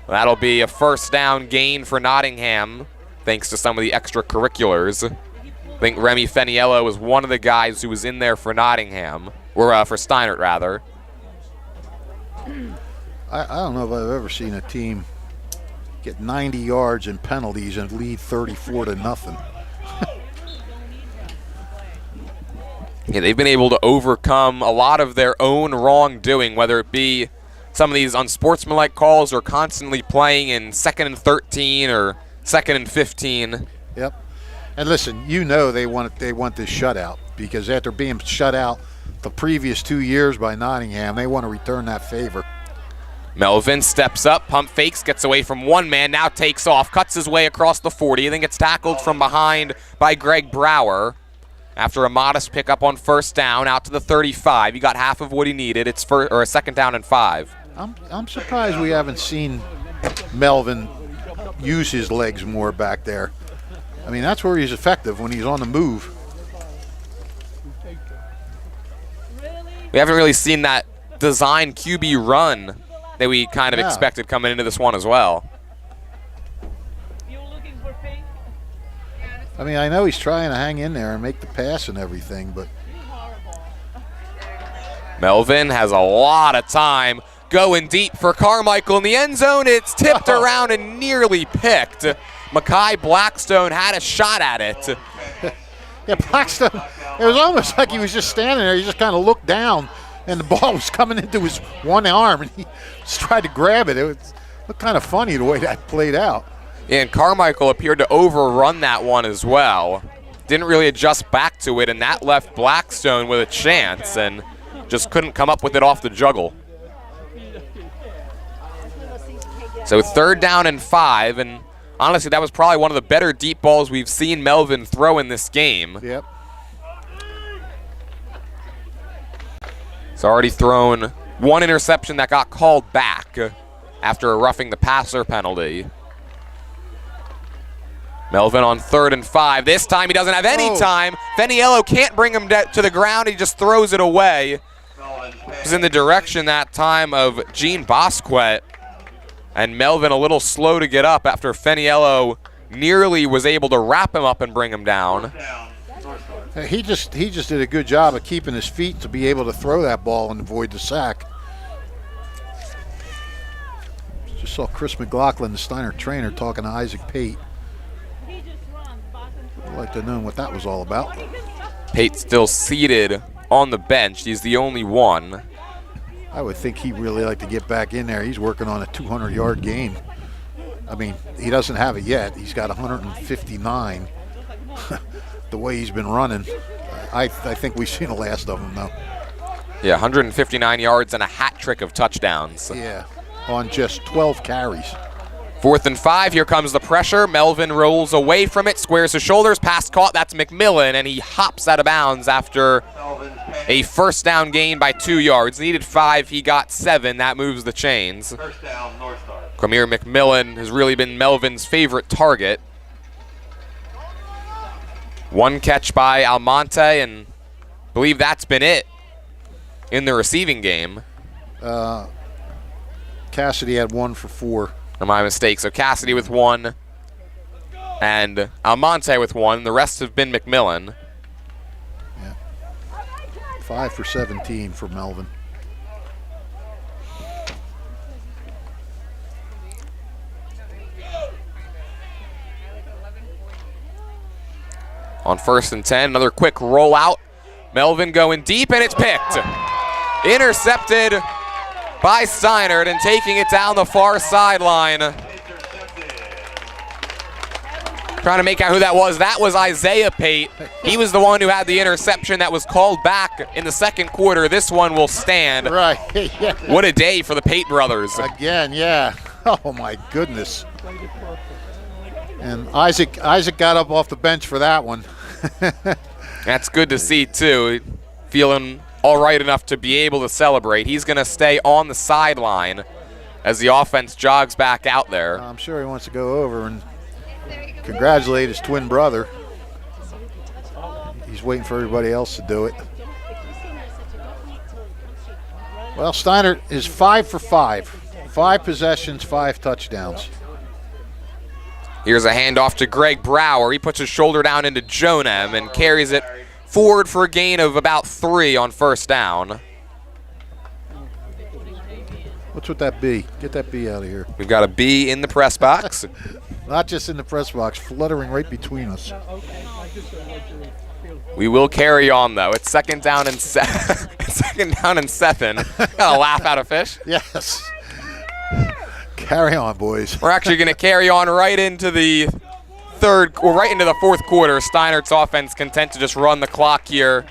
That'll be a first down gain for Nottingham, thanks to some of the extracurriculars. I think Remy Feniello was one of the guys who was in there for Nottingham, or for Steinert, rather. I don't know if I've ever seen a team get 90 yards in penalties and lead 34-0. Yeah, they've been able to overcome a lot of their own wrongdoing, whether it be some of these unsportsmanlike calls or constantly playing in 2nd and 13 or 2nd and 15. Yep. And listen, you know they want this shutout, because after being shut out the previous 2 years by Nottingham, they want to return that favor. Melvin steps up, pump fakes, gets away from one man, now takes off, cuts his way across the 40, then gets tackled from behind by Greg Brower. After a modest pickup on first down, out to the 35. He got half of what he needed. It's a second down and 5. I'm surprised we haven't seen Melvin use his legs more back there. I mean, that's where he's effective, when he's on the move. We haven't really seen that design QB run that we kind of expected coming into this one as well. I mean, I know he's trying to hang in there and make the pass and everything, but Melvin has a lot of time going deep for Carmichael in the end zone. It's tipped around and nearly picked. Makai Blackstone had a shot at it. Yeah, Blackstone, it was almost like he was just standing there. He just kind of looked down, and the ball was coming into his one arm, and he just tried to grab it. It looked kind of funny the way that played out. And Carmichael appeared to overrun that one as well. Didn't really adjust back to it, and that left Blackstone with a chance and just couldn't come up with it off the juggle. So 3rd down and 5, and honestly, that was probably one of the better deep balls we've seen Melvin throw in this game. Yep. He's already thrown one interception that got called back after a roughing the passer penalty. Melvin on 3rd and 5. This time he doesn't have any time. Feniello can't bring him to the ground. He just throws it away. He's in the direction that time of Gene Bosquet. And Melvin a little slow to get up after Feniello nearly was able to wrap him up and bring him down. He just did a good job of keeping his feet to be able to throw that ball and avoid the sack. Just saw Chris McLaughlin, the Steinert trainer, talking to Isaac Pate. I'd like to know what that was all about. Pate's still seated on the bench. He's the only one. I would think he'd really like to get back in there. He's working on a 200-yard game. I mean, he doesn't have it yet. He's got 159. The way he's been running, I think we've seen the last of him, though. Yeah, 159 yards and a hat trick of touchdowns. Yeah, on just 12 carries. 4th and 5, here comes the pressure. Melvin rolls away from it, squares his shoulders, pass caught, that's McMillan, and he hops out of bounds after a first down gain by 2 yards. Needed 5, he got 7, that moves the chains. First down, Northstars. Quamir McMillan has really been Melvin's favorite target. One catch by Almonte, and I believe that's been it in the receiving game. Cassidy had 1 for 4. My mistake. So Cassidy with 1 and Almonte with 1. The rest have been McMillan. Yeah. 5 for 17 for Melvin. On 1st and 10, another quick rollout. Melvin going deep, and it's picked. Intercepted by Steinert and taking it down the far sideline. Trying to make out who that was. That was Isaiah Pate. He was the one who had the interception that was called back in the second quarter. This one will stand. Right. Yeah. What a day for the Pate brothers. Again, yeah. Oh, my goodness. And Isaac got up off the bench for that one. That's good to see, too. Feeling all right enough to be able to celebrate. He's going to stay on the sideline as the offense jogs back out there. I'm sure he wants to go over and congratulate his twin brother. He's waiting for everybody else to do it. Well, Steinert is 5 for 5. 5 possessions, 5 touchdowns. Here's a handoff to Greg Brower. He puts his shoulder down into Jonem and carries it forward for a gain of about 3 on first down. What's with that B? Get that B out of here. We've got a B in the press box. Not just in the press box, fluttering right between us. We will carry on, though. It's second down and 7. Second down and 7. Got a laugh out of Fish. Yes. Carry on, boys. We're actually going to carry on right into the fourth quarter. Steinert's offense content to just run the clock here.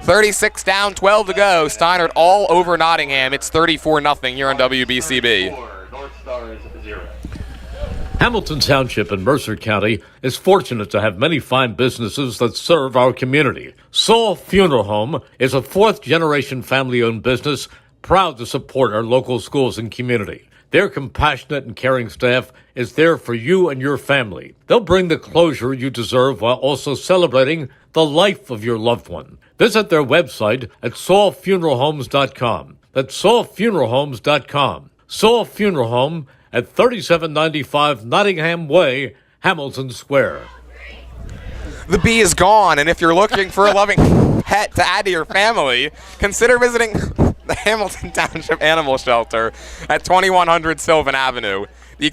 36 down, 12 to go. Steinert all over Nottingham. It's 34-0 here on WBCB. Northstars 0. Hamilton Township in Mercer County is fortunate to have many fine businesses that serve our community. Saul Funeral Home is a fourth-generation family-owned business proud to support our local schools and community. Their compassionate and caring staff is there for you and your family. They'll bring the closure you deserve while also celebrating the life of your loved one. Visit their website at saulfuneralhomes.com. That's saulfuneralhomes.com. Saul Funeral Home at 3795 Nottingham Way, Hamilton Square. The bee is gone, and if you're looking for a loving pet to add to your family, consider visiting the Hamilton Township Animal Shelter at 2100 Sylvan Avenue. The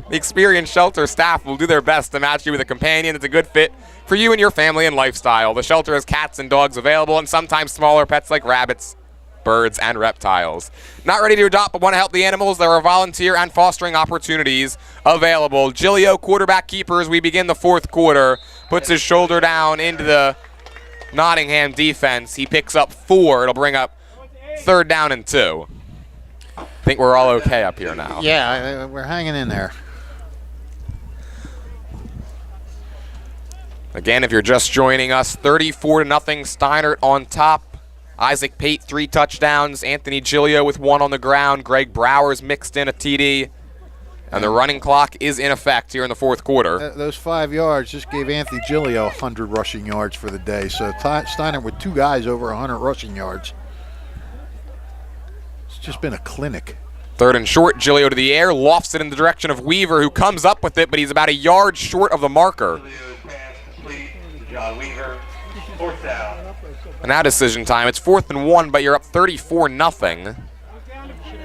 experienced shelter staff will do their best to match you with a companion that's a good fit for you and your family and lifestyle. The shelter has cats and dogs available, and sometimes smaller pets like rabbits, birds, and reptiles. Not ready to adopt but want to help the animals? There are volunteer and fostering opportunities available. Gilio, quarterback keeper, as we begin the fourth quarter, puts his shoulder down into the Nottingham defense. He picks up 4. It'll bring up third down and 2. I think we're all okay up here now. Yeah, we're hanging in there. Again, if you're just joining us, 34-0 Steinert on top. Isaac Pate, 3 touchdowns. Anthony Gilio with 1 on the ground. Greg Brower's mixed in a TD. And the running clock is in effect here in the fourth quarter. Those 5 yards just gave Anthony Gilio 100 rushing yards for the day. So Steinert with 2 guys over 100 rushing yards. It's just been a clinic. Third and short, Gilio to the air, lofts it in the direction of Weaver, who comes up with it, but he's about a yard short of the marker. John Weaver, fourth down. And now decision time. It's 4th and 1, but you're up 34-0.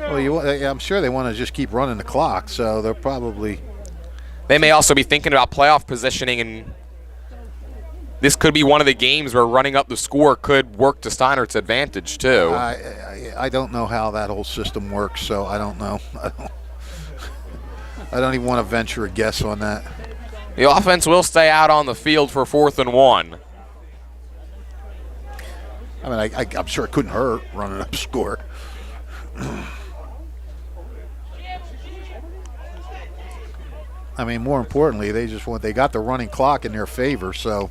Well, I'm sure they want to just keep running the clock, so they're probably... They may also be thinking about playoff positioning, and this could be one of the games where running up the score could work to Steinert's advantage, too. I don't know how that whole system works, so I don't know. I don't even want to venture a guess on that. The offense will stay out on the field for 4th and 1. I mean, I'm sure it couldn't hurt running up a score. I mean, more importantly, they got the running clock in their favor, so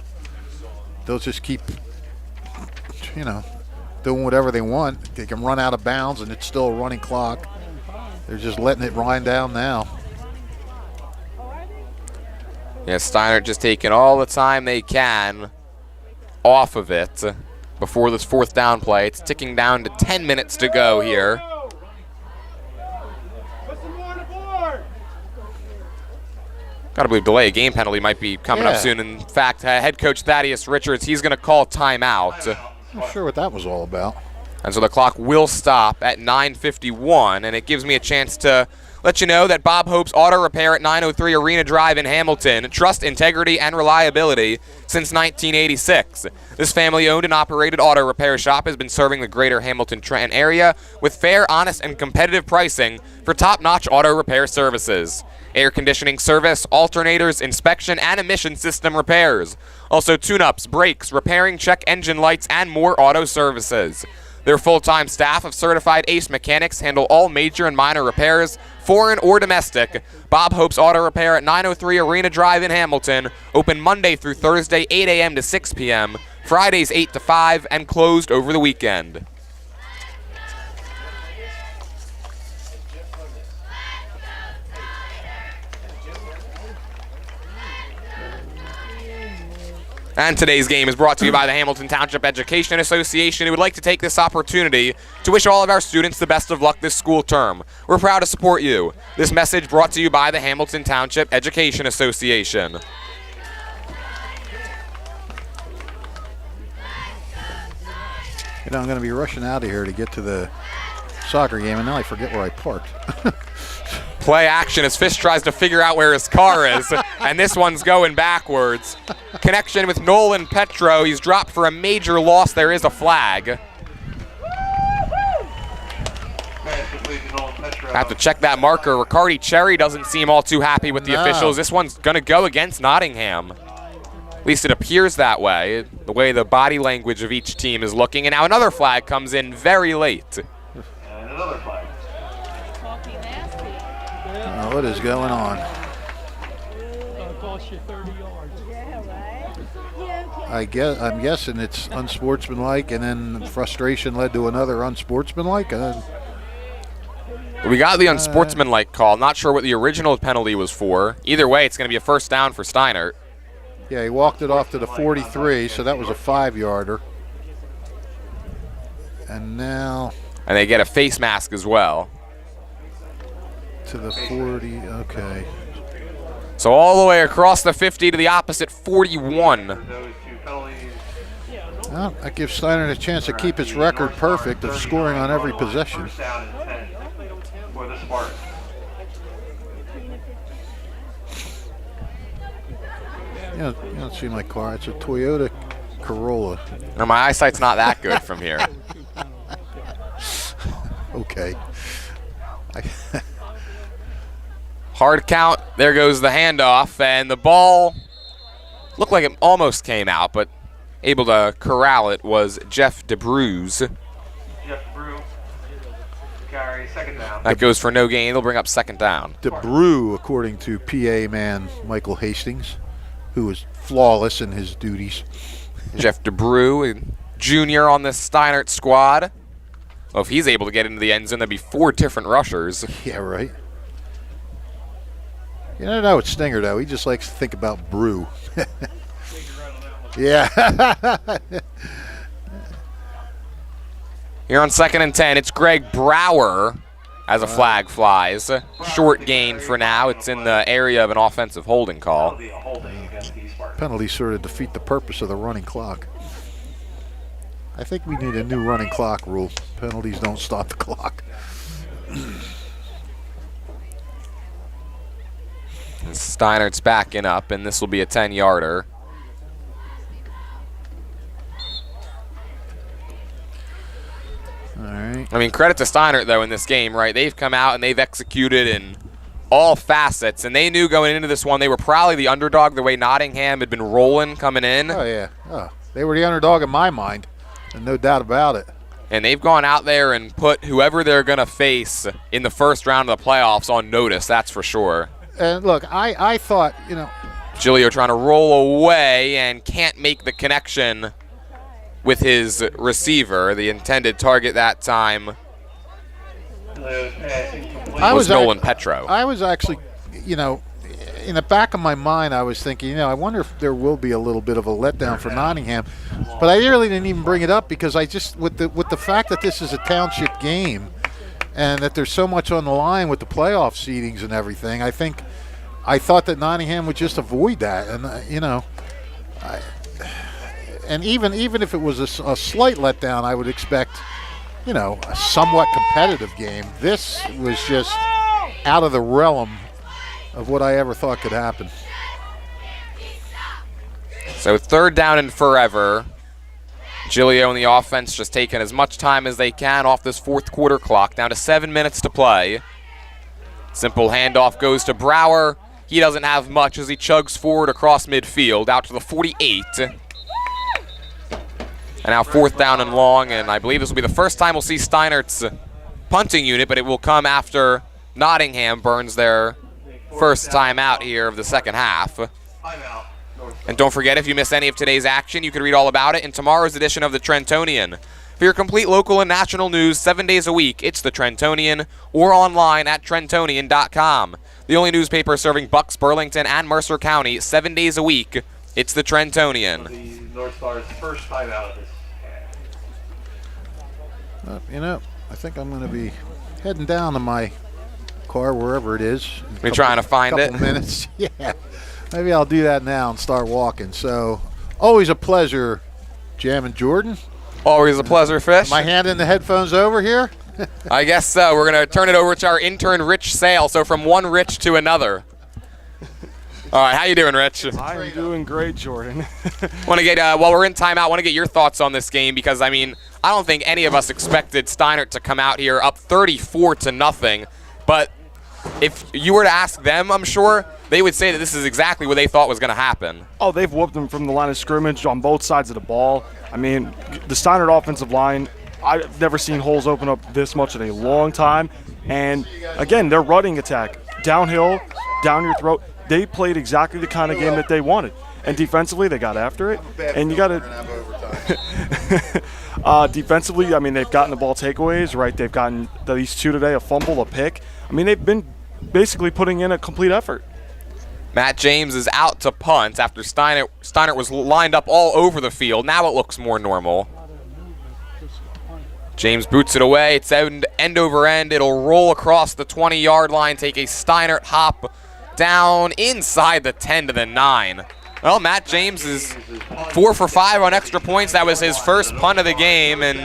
they'll just keep, doing whatever they want. They can run out of bounds, and it's still a running clock. They're just letting it wind down now. Yeah, Steinert just taking all the time they can off of it before this 4th down play. It's ticking down to 10 minutes to go here. Got to believe delay a game penalty might be coming up soon. In fact, head coach Thaddeus Richards, he's going to call timeout. Not sure what that was all about. And so the clock will stop at 9:51, and it gives me a chance to Let you know that Bob Hope's Auto Repair at 903 Arena Drive in Hamilton. Trust, integrity, and reliability since 1986. This family-owned and operated auto repair shop has been serving the greater Hamilton-Trenton area with fair, honest, and competitive pricing for top-notch auto repair services. Air conditioning service, alternators, inspection, and emission system repairs. Also tune-ups, brakes, repairing check engine lights, and more auto services. Their full-time staff of certified ACE mechanics handle all major and minor repairs, foreign or domestic. Bob Hope's Auto Repair at 903 Arena Drive in Hamilton, open Monday through Thursday 8 a.m. to 6 p.m., Fridays 8 to 5, and closed over the weekend. And today's game is brought to you by the Hamilton Township Education Association, who would like to take this opportunity to wish all of our students the best of luck this school term. We're proud to support you. This message brought to you by the Hamilton Township Education Association. You know, I'm going to be rushing out of here to get to the soccer game, and now I forget where I parked. Play action as Fish tries to figure out where his car is, and this one's going backwards. Connection with Nolan Petro. He's dropped for a major loss. There is a flag. Have to check that marker. Riccardi Cherry doesn't seem all too happy with the officials. This one's going to go against Nottingham. At least it appears that way, the way the body language of each team is looking. And now another flag comes in very late. And another flag. What is going on? Cost you 30 yards. I'm guessing it's unsportsmanlike, and then frustration led to another unsportsmanlike. We got the unsportsmanlike call. Not sure what the original penalty was for. Either way, it's going to be a first down for Steinert. Yeah, he walked it off to the 43, so that was a 5-yarder. And now... And they get a face mask as well. To the 40, okay. So all the way across the 50 to the opposite 41. Well, that gives Steinert a chance to keep its record perfect of scoring on every possession. For the Spartans. You don't see my car. It's a Toyota Corolla. No, my eyesight's not that good from here. Okay. Hard count. There goes the handoff, and the ball looked like it almost came out, but able to corral it was Jeff DeBruze. Jeff DeBrew carry second down. That goes for no gain. They'll bring up second down. DeBrew, according to PA man Michael Hastings, who was flawless in his duties. Jeff DeBrew, junior on this Steinert squad. Well, if he's able to get into the end zone, there'd be 4 different rushers. Yeah, right. You know it's Stinger, though. He just likes to think about brew. Yeah. Here on 2nd and 10, it's Greg Brower as a flag flies. Short gain for now. It's in the area of an offensive holding call. Penalties sort of defeat the purpose of the running clock. I think we need a new running clock rule. Penalties don't stop the clock. And Steinert's backing up, and this will be a 10-yarder. All right. I mean, credit to Steinert, though, in this game, right? They've come out and they've executed in all facets, and they knew going into this one they were probably the underdog the way Nottingham had been rolling coming in. Oh, yeah. Oh, they were the underdog in my mind, and no doubt about it. And they've gone out there and put whoever they're going to face in the first round of the playoffs on notice, that's for sure. And look, I thought, Giglio trying to roll away and can't make the connection with his receiver, the intended target that time was Nolan Petro. I was actually, in the back of my mind, I was thinking, I wonder if there will be a little bit of a letdown for Nottingham. But I really didn't even bring it up because I just, with the fact that this is a township game and that there's so much on the line with the playoff seedings and everything, I thought that Nottingham would just avoid that. And, and even if it was a slight letdown, I would expect, a somewhat competitive game. This was just out of the realm of what I ever thought could happen. So 3rd down and forever. Giglio and the offense just taking as much time as they can off this 4th quarter clock. Down to 7 minutes to play. Simple handoff goes to Brower. He doesn't have much as he chugs forward across midfield out to the 48. And now 4th down and long, and I believe this will be the first time we'll see Steinert's punting unit, but it will come after Nottingham burns their first time out here of the second half. And don't forget, if you miss any of today's action, you can read all about it in tomorrow's edition of the Trentonian. For your complete local and national news 7 days a week, it's the Trentonian or online at Trentonian.com. The only newspaper serving Bucks, Burlington, and Mercer County 7 days a week, it's the Trentonian. The North Stars' first time out of this. You know, I think I'm going to be heading down to my car, wherever it is. You're trying to find it? Couple minutes. Yeah. Maybe I'll do that now and start walking. So, always a pleasure, Jam and Jordan. Always a pleasure, Fish. Am I handing the headphones over here? I guess so. We're going to turn it over to our intern, Rich Sale. So from one Rich to another. All right, how you doing, Rich? I'm doing great, Jordan. Want to get while we're in timeout, want to get your thoughts on this game because I mean, I don't think any of us expected Steinert to come out here up 34-0. But if you were to ask them, I'm sure they would say that this is exactly what they thought was going to happen. Oh, they've whooped them from the line of scrimmage on both sides of the ball. I mean, the Steinert offensive line, I've never seen holes open up this much in a long time. And again, their running attack, downhill, down your throat. They played exactly the kind of game that they wanted. And defensively, they got after it. And you got to defensively, I mean, they've gotten the ball takeaways, right? They've gotten at least 2 today, a fumble, a pick. I mean, they've been basically putting in a complete effort. Matt James is out to punt after Steinert was lined up all over the field. Now it looks more normal. James boots it away. It's end over end. It'll roll across the 20-yard line, take a Steinert hop down inside the 10 to the 9. Well, Matt James is 4 for 5 on extra points. That was his first punt of the game and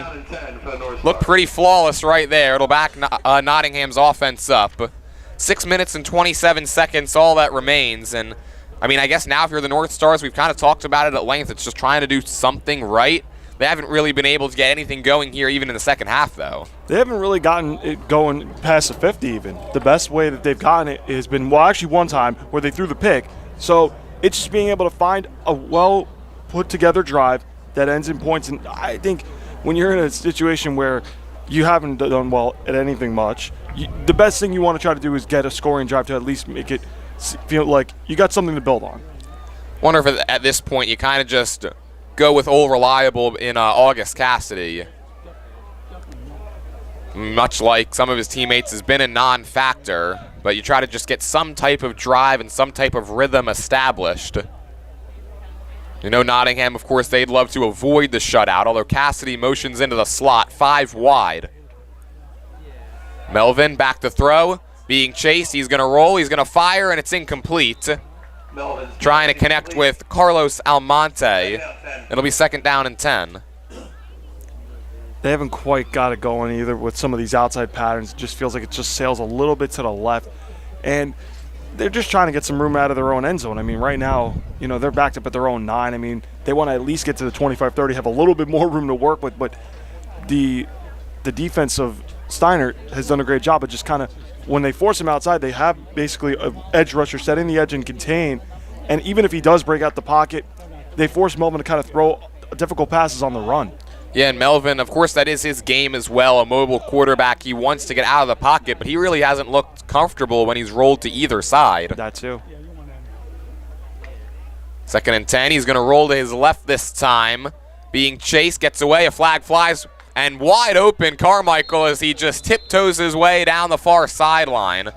looked pretty flawless right there. It'll back Nottingham's offense up. 6 minutes and 27 seconds, all that remains. And, I mean, I guess now if you're the North Stars, we've kind of talked about it at length. It's just trying to do something right. They haven't really been able to get anything going here even in the second half, though. They haven't really gotten it going past the 50 even. The best way that they've gotten it has been, well, actually one time where they threw the pick. So it's just being able to find a well-put-together drive that ends in points. And I think when you're in a situation where you haven't done well at anything much, the best thing you want to try to do is get a scoring drive to at least make it feel like you got something to build on. Wonder if at this point you kind of just go with old reliable in August Cassidy. Much like some of his teammates has been a non-factor, but you try to just get some type of drive and some type of rhythm established. You know Nottingham, of course, they'd love to avoid the shutout, although Cassidy motions into the slot 5 wide. Melvin back to throw, being chased, he's going to roll, he's going to fire, and it's incomplete. Trying to connect with Carlos Almonte. It'll be 2nd down and 10. They haven't quite got it going either with some of these outside patterns. It just feels like it just sails a little bit to the left. And they're just trying to get some room out of their own end zone. I mean, right now, you know, they're backed up at their own 9. I mean, they want to at least get to the 25-30, have a little bit more room to work with. But the defense of Steinert has done a great job of just kind of, when they force him outside, they have basically an edge rusher setting the edge and contain. And even if he does break out the pocket, they force Melvin to kind of throw difficult passes on the run. Yeah, and Melvin, of course, that is his game as well, a mobile quarterback. He wants to get out of the pocket, but he really hasn't looked comfortable when he's rolled to either side. That too. 2nd and 10, he's going to roll to his left this time. Being chased, gets away, a flag flies, and wide open Carmichael as he just tiptoes his way down the far sideline.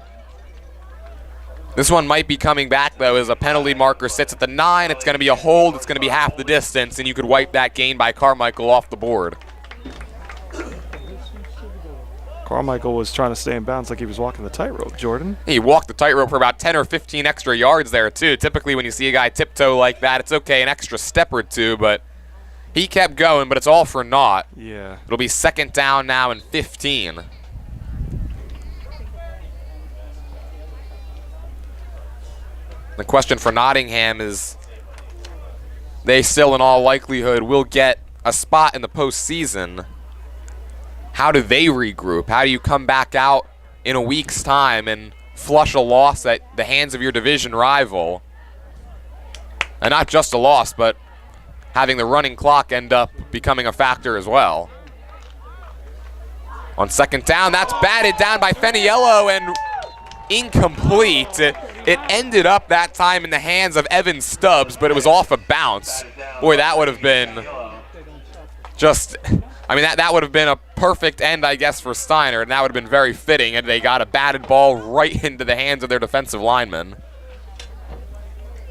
This one might be coming back, though, as a penalty marker sits at the 9. It's going to be a hold. It's going to be half the distance, and you could wipe that gain by Carmichael off the board. Carmichael was trying to stay in bounds like he was walking the tightrope, Jordan. He walked the tightrope for about 10 or 15 extra yards there, too. Typically, when you see a guy tiptoe like that, it's okay, an extra step or two, but he kept going, but it's all for naught. Yeah. It'll be 2nd down now and 15. The question for Nottingham is they still in all likelihood will get a spot in the postseason. How do they regroup? How do you come back out in a week's time and flush a loss at the hands of your division rival? And not just a loss, but having the running clock end up becoming a factor as well. On second down, that's batted down by Feniello and incomplete. It ended up that time in the hands of Evan Stubbs, but it was off a bounce. Boy, that would have been just, I mean, that would have been a perfect end, I guess, for Steinert, and that would have been very fitting, and they got a batted ball right into the hands of their defensive lineman.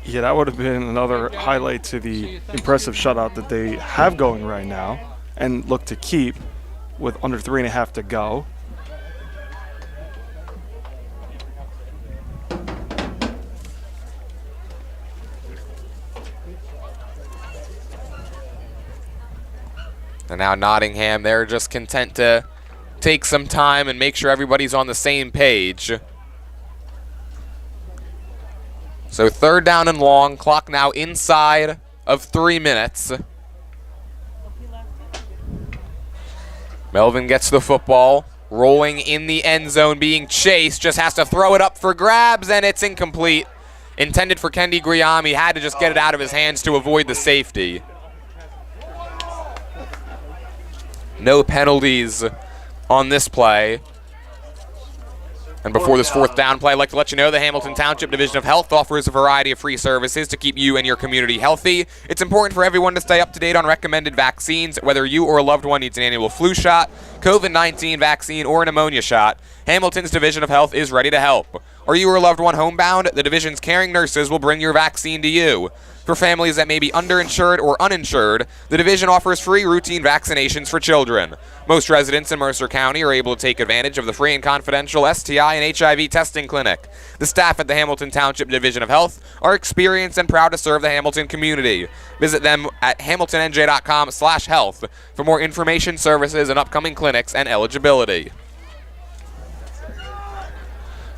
Yeah, that would have been another highlight to the impressive shutout that they have going right now and look to keep with under 3.5 to go. And now Nottingham, they're just content to take some time and make sure everybody's on the same page. So third down and long, clock now inside of 3 minutes. Melvin gets the football, rolling in the end zone, being chased, just has to throw it up for grabs, and it's incomplete. Intended for Kendi Griam, he had to just get it out of his hands to avoid the safety. No penalties on this play. And before this fourth down play, I'd like to let you know the Hamilton Township Division of Health offers a variety of free services to keep you and your community healthy. It's important for everyone to stay up to date on recommended vaccines, whether you or a loved one needs an annual flu shot, COVID-19 vaccine, or a pneumonia shot. Hamilton's Division of Health is ready to help. Are you or a loved one homebound? The division's caring nurses will bring your vaccine to you. For families that may be underinsured or uninsured, the division offers free routine vaccinations for children. Most residents in Mercer County are able to take advantage of the free and confidential STI and HIV testing clinic. The staff at the Hamilton Township Division of Health are experienced and proud to serve the Hamilton community. Visit them at hamiltonnj.com/health for more information, services, and upcoming clinics and eligibility.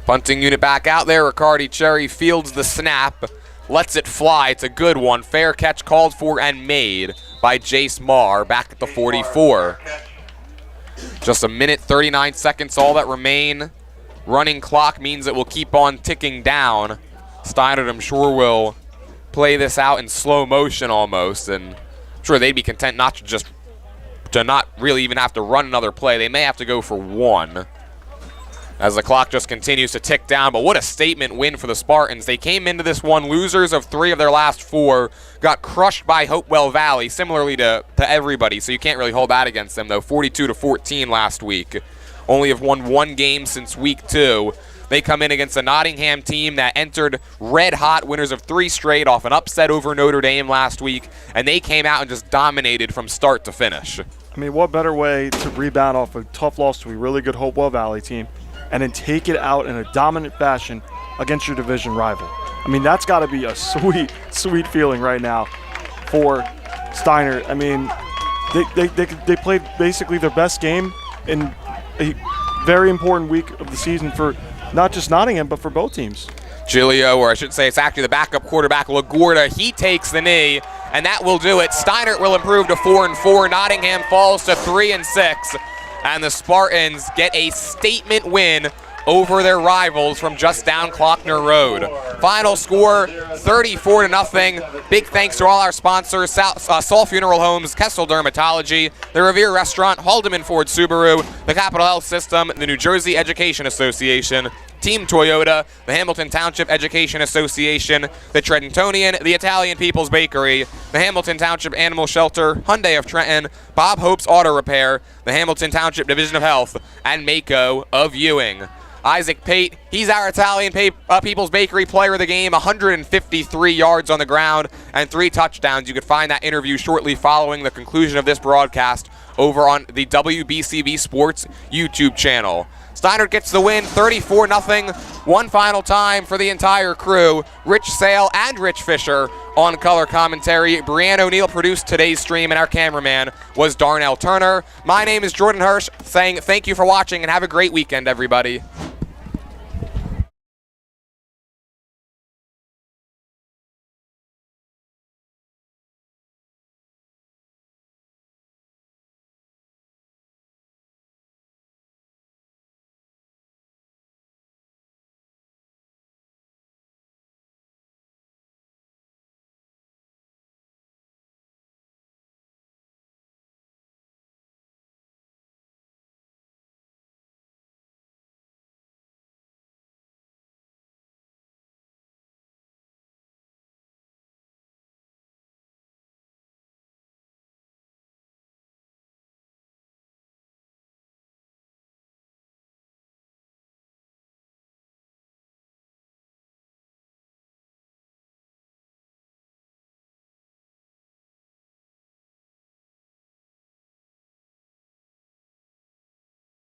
Punting unit back out there. Riccardi Cherry fields the snap. Lets it fly. It's a good one. Fair catch called for and made by Jace Marr back at the 44. Just a minute, 39 seconds, all that remain. Running clock means it will keep on ticking down. Steinert, I'm sure, will play this out in slow motion almost, and I'm sure they'd be content not to not really even have to run another play. They may have to go for one as the clock just continues to tick down. But what a statement win for the Spartans. They came into this one losers of 3 of their last 4, got crushed by Hopewell Valley, similarly to everybody, so you can't really hold that against them, though. 42-14 last week. Only have won 1 game since week 2. They come in against a Nottingham team that entered red hot, winners of 3 straight off an upset over Notre Dame last week, and they came out and just dominated from start to finish. I mean, what better way to rebound off a tough loss to a really good Hopewell Valley team and then take it out in a dominant fashion against your division rival? I mean, that's got to be a sweet, sweet feeling right now for Steinert. I mean, they played basically their best game in a very important week of the season for not just Nottingham, but for both teams. Giglio, or I should say it's actually the backup quarterback, LaGuardia, he takes the knee, and that will do it. Steinert will improve to 4-4. Nottingham falls to 3-6. And the Spartans get a statement win over their rivals from just down Klockner Road. Final score, 34-0. Big thanks to all our sponsors, Saul Funeral Homes, Kessel Dermatology, the Revere Restaurant, Haldeman Ford Subaru, the Capital Health System, the New Jersey Education Association, Team Toyota, the Hamilton Township Education Association, the Trentonian, the Italian People's Bakery, the Hamilton Township Animal Shelter, Hyundai of Trenton, Bob Hope's Auto Repair, the Hamilton Township Division of Health, and Mako of Ewing. Isaac Pate, he's our Italian People's Bakery player of the game, 153 yards on the ground and 3 touchdowns. You can find that interview shortly following the conclusion of this broadcast over on the WBCB Sports YouTube channel. Steinert gets the win, 34-0. One final time for the entire crew. Rich Sale and Rich Fisher on color commentary. Brianne O'Neill produced today's stream, and our cameraman was Darnell Turner. My name is Jordan Hirsch, saying thank you for watching, and have a great weekend, everybody.